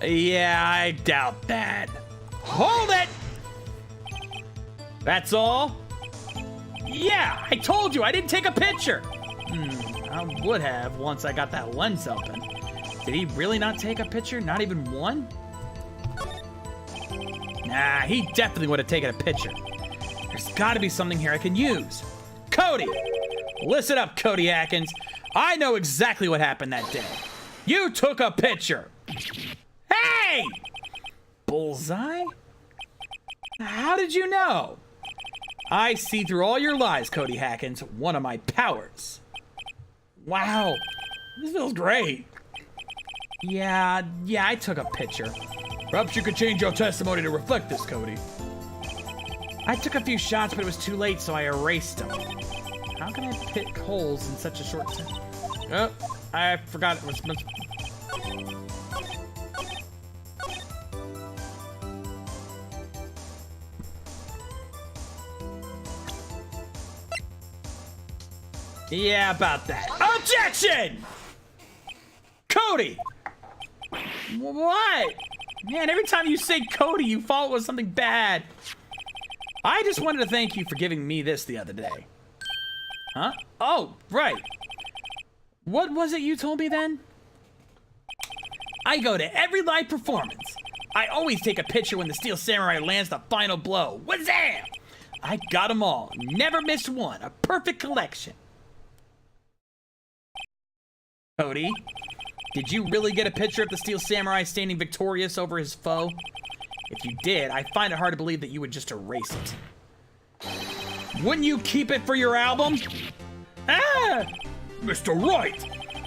Yeah, I doubt that. Hold it! That's all? Yeah, I told you I didn't take a picture. I would have once I got that lens open. Did he really not take a picture? Not even one? Nah, he definitely would have taken a picture. There's gotta be something here I can use. Cody! Listen up, Cody Atkins. I know exactly what happened that day. You took a picture. Hey! Bullseye? How did you know? I see through all your lies, Cody Hackins. One of my powers. Wow, this feels great. Yeah, I took a picture. Perhaps you could change your testimony to reflect this, Cody. I took a few shots, but it was too late, so I erased them. How can I pick holes in such a short time? Oh, I forgot it was... Yeah, about that. Objection! Cody! What? Man, every time you say Cody, you follow it with something bad. I just wanted to thank you for giving me this the other day. Huh? Oh, right. What was it you told me then? I go to every live performance. I always take a picture when the Steel Samurai lands the final blow. Wazam! I got them all. Never missed one. A perfect collection. Cody, did you really get a picture of the Steel Samurai standing victorious over his foe? If you did, I find it hard to believe that you would just erase it. Wouldn't you keep it for your album? Ah! Mr. Wright,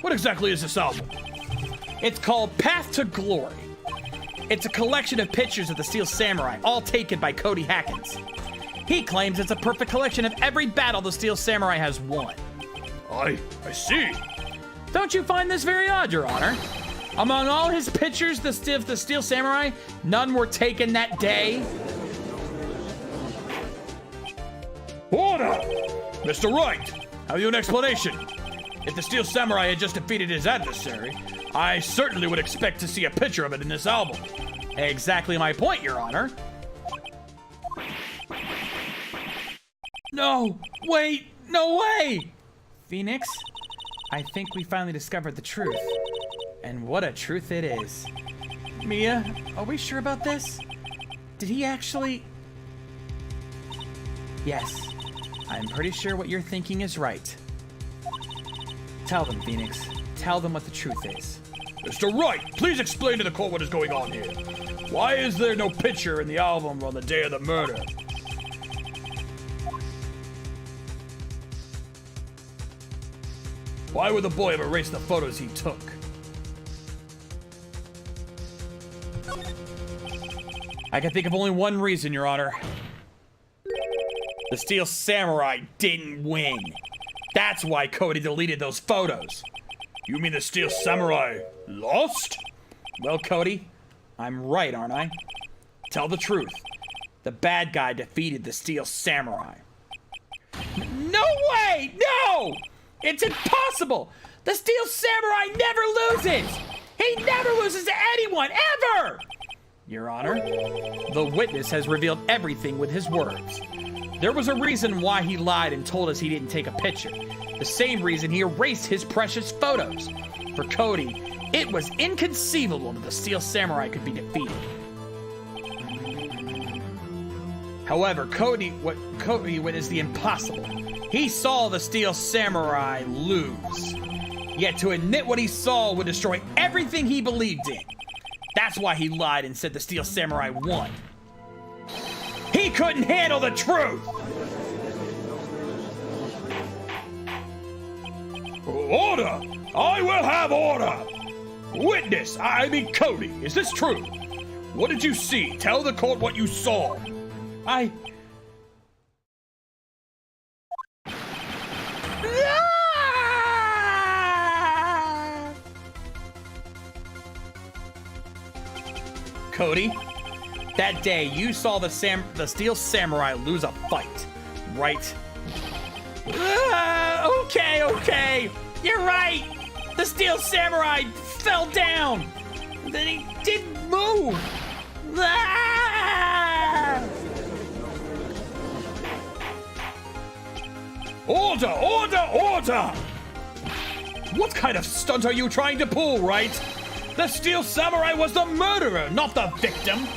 what exactly is this album? It's called Path to Glory. It's a collection of pictures of the Steel Samurai, all taken by Cody Hackins. He claims it's a perfect collection of every battle the Steel Samurai has won. I see. Don't you find this very odd, Your Honor? Among all his pictures, the Steel Samurai, none were taken that day. Order! Mr. Wright, have you an explanation? If the Steel Samurai had just defeated his adversary, I certainly would expect to see a picture of it in this album. Exactly my point, Your Honor. No, wait, no way! Phoenix, I think we finally discovered the truth. And what a truth it is. Mia, are we sure about this? Did he actually... Yes, I'm pretty sure what you're thinking is right. Tell them, Phoenix. Tell them what the truth is. Mr. Wright, please explain to the court what is going on here. Why is there no picture in the album on the day of the murder? Why would the boy have erased the photos he took? I can think of only one reason, Your Honor. The Steel Samurai didn't win. That's why Cody deleted those photos. You mean the Steel Samurai lost? Well, Cody, I'm right, aren't I? Tell the truth. The bad guy defeated the Steel Samurai. No way! No! It's impossible! The Steel Samurai never loses! He never loses to anyone, ever! Your Honor, the witness has revealed everything with his words. There was a reason why he lied and told us he didn't take a picture. The same reason he erased his precious photos. For Cody, it was inconceivable that the Steel Samurai could be defeated. However, Cody witnessed the impossible. He saw the Steel Samurai lose. Yet to admit what he saw would destroy everything he believed in. That's why he lied and said the Steel Samurai won. He couldn't handle the truth! Order! I will have order! Witness, I mean Cody, is this true? What did you see? Tell the court what you saw. Cody, that day you saw the Steel Samurai lose a fight, right? Okay. You're right. The Steel Samurai fell down. Then he didn't move. Order! What kind of stunt are you trying to pull, Wright? The Steel Samurai was the murderer, not the victim.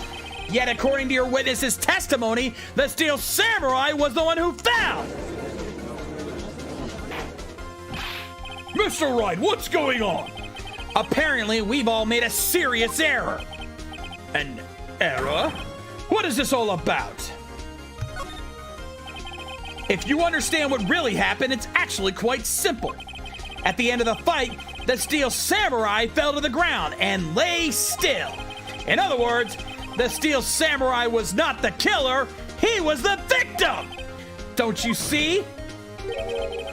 Yet according to your witness's testimony, the Steel Samurai was the one who fell. Mr. Wright, what's going on? Apparently, we've all made a serious error. An error? What is this all about? If you understand what really happened, it's actually quite simple. At the end of the fight, the Steel Samurai fell to the ground and lay still. In other words, the Steel Samurai was not the killer, he was the victim! Don't you see?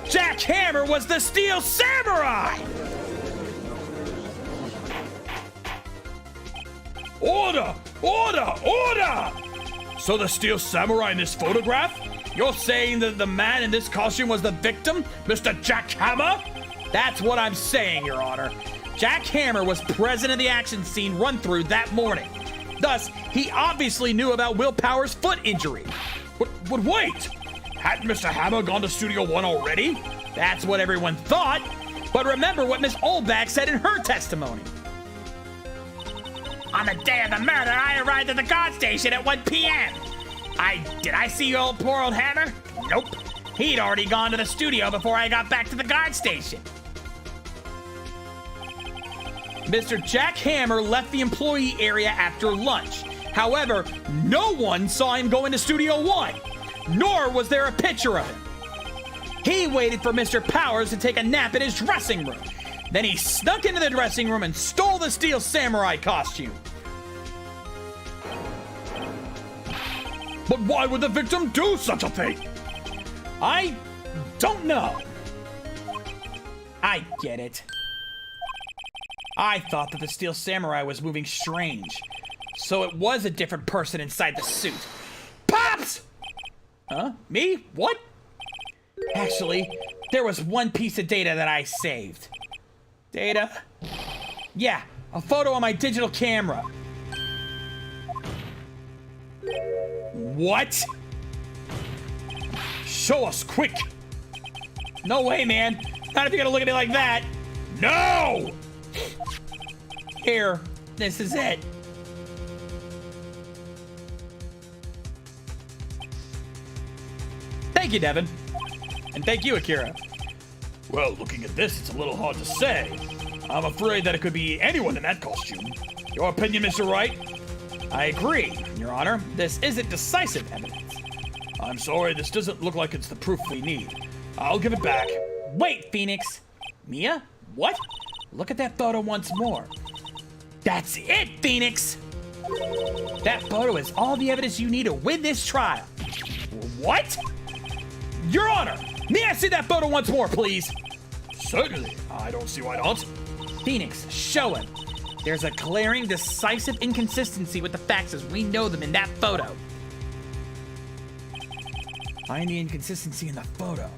Jack Hammer was the Steel Samurai! Order! So the Steel Samurai in this photograph? You're saying that the man in this costume was the victim, Mr. Jack Hammer? That's what I'm saying, Your Honor. Jack Hammer was present at the action scene run-through that morning. Thus, he obviously knew about Will Power's foot injury. But wait! Hadn't Mr. Hammer gone to Studio One already? That's what everyone thought. But remember what Miss Oldback said in her testimony. On the day of the murder, I arrived at the guard station at 1 p.m. Did I see poor old Hammer? Nope. He'd already gone to the studio before I got back to the guard station. Mr. Jack Hammer left the employee area after lunch. However, no one saw him go into Studio One, nor was there a picture of him. He waited for Mr. Powers to take a nap in his dressing room. Then he snuck into the dressing room and stole the Steel Samurai costume. But why would the victim do such a thing? I don't know. I get it. I thought that the Steel Samurai was moving strange. So it was a different person inside the suit. Pops! Huh? Me? What? Actually, there was one piece of data that I saved. Data? Yeah, a photo on my digital camera. What? Show us, quick! No way, man. Not if you're gonna look at me like that. No! Here, this is it. Thank you, Devin. And thank you, Akira. Well, looking at this, it's a little hard to say. I'm afraid that it could be anyone in that costume. Your opinion, Mr. Wright? I agree, Your Honor. This isn't decisive evidence. I'm sorry, this doesn't look like it's the proof we need. I'll give it back. Wait, Phoenix. Mia? What? Look at that photo once more. That's it, Phoenix! That photo is all the evidence you need to win this trial. What? Your Honor, may I see that photo once more, please? Certainly. I don't see why not. Phoenix, show him. There's a glaring, decisive inconsistency with the facts as we know them in that photo. Find the inconsistency in the photo.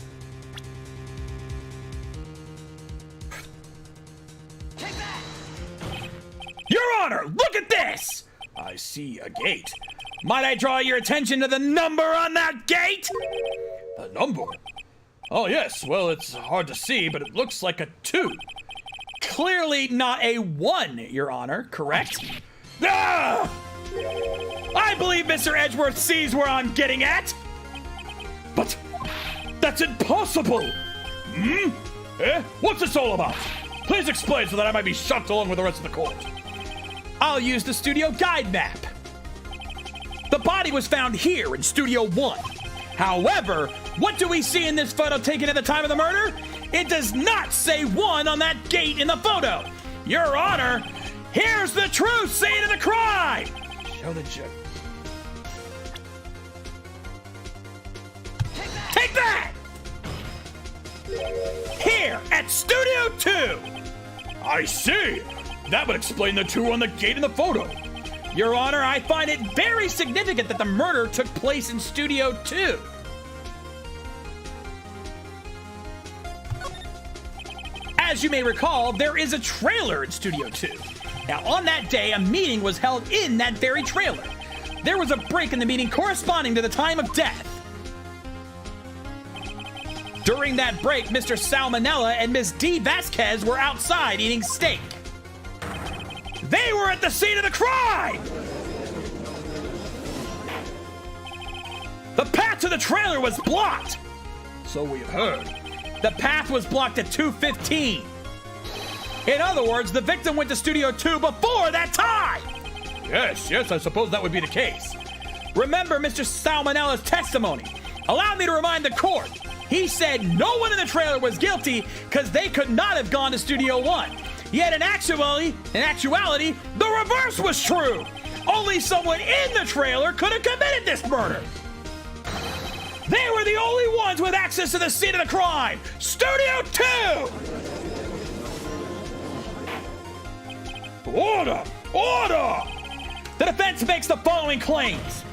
see a gate. Might I draw your attention to the number on that gate? The number? Oh, yes. Well, it's hard to see, but it looks like a 2. Clearly not a 1, Your Honor, correct? Ah! I believe Mr. Edgeworth sees where I'm getting at. But that's impossible! What's this all about? Please explain so that I might be shocked along with the rest of the court. I'll use the studio guide map. The body was found here in Studio 1. However, what do we see in this photo taken at the time of the murder? It does not say 1 on that gate in the photo. Your Honor, here's the true scene of the crime. Show the judge. Take that! Here at Studio 2. I see. That would explain the 2 on the gate in the photo. Your Honor, I find it very significant that the murder took place in Studio 2. As you may recall, there is a trailer in Studio 2. Now, on that day, a meeting was held in that very trailer. There was a break in the meeting corresponding to the time of death. During that break, Mr. Salmonella and Ms. D. Vasquez were outside eating steak. They were at the scene of the crime! The path to the trailer was blocked! So we've heard. The path was blocked at 2:15. In other words, the victim went to Studio 2 before that time! Yes, I suppose that would be the case. Remember Mr. Salmonella's testimony. Allow me to remind the court. He said no one in the trailer was guilty because they could not have gone to Studio 1. Yet in actuality, the reverse was true. Only someone in the trailer could have committed this murder. They were the only ones with access to the scene of the crime. Studio 2! Order! The defense makes the following claims.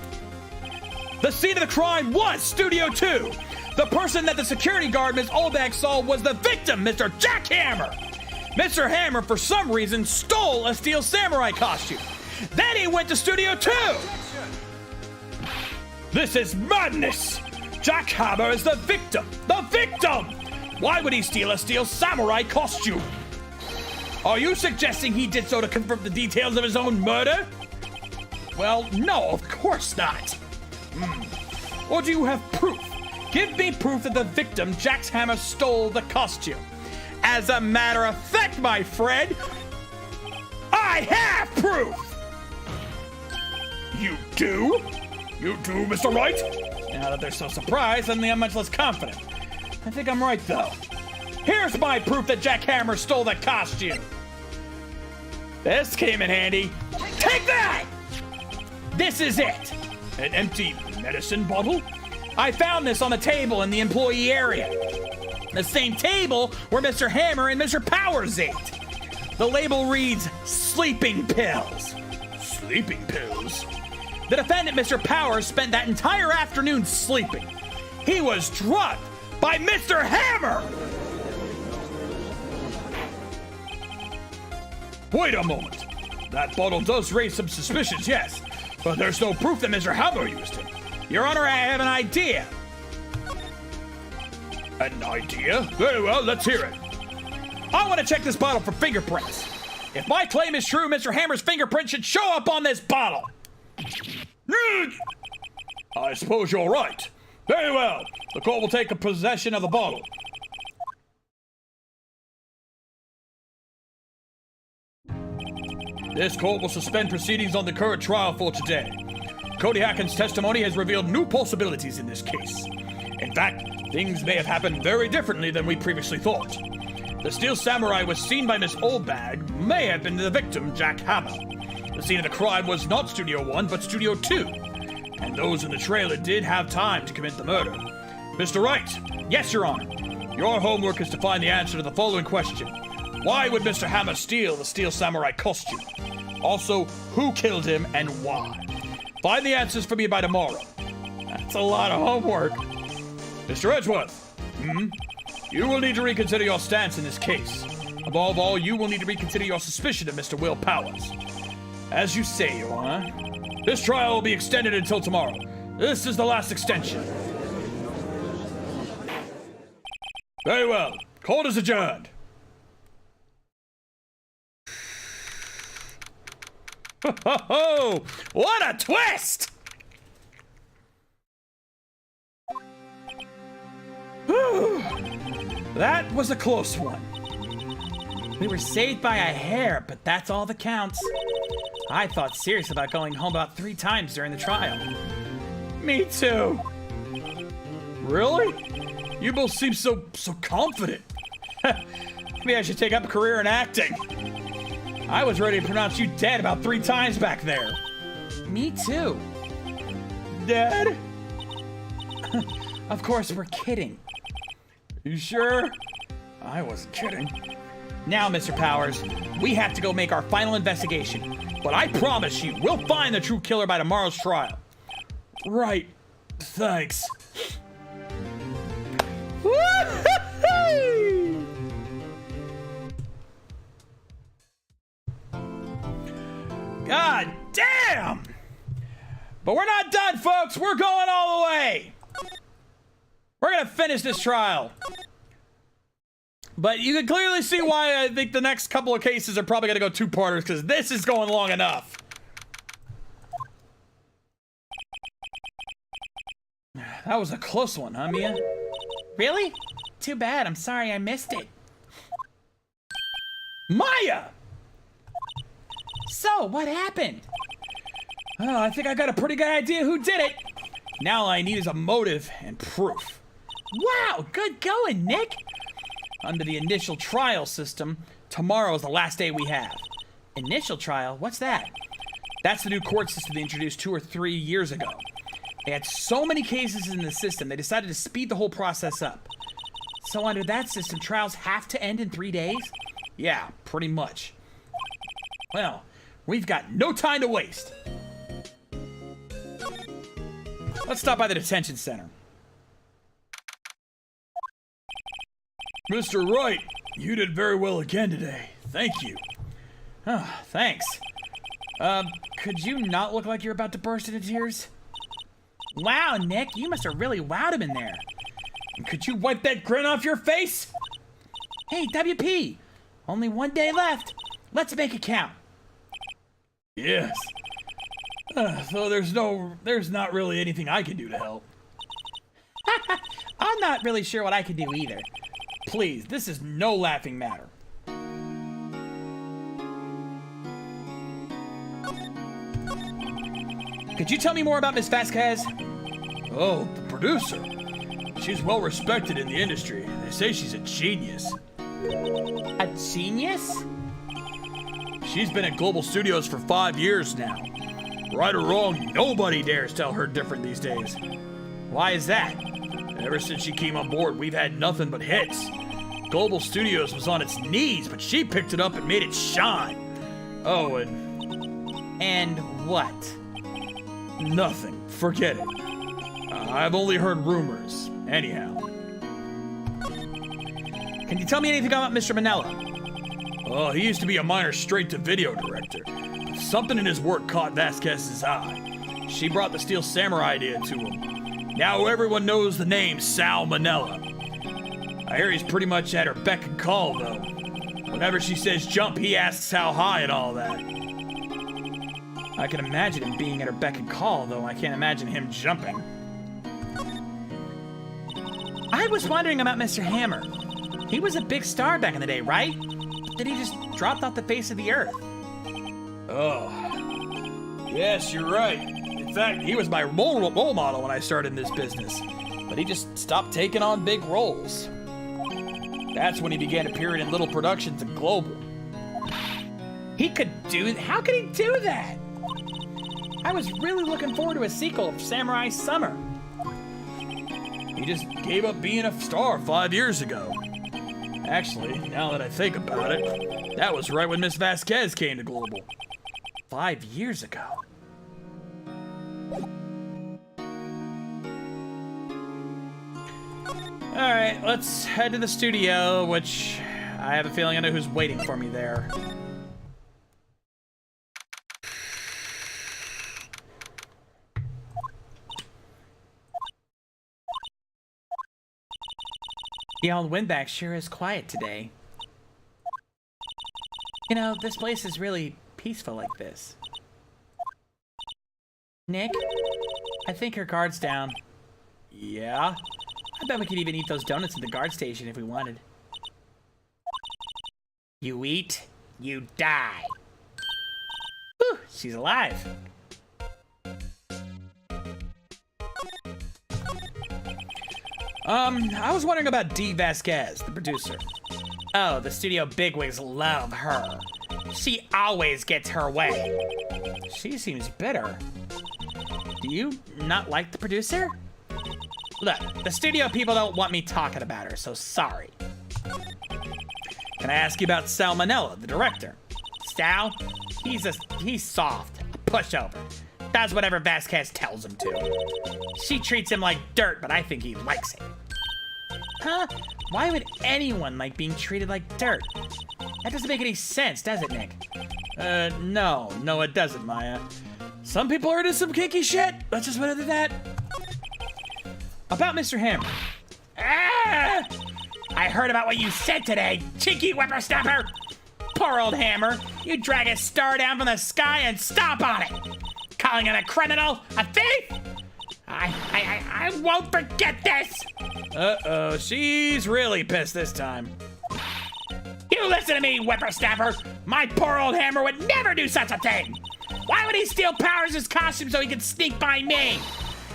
The scene of the crime was Studio 2. The person that the security guard, Ms. Olbach, saw was the victim, Mr. Jack Hammer. Mr. Hammer, for some reason, stole a steel samurai costume. Then he went to Studio 2. This is madness! Jack Hammer is the victim. The victim! Why would he steal a steel samurai costume? Are you suggesting he did so to confirm the details of his own murder? Well, no, of course not. Or do you have proof? Give me proof that the victim, Jack Hammer, stole the costume. As a matter of fact, my friend, I have proof! You do? You do, Mr. Wright? Now that they're so surprised, suddenly I'm much less confident. I think I'm right, though. Here's my proof that Jack Hammer stole the costume. This came in handy. Take that! This is it. An empty medicine bottle? I found this on the table in the employee area. The same table where Mr. Hammer and Mr. Powers ate. The label reads, sleeping pills. Sleeping pills? The defendant, Mr. Powers, spent that entire afternoon sleeping. He was drugged by Mr. Hammer! Wait a moment. That bottle does raise some suspicions, yes. But there's no proof that Mr. Hammer used it. Your Honor, I have an idea. An idea? Very well, let's hear it. I want to check this bottle for fingerprints. If my claim is true, Mr. Hammer's fingerprint should show up on this bottle. I suppose you're right. Very well. The court will take possession of the bottle. This court will suspend proceedings on the current trial for today. Cody Hacken's testimony has revealed new possibilities in this case. In fact, things may have happened very differently than we previously thought. The steel samurai was seen by Miss Oldbag may have been the victim, Jack Hammer. The scene of the crime was not Studio 1, but Studio 2. And those in the trailer did have time to commit the murder. Mr. Wright. Yes, Your Honor. Your homework is to find the answer to the following question. Why would Mr. Hammer steal the steel samurai costume? Also, who killed him and why? Find the answers for me by tomorrow. That's a lot of homework. Mr. Edgeworth, you will need to reconsider your stance in this case. Above all, you will need to reconsider your suspicion of Mr. Will Powers. As you say, Your Honor. This trial will be extended until tomorrow. This is the last extension. Very well. Court is adjourned. Ho, ho, ho! What a twist! That was a close one. We were saved by a hair, but that's all that counts. I thought serious about going home about 3 times during the trial. Me too. Really? You both seem so confident. Maybe I should take up a career in acting. I was ready to pronounce you dead about 3 times back there. Me too. Dead? Of course, we're kidding. You sure? I wasn't kidding. Now, Mr. Powers, we have to go make our final investigation. But I promise you, we'll find the true killer by tomorrow's trial. Right. Thanks. God damn! But we're not done, folks. We're going all the way. We're gonna finish this trial. But you can clearly see why I think the next couple of cases are probably gonna go 2-parters, because this is going long enough. That was a close one, huh, Mia? Really? Too bad. I'm sorry I missed it. Maya! So, what happened? Oh, I think I got a pretty good idea who did it. Now all I need is a motive and proof. Wow, good going, Nick. Under the initial trial system, tomorrow is the last day we have. Initial trial? What's that? That's the new court system they introduced 2 or 3 years ago. They had so many cases in the system, they decided to speed the whole process up. So under that system, trials have to end in 3 days? Yeah, pretty much. Well, we've got no time to waste. Let's stop by the detention center. Mr. Wright, you did very well again today. Thank you. Oh, thanks. Could you not look like you're about to burst into tears? Wow, Nick, you must have really wowed him in there. Could you wipe that grin off your face? Hey, WP, only 1 day left. Let's make it count. Yes. So there's not really anything I can do to help. I'm not really sure what I can do either. Please, this is no laughing matter. Could you tell me more about Miss Vasquez? Oh, the producer. She's well respected in the industry. They say she's a genius. A genius? She's been at Global Studios for 5 years now. Right or wrong, nobody dares tell her different these days. Why is that? Ever since she came on board, we've had nothing but hits. Global Studios was on its knees, but she picked it up and made it shine. Oh, And what? Nothing. Forget it. I've only heard rumors. Anyhow. Can you tell me anything about Mr. Manella? Oh, he used to be a minor straight-to-video director. Something in his work caught Vasquez's eye. She brought the Steel Samurai idea to him. Now everyone knows the name Sal Manella. I hear he's pretty much at her beck and call, though. Whenever she says jump, he asks how high and all that. I can imagine him being at her beck and call, though I can't imagine him jumping. I was wondering about Mr. Hammer. He was a big star back in the day, right? Then he just dropped off the face of the earth. Oh. Yes, you're right. In fact, he was my role model when I started in this business. But he just stopped taking on big roles. That's when he began appearing in little productions at Global. How could he do that? I was really looking forward to a sequel of Samurai Summer. He just gave up being a star 5 years ago. Actually, now that I think about it, that was right when Miss Vasquez came to Global. 5 years ago. Alright, let's head to the studio, which I have a feeling I know who's waiting for me there. The old windbag sure is quiet today. You know, this place is really peaceful like this. Nick, I think her guard's down. Yeah? I bet we could even eat those donuts at the guard station if we wanted. You eat, you die. Whew, she's alive. I was wondering about Dee Vasquez, the producer. Oh, the studio bigwigs love her. She always gets her way. She seems bitter. Do you not like the producer? Look, the studio people don't want me talking about her, so sorry. Can I ask you about Salmonella, the director? Sal, he's soft, a pushover. Does whatever Vasquez tells him to. She treats him like dirt, but I think he likes it. Huh? Why would anyone like being treated like dirt? That doesn't make any sense, does it, Nick? No, it doesn't, Maya. Some people are into some kinky shit. Let's just put it at that. About Mr. Hammer. Ah! I heard about what you said today, cheeky whippersnapper! Poor old Hammer, you drag a star down from the sky and stomp on it! Calling him a criminal, a thief? I won't forget this! Uh-oh, she's really pissed this time. You listen to me, whippersnapper! My poor old Hammer would never do such a thing! Why would he steal Powers' costume so he could sneak by me?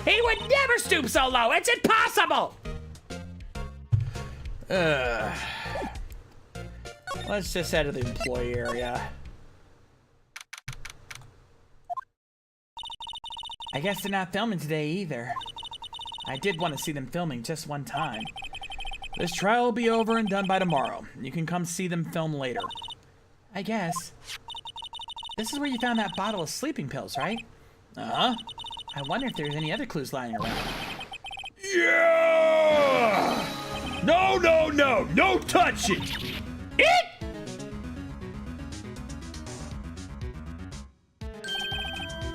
He would never stoop so low, it's impossible! Let's just head to the employee area. I guess they're not filming today either. I did want to see them filming just one time. This trial will be over and done by tomorrow. You can come see them film later. I guess. This is where you found that bottle of sleeping pills, right? Uh-huh. I wonder if there's any other clues lying around. Yeah! No touching!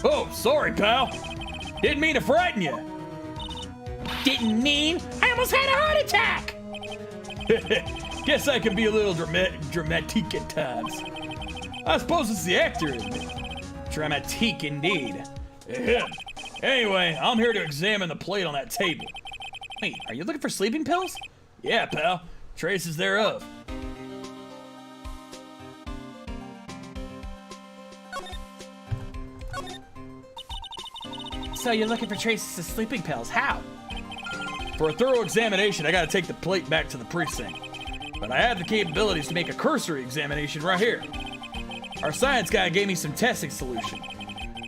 Oh, sorry, pal. Didn't mean to frighten you. Didn't mean? I almost had a heart attack! Guess I can be a little dramatique at times. I suppose it's the actor in me. Dramatique indeed. Anyway, I'm here to examine the plate on that table. Wait, are you looking for sleeping pills? Yeah, pal. Traces thereof. So you're looking for traces of sleeping pills. How? For a thorough examination, I gotta take the plate back to the precinct. But I have the capabilities to make a cursory examination right here. Our science guy gave me some testing solution.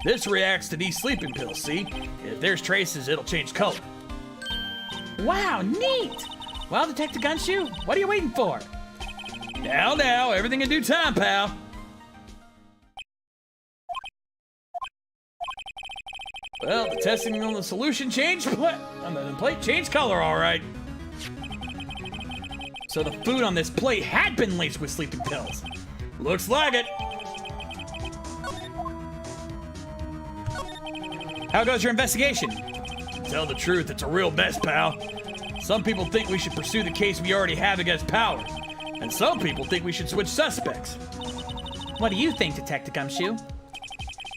This reacts to these sleeping pills, see? If there's traces, it'll change color. Wow, neat! Well, Detective Gumshoe, what are you waiting for? Now, everything in due time, pal. Well, the testing on the solution changed the plate changed color, all right. So the food on this plate had been laced with sleeping pills. Looks like it. How goes your investigation? Tell the truth, it's a real mess, pal. Some people think we should pursue the case we already have against Powers, and some people think we should switch suspects. What do you think, Detective Gumshoe?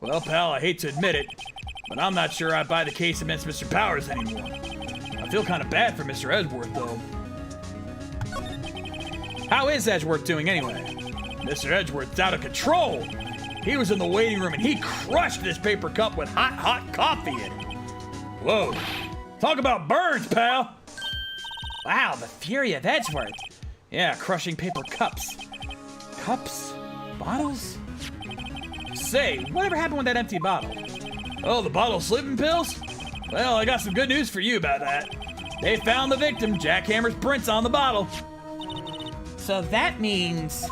Well, pal, I hate to admit it, but I'm not sure I buy the case against Mr. Powers anymore. I feel kind of bad for Mr. Edgeworth, though. How is Edgeworth doing anyway? Mr. Edgeworth's out of control. He was in the waiting room and he crushed this paper cup with hot coffee in it. Whoa. Talk about burns, pal. Wow, the fury of Edgeworth. Yeah, crushing paper cups. Cups? Bottles? Say, whatever happened with that empty bottle? Oh, the bottle of sleeping pills? Well, I got some good news for you about that. They found the victim, Jack Hammer's prints on the bottle. So that means...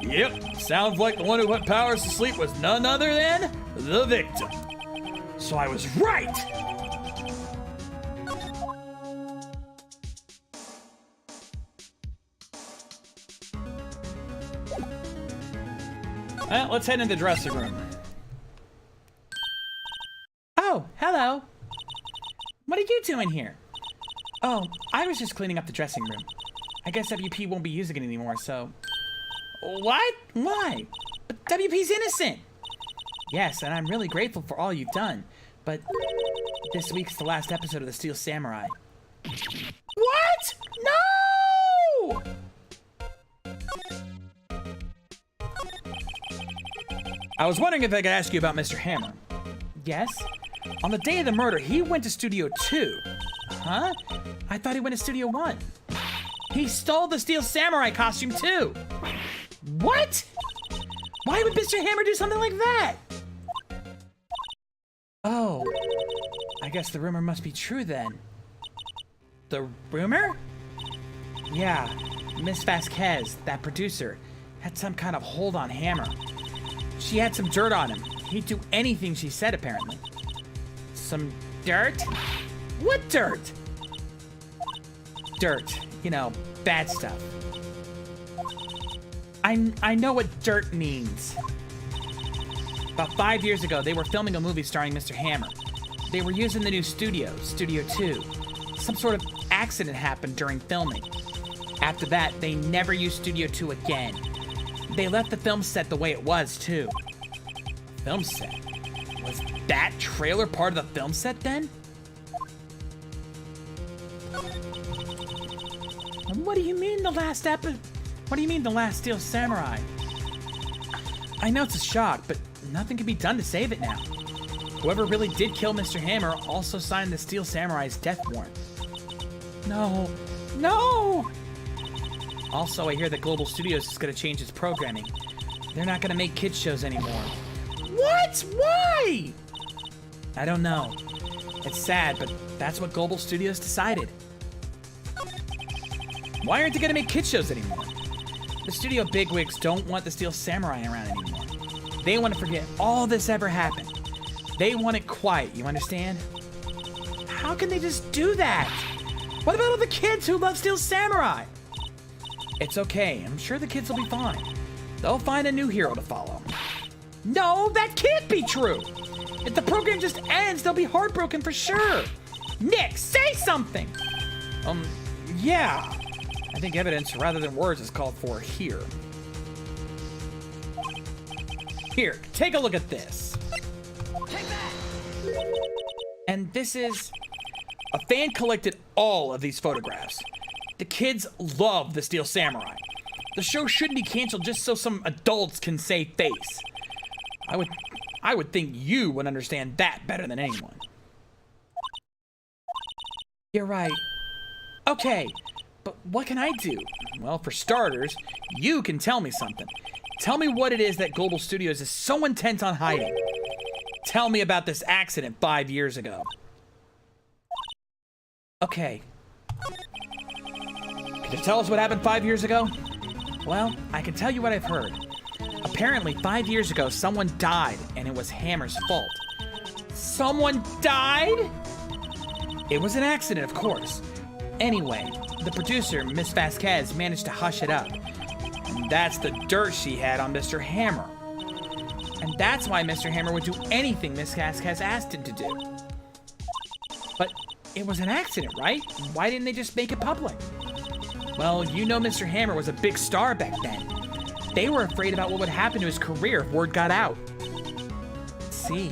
Yep, sounds like the one who put Powers to sleep was none other than the victim. So I was right! Well, let's head into the dressing room. Oh, hello. What are you doing here? Oh, I was just cleaning up the dressing room. I guess WP won't be using it anymore, so... What? Why? But WP's innocent. Yes, and I'm really grateful for all you've done, but this week's the last episode of The Steel Samurai. What? No! I was wondering if I could ask you about Mr. Hammer. Yes? On the day of the murder, he went to Studio 2. Huh? I thought he went to Studio 1. He stole the Steel Samurai costume too. What? Why would Mr. Hammer do something like that? Oh, I guess the rumor must be true then. The rumor? Yeah, Miss Vasquez, that producer, had some kind of hold on Hammer. She had some dirt on him. He'd do anything she said, apparently. Some dirt? What dirt? Dirt. You know, bad stuff. I know what dirt means. About 5 years ago, they were filming a movie starring Mr. Hammer. They were using the new studio, Studio 2. Some sort of accident happened during filming. After that, they never used Studio 2 again. They left the film set the way it was, too. Film set? Was that trailer part of the film set then? What do you mean the last What do you mean the last Steel Samurai? I know it's a shock, but nothing can be done to save it now. Whoever really did kill Mr. Hammer also signed the Steel Samurai's death warrant. No. No! Also, I hear that Global Studios is going to change its programming. They're not going to make kids shows anymore. What? Why? I don't know. It's sad, but that's what Global Studios decided. Why aren't they going to make kids shows anymore? The studio bigwigs don't want the Steel Samurai around anymore. They want to forget all this ever happened. They want it quiet, you understand? How can they just do that? What about all the kids who love Steel Samurai? It's okay. I'm sure the kids will be fine. They'll find a new hero to follow. No, that can't be true. If the program just ends, they'll be heartbroken for sure. Nick, say something. Yeah. I think evidence rather than words is called for here. Here, take a look at this. Take that. And this is... A fan collected all of these photographs. The kids love the Steel Samurai. The show shouldn't be canceled just so some adults can save face. I would think you would understand that better than anyone. You're right. Okay, but what can I do? Well, for starters, you can tell me something. Tell me what it is that Global Studios is so intent on hiding. Tell me about this accident 5 years ago. Okay. Can you tell us what happened 5 years ago? Well, I can tell you what I've heard. Apparently, 5 years ago, someone died, and it was Hammer's fault. Someone died? It was an accident, of course. Anyway, the producer, Miss Vasquez, managed to hush it up. And that's the dirt she had on Mr. Hammer. And that's why Mr. Hammer would do anything Miss Vasquez asked him to do. But it was an accident, right? Why didn't they just make it public? Well, you know Mr. Hammer was a big star back then. They were afraid about what would happen to his career if word got out. Let's see.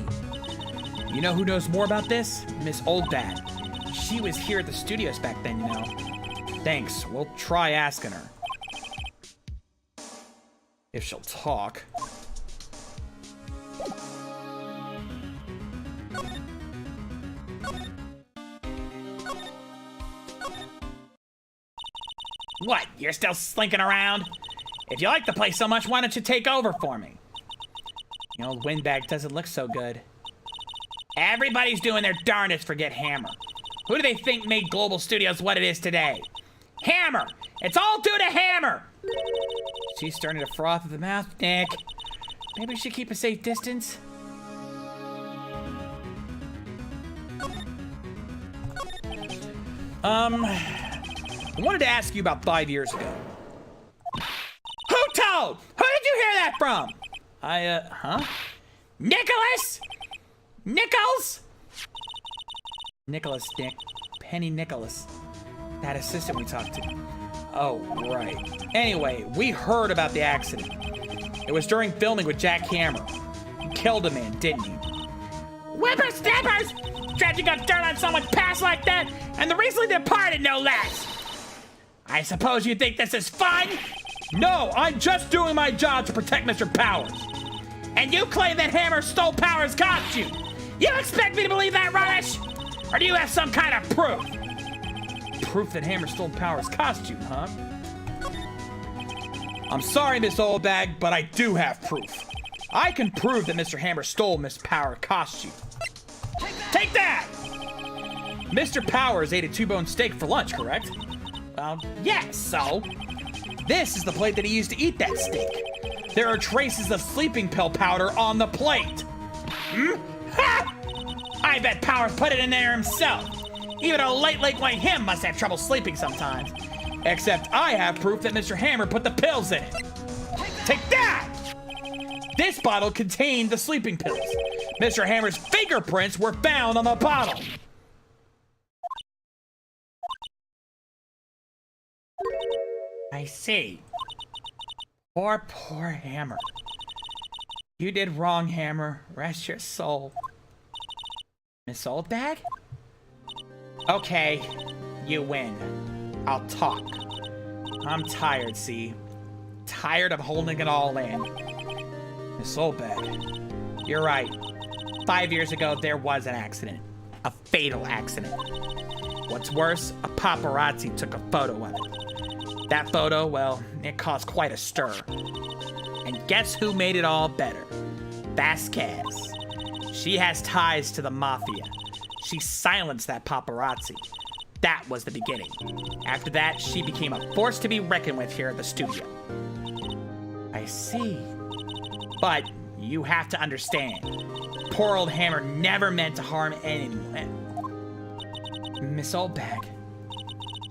You know who knows more about this? Miss Old Dad. She was here at the studios back then, you know. Thanks. We'll try asking her. If she'll talk. What, you're still slinking around? If you like the place so much, why don't you take over for me? The old windbag doesn't look so good. Everybody's doing their darndest to forget Hammer. Who do they think made Global Studios what it is today? Hammer! It's all due to Hammer! She's starting to froth at the mouth, Nick. Maybe we should keep a safe distance. I wanted to ask you about 5 years ago. Who told? Who did you hear that from? Huh? Nicholas? Nichols? Nicholas, Nick. Penny Nicholas. That assistant we talked to. Oh, right. Anyway, we heard about the accident. It was during filming with Jack Hammer. You killed a man, didn't you? Whippersnappers! Dredging up dirt on someone's past like that, and the recently departed, no less! I suppose you think this is fun? No, I'm just doing my job to protect Mr. Powers. And you claim that Hammer stole Powers' costume? You expect me to believe that rubbish? Or do you have some kind of proof? Proof that Hammer stole Powers' costume, huh? I'm sorry, Miss Oldbag, but I do have proof. I can prove that Mr. Hammer stole Miss Powers' costume. Take that! Mr. Powers ate a 2-bone steak for lunch, correct? Well, yes, so? This is the plate that he used to eat that steak. There are traces of sleeping pill powder on the plate. Ha! I bet Powers put it in there himself. Even a late like him must have trouble sleeping sometimes. Except I have proof that Mr. Hammer put the pills in it. Take that! This bottle contained the sleeping pills. Mr. Hammer's fingerprints were found on the bottle. I see. Poor Hammer. You did wrong, Hammer. Rest your soul. Miss Oldbag? Okay, you win. I'll talk. I'm tired, see? Tired of holding it all in. Miss Oldbag, you're right. 5 years ago, there was an accident. A fatal accident. What's worse, a paparazzi took a photo of it. That photo, well, it caused quite a stir. And guess who made it all better? Vasquez. She has ties to the mafia. She silenced that paparazzi. That was the beginning. After that, she became a force to be reckoned with here at the studio. I see. But you have to understand, poor old Hammer never meant to harm anyone. Miss Oldbag.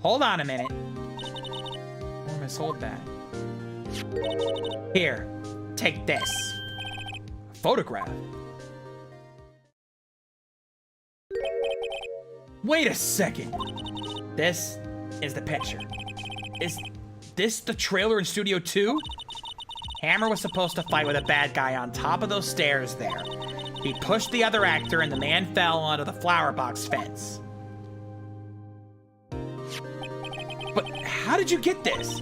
Hold on a minute. Poor Miss Oldbag. Here, take this. A photograph. Wait a second. This is the picture. Is this the trailer in Studio 2? Hammer was supposed to fight with a bad guy on top of those stairs there. He pushed the other actor and the man fell onto the flower box fence. But how did you get this?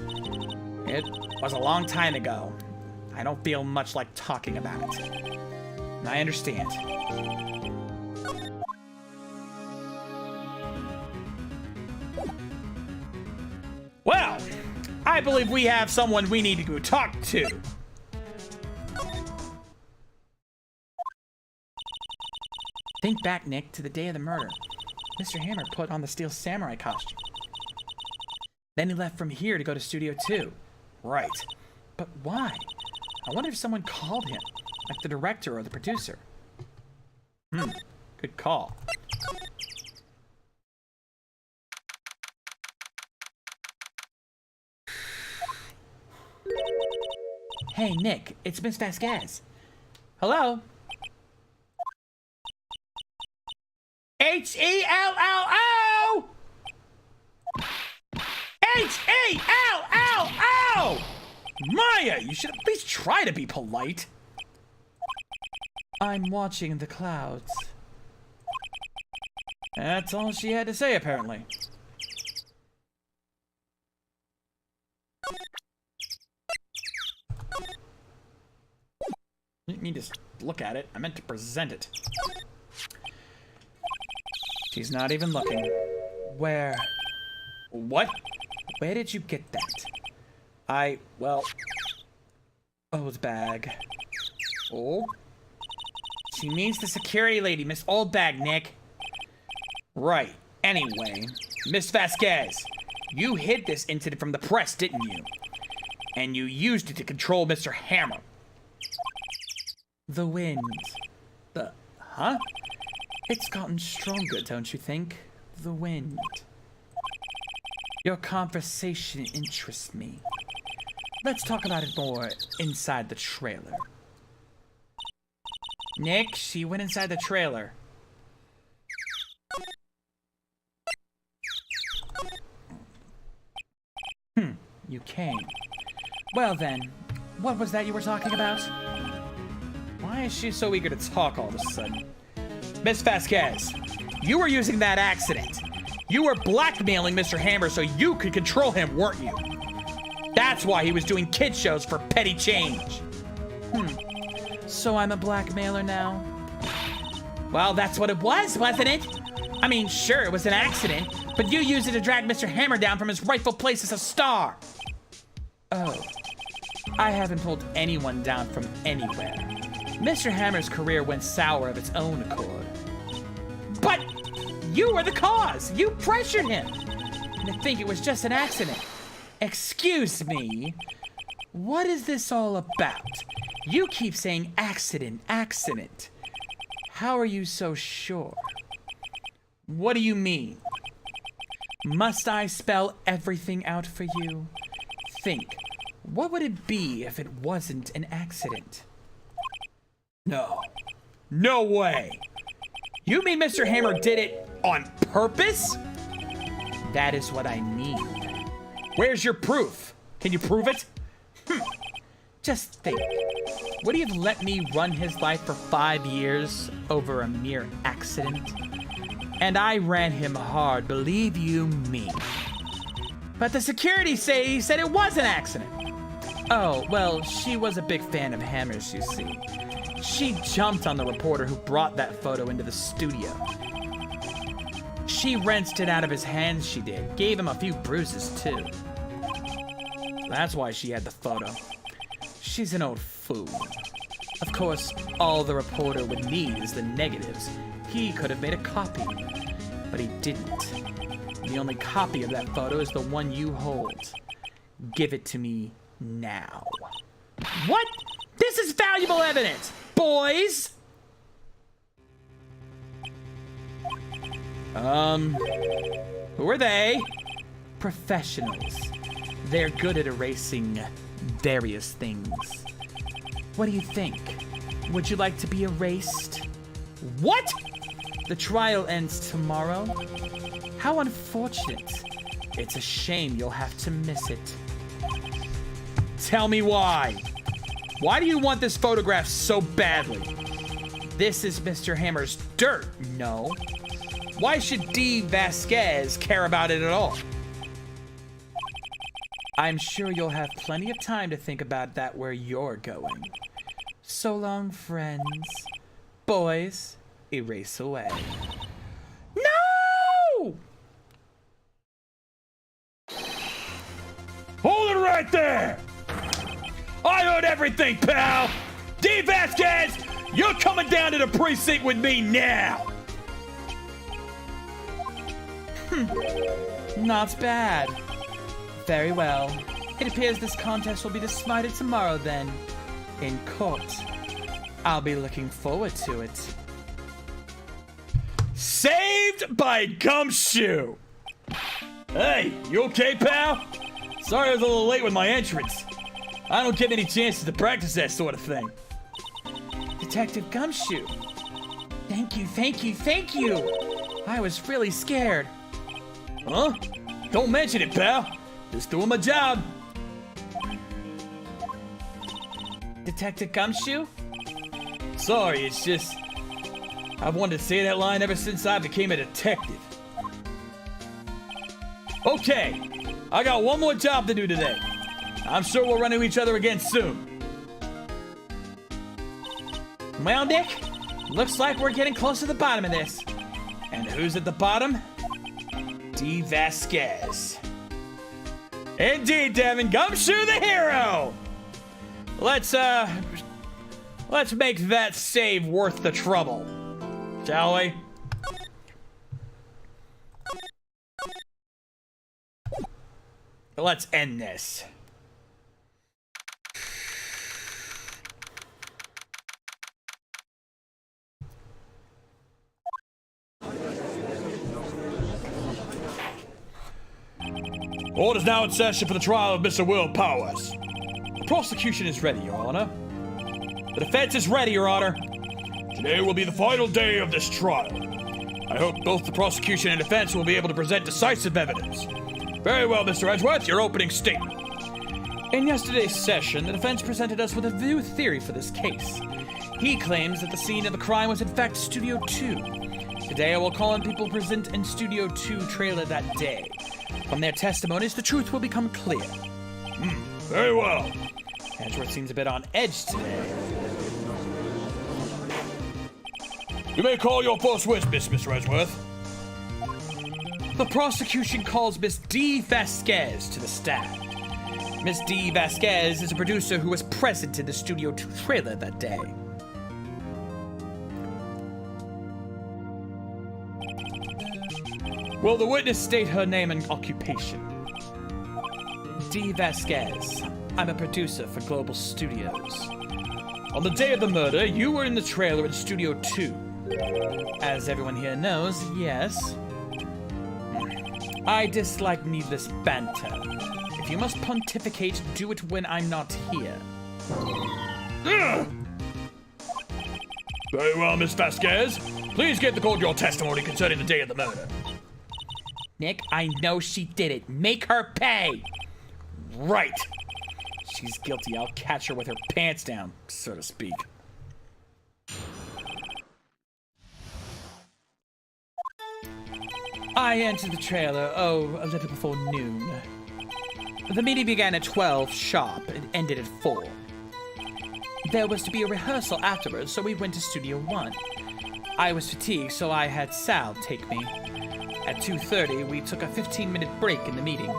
It was a long time ago. I don't feel much like talking about it. I understand. Well, I believe we have someone we need to go talk to. Think back, Nick, to the day of the murder. Mr. Hammer put on the Steel Samurai costume. Then he left from here to go to Studio 2. Right. But why? I wonder if someone called him, like the director or the producer. Good call. Hey, Nick, it's Miss Vasquez. Hello? H-E-L-L-O! H-E-L-L-O! Maya, you should at least try to be polite. I'm watching the clouds. That's all she had to say, apparently. I didn't mean to look at it. I meant to present it. She's not even looking. Where? What? Where did you get that? Well... Old bag. Oh? She means the security lady, Miss Oldbag, Nick. Right. Anyway, Miss Vasquez, you hid this incident from the press, didn't you? And you used it to control Mr. Hammer. The wind. Huh? It's gotten stronger, don't you think? The wind. Your conversation interests me. Let's talk about it more inside the trailer. Nick, she went inside the trailer. you came. Well then, what was that you were talking about? Why is she so eager to talk all of a sudden? Miss Vasquez, you were using that accident. You were blackmailing Mr. Hammer so you could control him, weren't you? That's why he was doing kid shows for petty change. So I'm a blackmailer now? Well, that's what it was, wasn't it? I mean, sure, it was an accident, but you used it to drag Mr. Hammer down from his rightful place as a star. Oh, I haven't pulled anyone down from anywhere. Mr. Hammer's career went sour of its own accord. But you were the cause. You pressured him. And to think it was just an accident. Excuse me. What is this all about? You keep saying accident, accident. How are you so sure? What do you mean? Must I spell everything out for you? Think, what would it be if it wasn't an accident? No. No way. You mean Mr. Hammer did it on purpose? That is what I mean. Where's your proof? Can you prove it? Just think. Would he have let me run his life for 5 years over a mere accident? And I ran him hard, believe you me. But the security said it was an accident. Oh, well, she was a big fan of Hammer's, you see. She jumped on the reporter who brought that photo into the studio. She wrenched it out of his hands, she did. Gave him a few bruises, too. That's why she had the photo. She's an old fool. Of course, all the reporter would need is the negatives. He could have made a copy, but he didn't. The only copy of that photo is the one you hold. Give it to me now. What? This is valuable evidence, boys! Who are they? Professionals. They're good at erasing various things. What do you think? Would you like to be erased? What? The trial ends tomorrow? How unfortunate. It's a shame you'll have to miss it. Tell me why. Why do you want this photograph so badly? This is Mr. Hammer's dirt, no? Why should D. Vasquez care about it at all? I'm sure you'll have plenty of time to think about that where you're going. So long, friends. Boys, erase away. No! Hold it right there! I heard everything, pal! D. Vasquez, you're coming down to the precinct with me now! Not bad. Very well. It appears this contest will be decided tomorrow then, in court. I'll be looking forward to it. Saved by Gumshoe! Hey, you okay, pal? Sorry I was a little late with my entrance. I don't get many chances to practice that sort of thing. Detective Gumshoe. Thank you, thank you, thank you! I was really scared. Huh? Don't mention it, pal. Just doing my job. Detective Gumshoe? Sorry, it's just... I've wanted to say that line ever since I became a detective. Okay, I got one more job to do today. I'm sure we'll run into each other again soon. Well, Nick, looks like we're getting close to the bottom of this. And who's at the bottom? D. Vasquez. Indeed, Devin. Gumshoe the hero! Let's make that save worth the trouble. Shall we? Let's end this. Court is now in session for the trial of Mr. Will Powers. The prosecution is ready, Your Honor. The defense is ready, Your Honor. Today will be the final day of this trial. I hope both the prosecution and defense will be able to present decisive evidence. Very well, Mr. Edgeworth, your opening statement. In yesterday's session, the defense presented us with a new theory for this case. He claims that the scene of the crime was in fact Studio 2. Today I will call on people present in Studio 2 trailer that day. From their testimonies, the truth will become clear. Very well. Edgeworth seems a bit on edge today. You may call your first witness, Mr. Edgeworth. The prosecution calls Miss D. Vasquez to the stand. Miss D. Vasquez is a producer who was present in the Studio 2 trailer that day. Will the witness state her name and occupation? D. Vasquez. I'm a producer for Global Studios. On the day of the murder, you were in the trailer in Studio 2. As everyone here knows, yes. I dislike needless banter. If you must pontificate, do it when I'm not here. Very well, Miss Vasquez. Please get the court your testimony concerning the day of the murder. Nick, I know she did it. Make her pay! Right. She's guilty. I'll catch her with her pants down, so to speak. I entered the trailer, a little before noon. The meeting began at 12 sharp and ended at 4. There was to be a rehearsal afterwards, so we went to Studio 1. I was fatigued, so I had Sal take me. At 2:30, we took a 15-minute break in the meeting.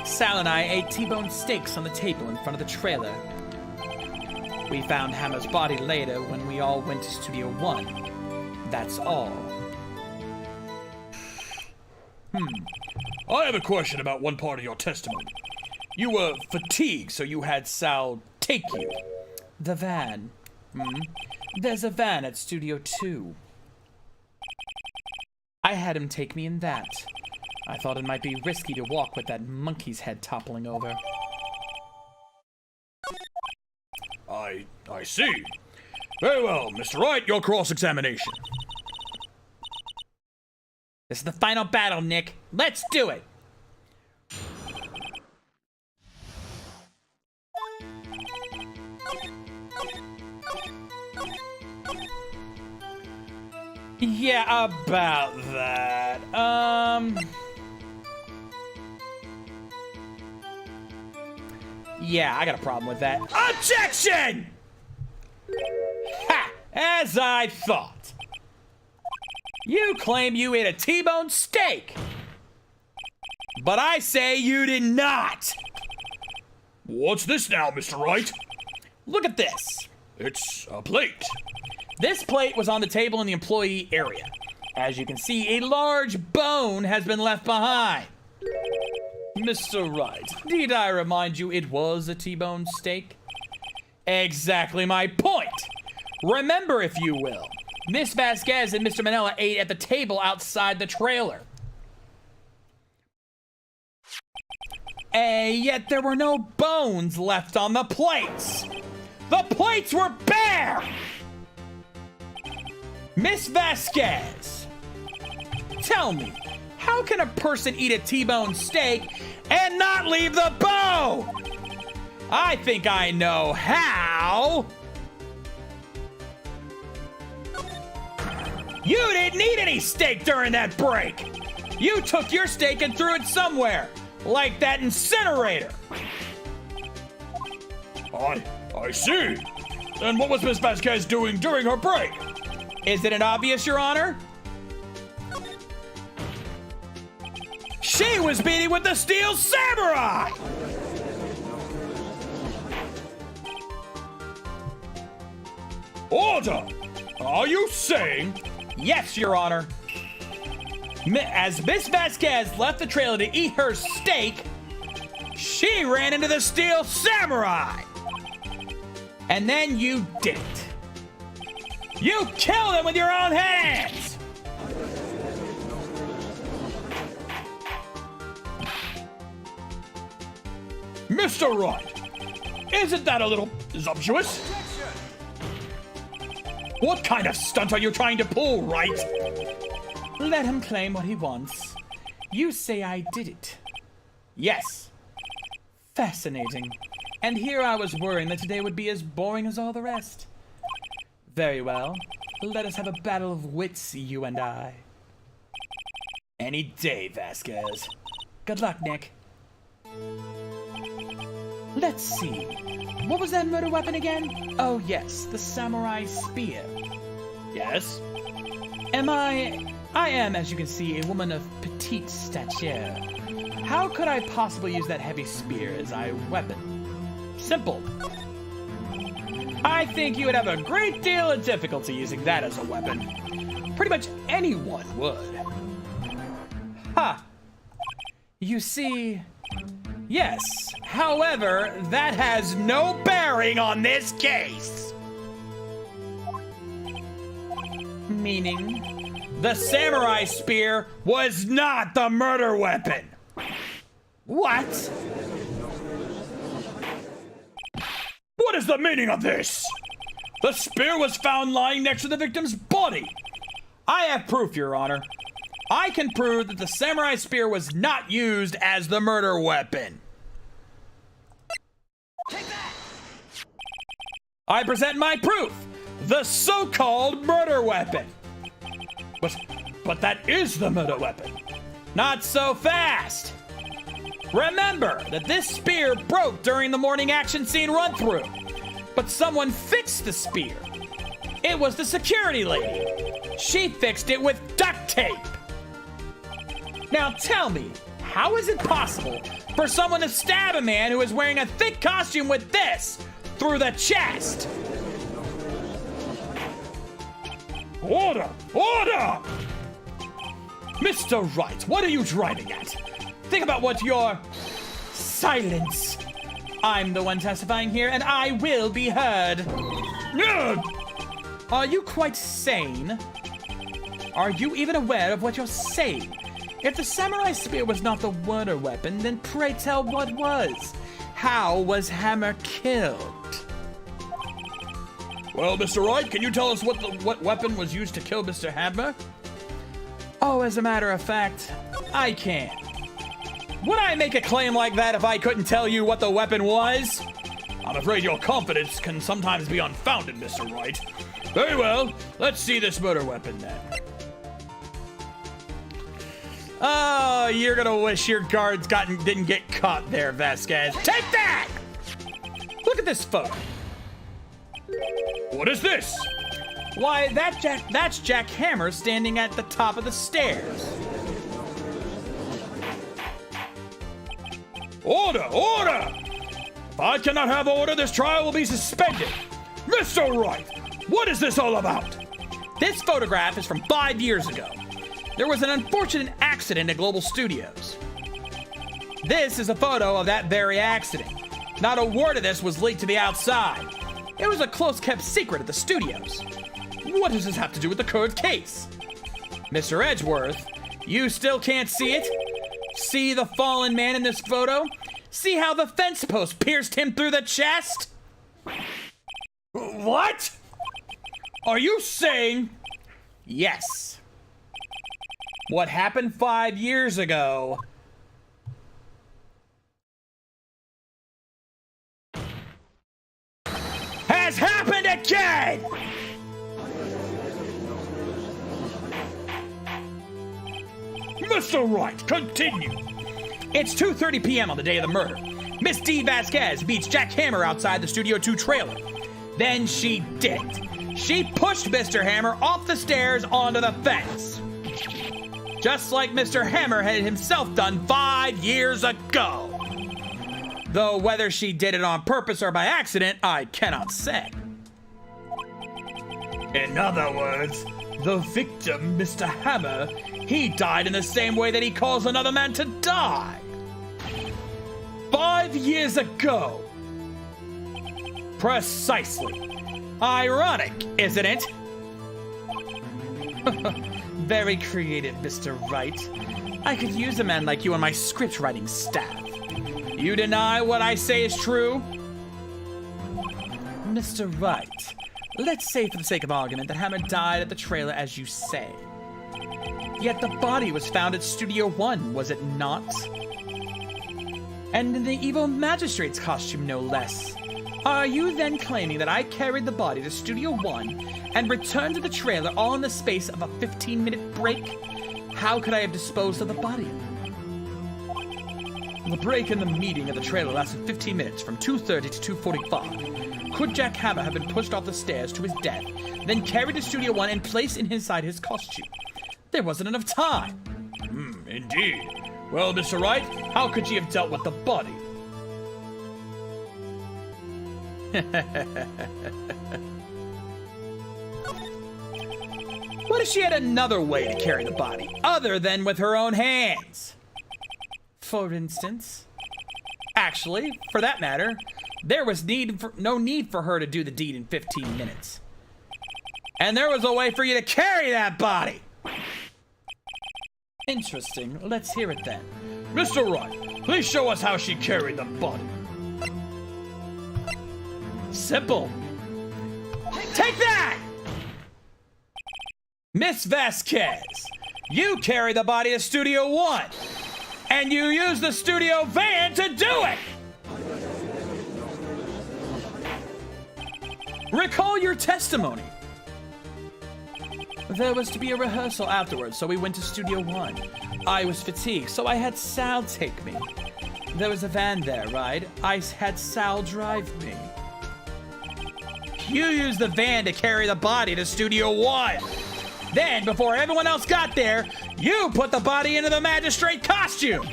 Sal and I ate T-bone steaks on the table in front of the trailer. We found Hammer's body later when we all went to Studio 1. That's all. I have a question about one part of your testimony. You were fatigued, so you had Sal take you. The van. There's a van at Studio 2. I had him take me in that. I thought it might be risky to walk with that monkey's head toppling over. I see. Very well, Mr. Wright, your cross-examination. This is the final battle, Nick. Let's do it! Yeah, about that. Yeah, I got a problem with that. Objection! Ha! As I thought. You claim you ate a T-bone steak. But I say you did not. What's this now, Mr. Wright? Look at this. It's a plate. This plate was on the table in the employee area. As you can see, a large bone has been left behind. Mr. Wright, need I remind you it was a T-bone steak? Exactly my point. Remember, if you will, Miss Vasquez and Mr. Manella ate at the table outside the trailer. And yet there were no bones left on the plates. The plates were bare! Miss Vasquez, tell me, how can a person eat a T-bone steak and not leave the bone? I think I know how. You didn't eat any steak during that break. You took your steak and threw it somewhere, like that incinerator. I see. And what was Miss Vasquez doing during her break? Isn't it obvious, Your Honor? She was beating with the Steel Samurai! Order! Are you saying? Yes, Your Honor. As Miss Vasquez left the trailer to eat her steak, she ran into the Steel Samurai! And then you did it. You killed him with your own hands! Mr. Wright, isn't that a little presumptuous? What kind of stunt are you trying to pull, Wright? Let him claim what he wants. You say I did it. Yes. Fascinating. And here I was worrying that today would be as boring as all the rest. Very well. Let us have a battle of wits, you and I. Any day, Vasquez. Good luck, Nick. Let's see. What was that murder weapon again? Oh, yes, the samurai spear. Yes? I am, as you can see, a woman of petite stature. How could I possibly use that heavy spear as a weapon? Simple. I think you would have a great deal of difficulty using that as a weapon. Pretty much anyone would. Ha! You see... Yes. However, that has no bearing on this case. Meaning? The samurai spear was not the murder weapon! What? What is the meaning of this? The spear was found lying next to the victim's body. I have proof, Your Honor. I can prove that the samurai spear was not used as the murder weapon. Take that! I present my proof, the so-called murder weapon. But that is the murder weapon. Not so fast. Remember that this spear broke during the morning action scene run-through, but someone fixed the spear. It was the security lady. She fixed it with duct tape. Now tell me, how is it possible for someone to stab a man who is wearing a thick costume with this through the chest? Order! Order! Mr. Wright, what are you driving at? Think about what your... Silence. I'm the one testifying here, and I will be heard. Are you quite sane? Are you even aware of what you're saying? If the samurai spear was not the murder weapon, then pray tell what was? How was Hammer killed? Well, Mr. Wright, can you tell us what weapon was used to kill Mr. Hammer? Oh, as a matter of fact, I can. Would I make a claim like that if I couldn't tell you what the weapon was? I'm afraid your confidence can sometimes be unfounded, Mr. Wright. Very well, let's see this murder weapon then. Oh, you're gonna wish your guards didn't get caught there, Vasquez. Take that! Look at this photo. What is this? Why, that's Jack Hammer standing at the top of the stairs. Order! Order! If I cannot have order, this trial will be suspended. Mr. Wright, what is this all about? This photograph is from 5 years ago. There was an unfortunate accident at Global Studios. This is a photo of that very accident. Not a word of this was leaked to the outside. It was a close-kept secret at the studios. What does this have to do with the current case? Mr. Edgeworth, you still can't see it? See the fallen man in this photo? See how the fence post pierced him through the chest? What? Are you saying... Yes. What happened 5 years ago has happened again! Mr. Wright, continue. It's 2:30 p.m. on the day of the murder. Miss D. Vasquez meets Jack Hammer outside the Studio 2 trailer. Then she did it. She pushed Mr. Hammer off the stairs onto the fence. Just like Mr. Hammer had himself done 5 years ago. Though whether she did it on purpose or by accident, I cannot say. In other words, the victim, Mr. Hammer, he died in the same way that he caused another man to die. 5 years ago. Precisely. Ironic, isn't it? Very creative, Mr. Wright. I could use a man like you on my script writing staff. You deny what I say is true? Mr. Wright, let's say for the sake of argument that Hammer died at the trailer as you say. Yet the body was found at Studio 1, was it not? And in the evil magistrate's costume, no less. Are you then claiming that I carried the body to Studio One and returned to the trailer all in the space of a 15-minute break? How could I have disposed of the body? The break in the meeting of the trailer lasted 15 minutes, from 2:30 to 2:45. Could Jack Hammer have been pushed off the stairs to his death, then carried to Studio One and placed inside his costume? There wasn't enough time. Indeed. Well, Mr. Wright, how could she have dealt with the body? What if she had another way to carry the body, other than with her own hands? For instance. Actually, for that matter, there was no need for her to do the deed in 15 minutes. And there was a way for you to carry that body. Interesting. Let's hear it then. Mr. Wright, please show us how she carried the body. Simple. Take that! Miss Vasquez, you carry the body to Studio One, and you use the studio van to do it! Recall your testimony. There was to be a rehearsal afterwards, so we went to Studio One. I was fatigued, so I had Sal take me. There was a van there, right? I had Sal drive me. You used the van to carry the body to Studio One. Then, before everyone else got there, you put the body into the magistrate costume.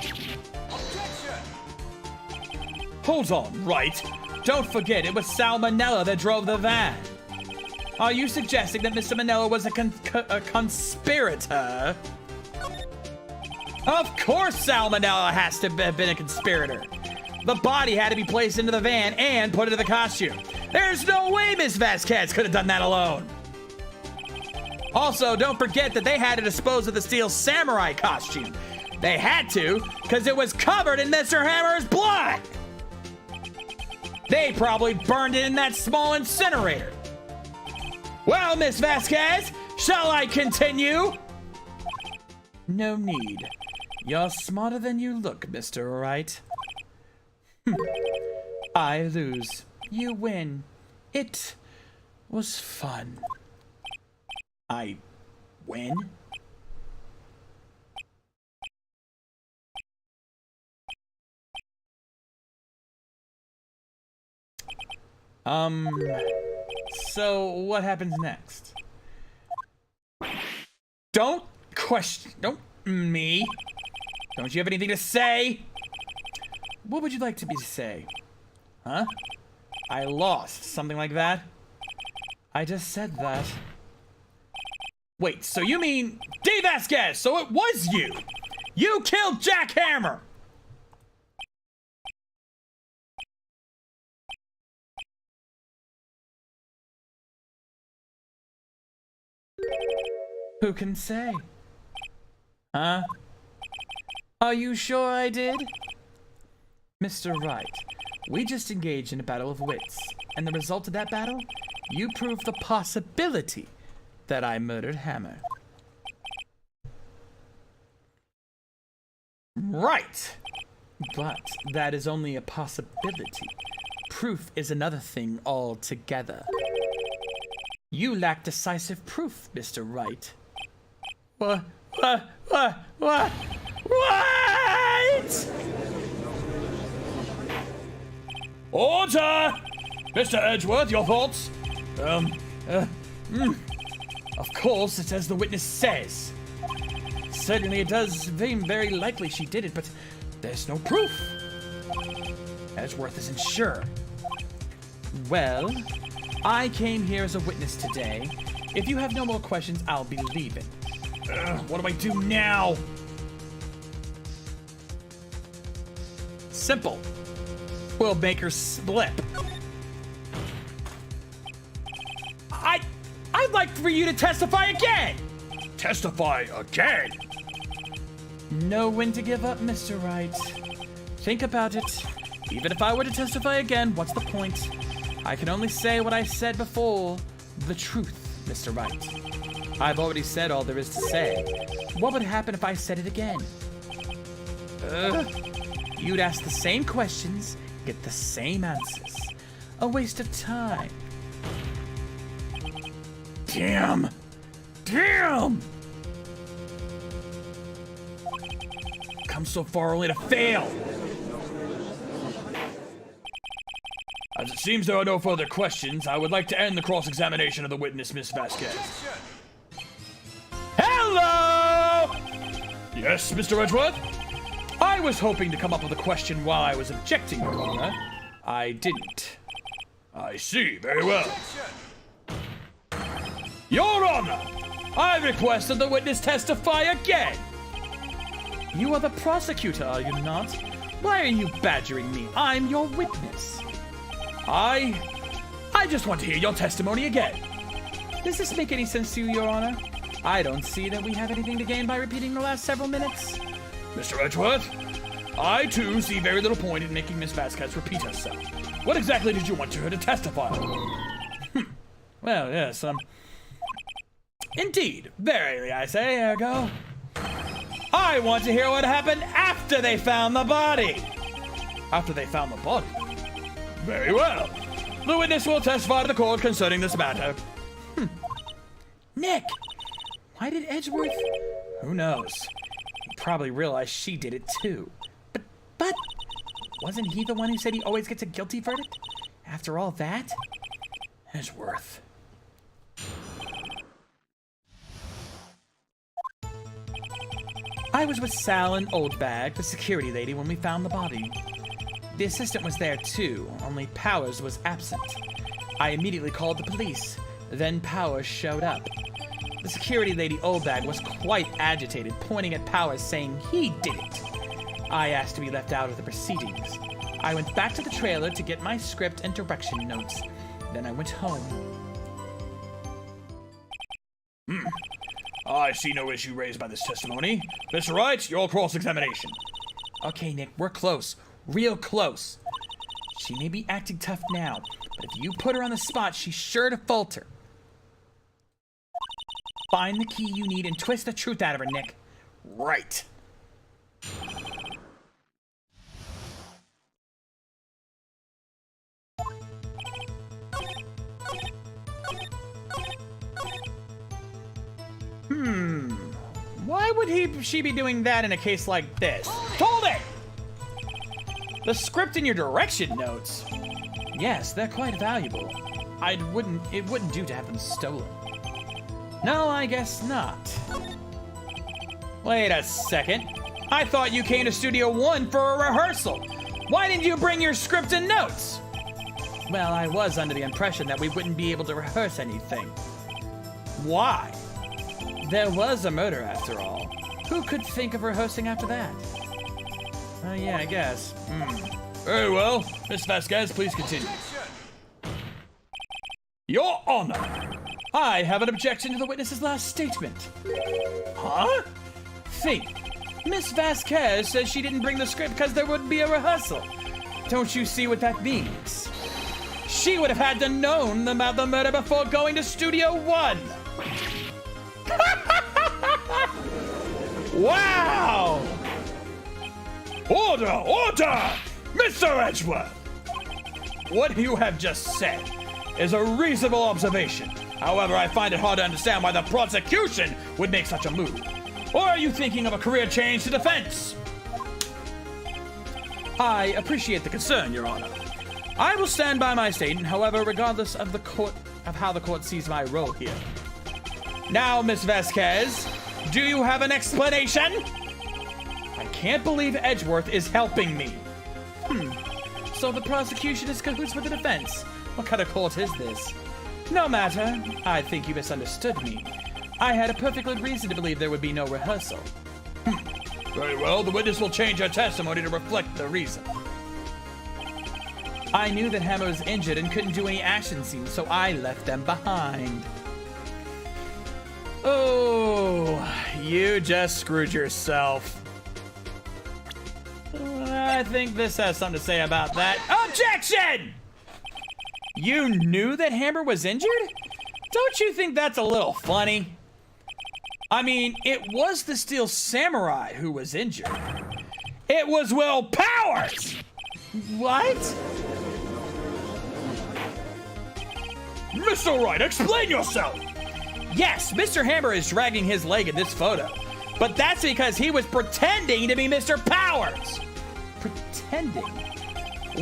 Hold on, Wright. Don't forget, it was Sal Manella that drove the van. Are you suggesting that Mr. Manella was a conspirator? Of course Sal Manella has to have been a conspirator. The body had to be placed into the van and put into the costume. There's no way Miss Vasquez could have done that alone. Also, don't forget that they had to dispose of the steel samurai costume. They had to, because it was covered in Mr. Hammer's blood. They probably burned it in that small incinerator. Well, Miss Vasquez, shall I continue? No need. You're smarter than you look, Mr. Wright. I lose. You win. It was fun. I win? So what happens next? Don't me. Don't you have anything to say? What would you like to be to say? Huh? I lost, something like that? I just said that. Wait, so you mean Dave Vasquez, so it was you! You killed Jack Hammer! Who can say? Huh? Are you sure I did? Mr. Wright, we just engaged in a battle of wits, and the result of that battle, you proved the possibility that I murdered Hammer. Right! But that is only a possibility. Proof is another thing altogether. You lack decisive proof, Mr. Wright. What? Order! Mr. Edgeworth, your thoughts? Of course, it's as the witness says. Certainly it does seem very likely she did it, but there's no proof. Edgeworth isn't sure. Well, I came here as a witness today. If you have no more questions, I'll be leaving. What do I do now? Simple. We'll make her slip. I'd like for you to testify again! Testify again? Know when to give up, Mr. Wright. Think about it. Even if I were to testify again, what's the point? I can only say what I said before. The truth, Mr. Wright. I've already said all there is to say. What would happen if I said it again? You'd ask the same questions, get the same answers. A waste of time. Damn! Damn! Come so far only to fail! As it seems there are no further questions, I would like to end the cross-examination of the witness, Miss Vasquez. Hello! Yes, Mr. Edgeworth? I was hoping to come up with a question while I was objecting, Your Honor. I didn't. I see, very well. Your Honor, I request that the witness testify again. You are the prosecutor, are you not? Why are you badgering me? I'm your witness. I just want to hear your testimony again. Does this make any sense to you, Your Honor? I don't see that we have anything to gain by repeating the last several minutes. Mr. Edgeworth, I too see very little point in making Miss Vasquez repeat herself. What exactly did you want her to testify on? Well, yes, indeed. Verily, I say, ergo. I want to hear what happened after they found the body. After they found the body? Very well. The witness will testify to the court concerning this matter. Nick, why did Edgeworth? Who knows? He probably realized she did it too. But wasn't he the one who said he always gets a guilty verdict? After all that? Edgeworth. I was with Sal and Oldbag, the security lady, when we found the body. The assistant was there too, only Powers was absent. I immediately called the police. Then Powers showed up. The security lady Oldbag was quite agitated, pointing at Powers saying he did it. I asked to be left out of the proceedings. I went back to the trailer to get my script and direction notes. Then I went home. I see no issue raised by this testimony. Mr. Wright, your cross-examination. Okay, Nick, we're close. Real close. She may be acting tough now, but if you put her on the spot, she's sure to falter. Find the key you need and twist the truth out of her, Nick. Right. Why would she be doing that in a case like this? Hold it! The script and your direction notes. Yes, they're quite valuable. It wouldn't do to have them stolen. No, I guess not. Wait a second. I thought you came to Studio One for a rehearsal. Why didn't you bring your script and notes? Well, I was under the impression that we wouldn't be able to rehearse anything. Why? There was a murder after all. Who could think of rehearsing after that? Yeah, I guess. Very well. Miss Vasquez, please continue. Your Honor. I have an objection to the witness's last statement. Huh? Think. Miss Vasquez says she didn't bring the script because there would be a rehearsal. Don't you see what that means? She would have had to known about the murder before going to Studio One. Wow! Order! Order! Mr. Edgeworth! What you have just said is a reasonable observation. However, I find it hard to understand why the prosecution would make such a move. Or are you thinking of a career change to defense? I appreciate the concern, Your Honor. I will stand by my statement, however, regardless of how the court sees my role here. Now, Miss Vasquez, do you have an explanation? I can't believe Edgeworth is helping me. So the prosecution is cahoots with the defense. What kind of court is this? No matter. I think you misunderstood me. I had a perfect good reason to believe there would be no rehearsal. Very well, the witness will change her testimony to reflect the reason. I knew that Hammer was injured and couldn't do any action scenes, so I left them behind. Oh, you just screwed yourself. I think this has something to say about that. Objection! You knew that Hammer was injured? Don't you think that's a little funny? I mean, it was the Steel Samurai who was injured. It was Will Powers! What? Mr. Wright, explain yourself! Yes, Mr. Hammer is dragging his leg in this photo. But that's because he was pretending to be Mr. Powers. Pretending?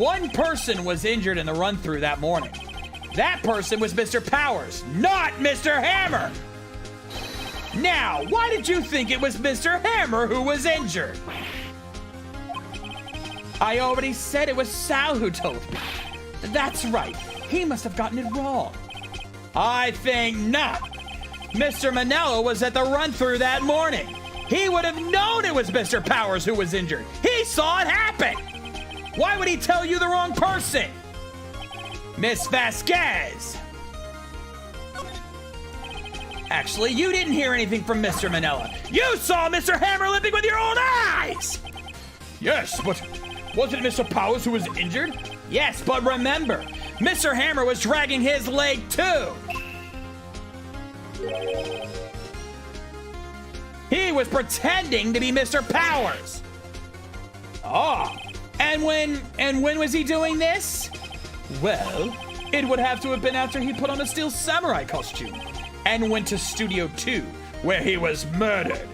One person was injured in the run-through that morning. That person was Mr. Powers, not Mr. Hammer. Now, why did you think it was Mr. Hammer who was injured? I already said it was Sal who told me. That's right. He must have gotten it wrong. I think not. Mr. Manella was at the run-through that morning. He would have known it was Mr. Powers who was injured. He saw it happen. Why would he tell you the wrong person? Miss Vasquez. Actually, you didn't hear anything from Mr. Manella. You saw Mr. Hammer limping with your own eyes. Yes, but wasn't it Mr. Powers who was injured? Yes, but remember, Mr. Hammer was dragging his leg too. He was pretending to be Mr. Powers. Ah, And when was he doing this? Well, it would have to have been after he put on a Steel Samurai costume and went to Studio 2, where he was murdered.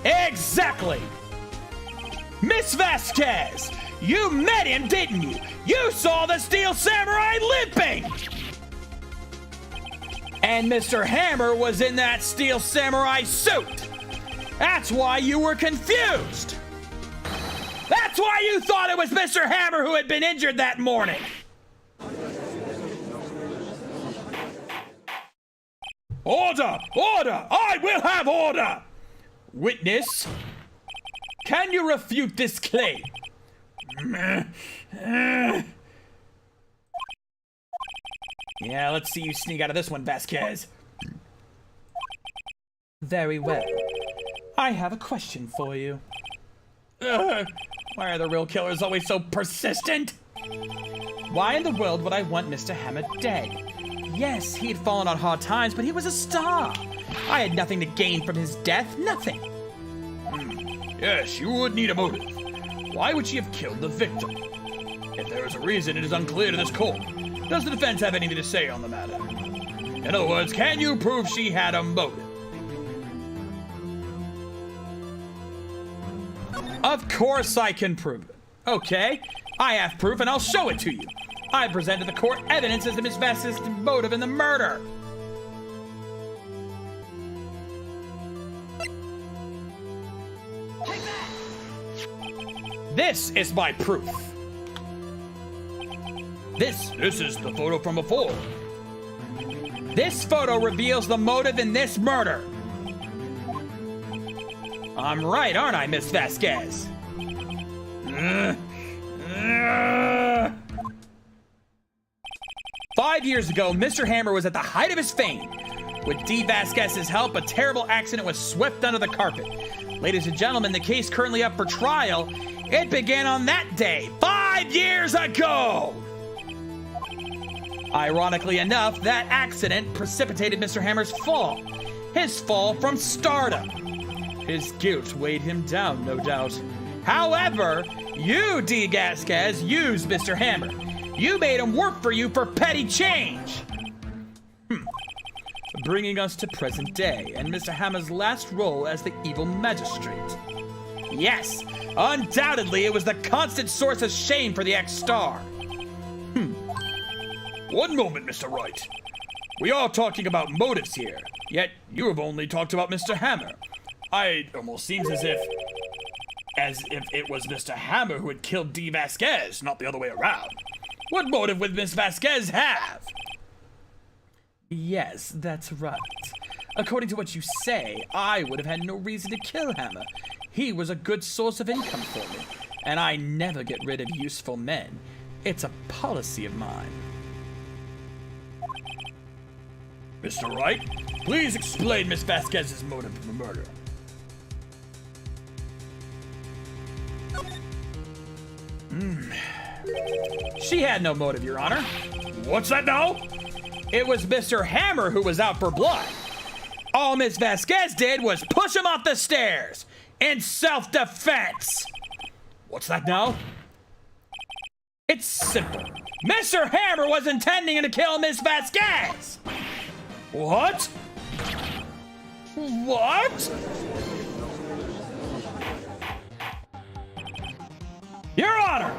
Exactly! Miss Vasquez, you met him, didn't you? You saw the Steel Samurai limping! And Mr. Hammer was in that Steel Samurai suit. That's why you were confused. That's why you thought it was Mr. Hammer who had been injured that morning. Order! Order! I will have order! Witness, can you refute this claim? Yeah, let's see you sneak out of this one, Vasquez. Very well. I have a question for you. Why are the real killers always so persistent? Why in the world would I want Mr. Hammer dead? Yes, he had fallen on hard times, but he was a star. I had nothing to gain from his death, nothing. Yes, you would need a motive. Why would she have killed the victim? If there is a reason, it is unclear to this court. Does the defense have anything to say on the matter? In other words, can you prove she had a motive? Of course I can prove it. Okay, I have proof and I'll show it to you. I presented the court evidence as to Miss Vasquez's motive in the murder. This is my proof. This is the photo from before. This photo reveals the motive in this murder. I'm right, aren't I, Miss Vasquez? 5 years ago, Mr. Hammer was at the height of his fame. With D. Vasquez's help, a terrible accident was swept under the carpet. Ladies and gentlemen, the case currently up for trial, it began on that day, 5 years ago! Ironically enough, that accident precipitated Mr. Hammer's fall. His fall from stardom. His guilt weighed him down, no doubt. However, you, D. Vasquez, used Mr. Hammer. You made him work for you for petty change. Bringing us to present day and Mr. Hammer's last role as the evil magistrate. Yes, undoubtedly it was the constant source of shame for the ex-star. One moment, Mr. Wright. We are talking about motives here, yet you have only talked about Mr. Hammer. It almost seems as if it was Mr. Hammer who had killed D. Vasquez, not the other way around. What motive would Miss Vasquez have? Yes, that's right. According to what you say, I would have had no reason to kill Hammer. He was a good source of income for me, and I never get rid of useful men. It's a policy of mine. Mr. Wright, please explain Miss Vasquez's motive for the murder. She had no motive, Your Honor. What's that now? It was Mr. Hammer who was out for blood. All Miss Vasquez did was push him off the stairs in self-defense. What's that now? It's simple. Mr. Hammer was intending to kill Miss Vasquez. What? What? Your Honor!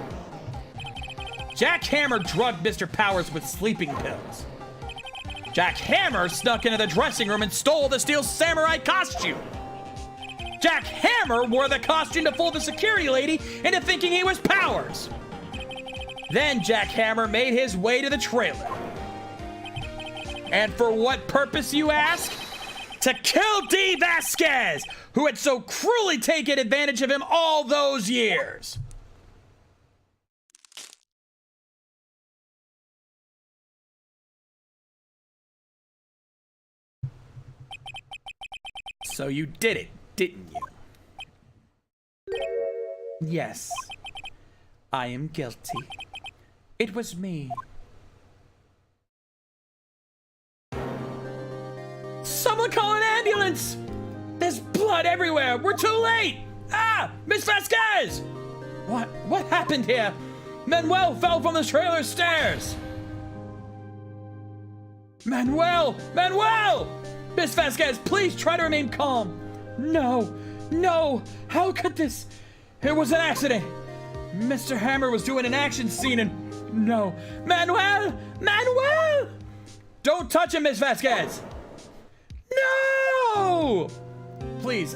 Jack Hammer drugged Mr. Powers with sleeping pills. Jack Hammer snuck into the dressing room and stole the Steel Samurai costume. Jack Hammer wore the costume to fool the security lady into thinking he was Powers. Then Jack Hammer made his way to the trailer. And for what purpose, you ask? To kill Dee Vasquez, who had so cruelly taken advantage of him all those years. So you did it, didn't you? Yes, I am guilty. It was me. Someone call an ambulance! There's blood everywhere! We're too late! Ah! Miss Vasquez! What happened here? Manuel fell from the trailer stairs! Manuel! Miss Vasquez, please try to remain calm. No! How could this? It was an accident. Mr. Hammer was doing an action scene and... No! Manuel! Don't touch him, Miss Vasquez! No! Please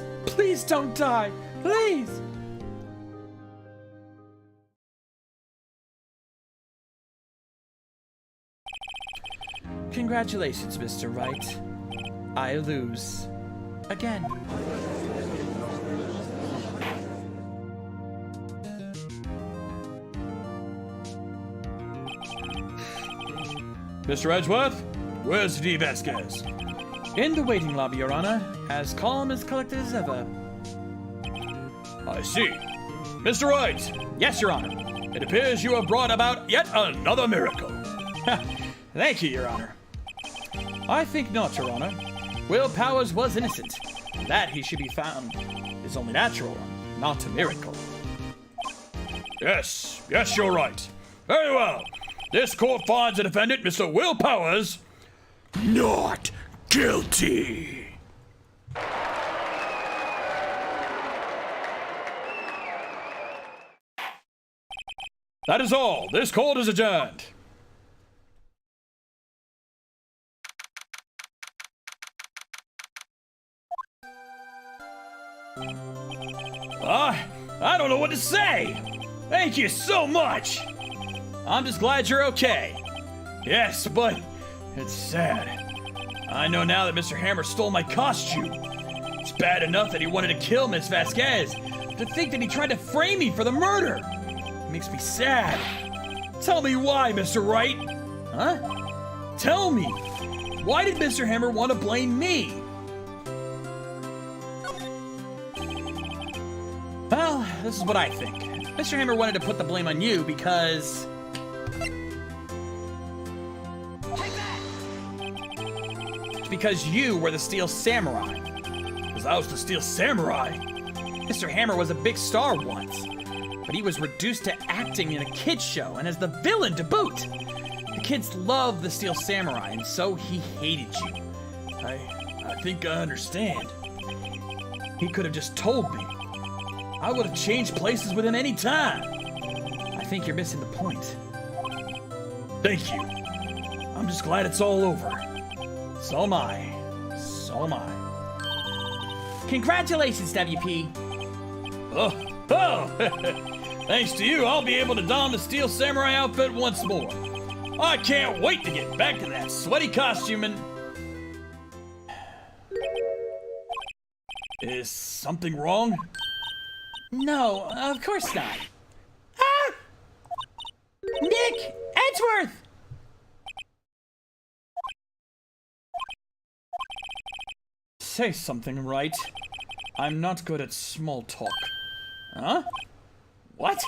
don't die. Please! Congratulations, Mr. Wright. I lose. Again. Mr. Edgeworth, where's Dee Vasquez? In the waiting lobby, Your Honor, as calm as collected as ever. I see. Mr. Wright, Yes, Your Honor. it appears you have brought about yet another miracle. Thank you, Your Honor. I think not, Your Honor. Will Powers was innocent. That he should be found is only natural, not a miracle. Yes, you're right. Very well. This court finds the defendant, Mr. Will Powers, not guilty. That is all. This court is adjourned. I don't know what to say. Thank you so much. I'm just glad you're okay. Yes, but it's sad. I know now that Mr. Hammer stole my costume. It's bad enough that he wanted to kill Miss Vasquez. To think that he tried to frame me for the murder. It makes me sad. Tell me why, Mr. Wright. Huh? Tell me. Why did Mr. Hammer want to blame me? Well, this is what I think. Mr. Hammer wanted to put the blame on you because... Because you were the Steel Samurai. Because I was the Steel Samurai. Mr. Hammer was a big star once, but he was reduced to acting in a kid's show and as the villain to boot. The kids loved the Steel Samurai, and so he hated you. I think I understand. He could have just told me. I would have changed places with him any time. I think you're missing the point. Thank you. I'm just glad it's all over. So am I. Congratulations, WP. Oh, thanks to you, I'll be able to don the Steel Samurai outfit once more. I can't wait to get back to that sweaty costume and... Is something wrong? No, of course not. Ah! Nick Edgeworth! Say something, Wright. I'm not good at small talk. Huh? What?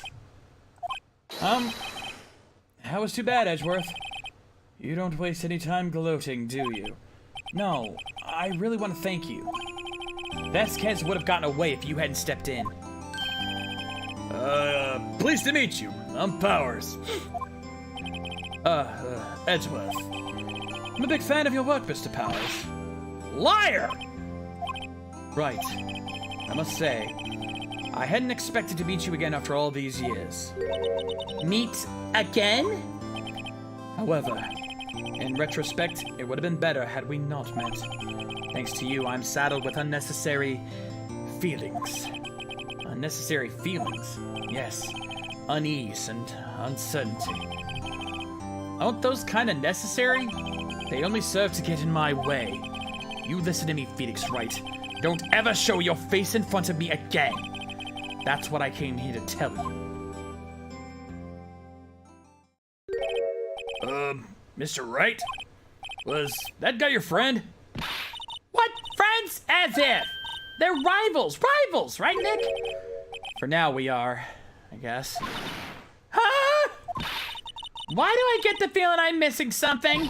That was too bad, Edgeworth. You don't waste any time gloating, do you? No, I really want to thank you. Vasquez would have gotten away if you hadn't stepped in. Pleased to meet you. I'm Powers. Edgeworth. I'm a big fan of your work, Mr. Powers. Liar! Right. I must say, I hadn't expected to meet you again after all these years. Meet again? However, in retrospect, it would have been better had we not met. Thanks to you, I'm saddled with unnecessary feelings. Unnecessary feelings? Yes. Unease and uncertainty. Aren't those kind of necessary? They only serve to get in my way. You listen to me, Phoenix Wright. Don't ever show your face in front of me again. That's what I came here to tell you. Mr. Wright? Was that guy your friend? What? Friends? As if. They're rivals. Rivals, right, Nick? For now, we are, I guess. Huh? Why do I get the feeling I'm missing something?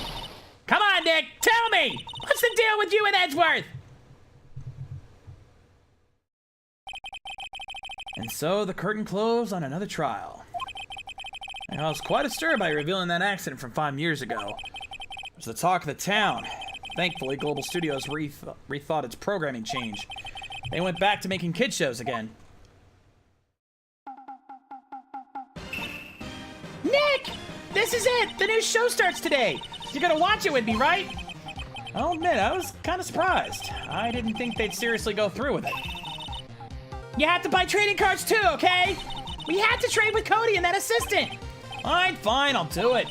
Come on, Nick, tell me! What's the deal with you and Edgeworth? And so the curtain closed on another trial. And I was quite a stir by revealing that accident from 5 years ago. It was the talk of the town. Thankfully, Global Studios rethought its programming change. They went back to making kid shows again. Nick! This is it! The new show starts today! You're gonna watch it with me, right? I'll admit, I was kind of surprised. I didn't think they'd seriously go through with it. You have to buy trading cards too, okay? We have to trade with Cody and that assistant! Fine, I'll do it.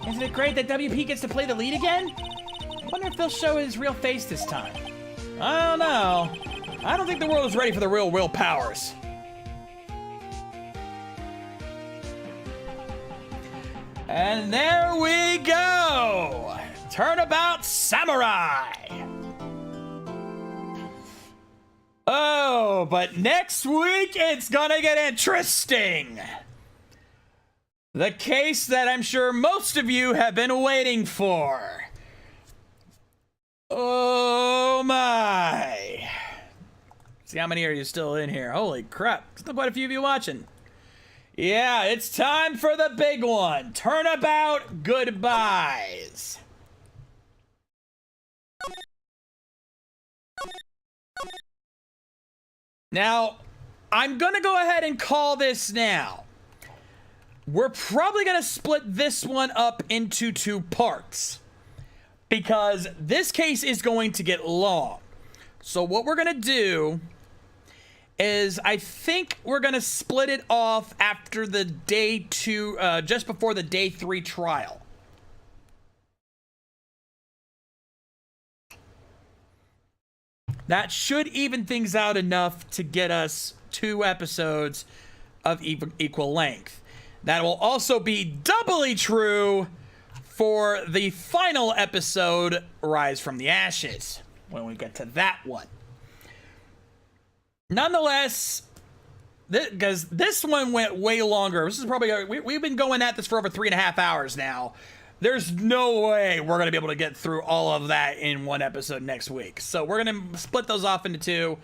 Isn't it great that WP gets to play the lead again? I wonder if they'll show his real face this time. I don't know. I don't think the world is ready for the real Will Powers. And there we go! Turnabout Samurai! Oh, but next week it's gonna get interesting! The case that I'm sure most of you have been waiting for. Oh my! See how many are you still in here? Holy crap, still quite a few of you watching. Yeah, it's time for the big one. Turnabout goodbyes. Now, I'm gonna go ahead and call this now. We're probably gonna split this one up into 2 parts because this case is going to get long. So what we're gonna do is I think we're gonna split it off after the day 2, just before the day 3 trial. That should even things out enough to get us 2 episodes of equal length. That will also be doubly true for the final episode, Rise from the Ashes, when we get to that one. Nonetheless, because this one went way longer. This is probably, we've been going at this for over 3.5 hours now. There's no way we're going to be able to get through all of that in one episode next week. So we're going to split those off into 2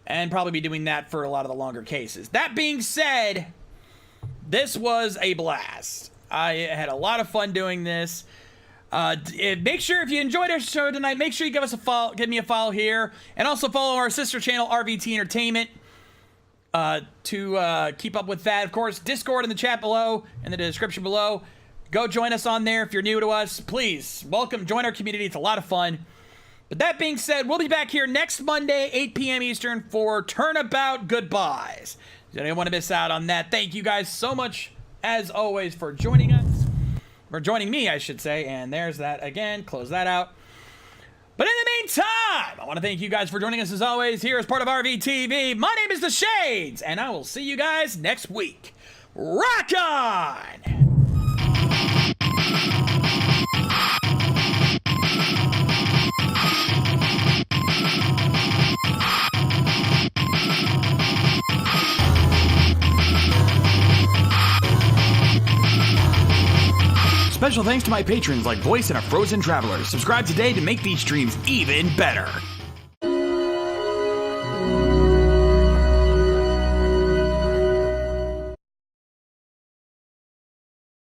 and probably be doing that for a lot of the longer cases. That being said, this was a blast. I had a lot of fun doing this. Make sure if you enjoyed our show tonight, make sure you give us a follow, give me a follow here, and also follow our sister channel RVT Entertainment to keep up with that. Of course, Discord in the chat below, in the description below. Go join us on there if you're new to us. Please, welcome, join our community. It's a lot of fun. But that being said, we'll be back here next Monday, 8 p.m. Eastern for Turnabout Goodbyes. You don't want to miss out on that. Thank you guys so much, as always, for joining us. Or joining me, I should say. And there's that again. Close that out. But in the meantime, I want to thank you guys for joining us as always here as part of RVTV. My name is The Shades, and I will see you guys next week. Rock on! Special thanks to my patrons like Voice and a Frozen Traveler. Subscribe today to make these streams even better.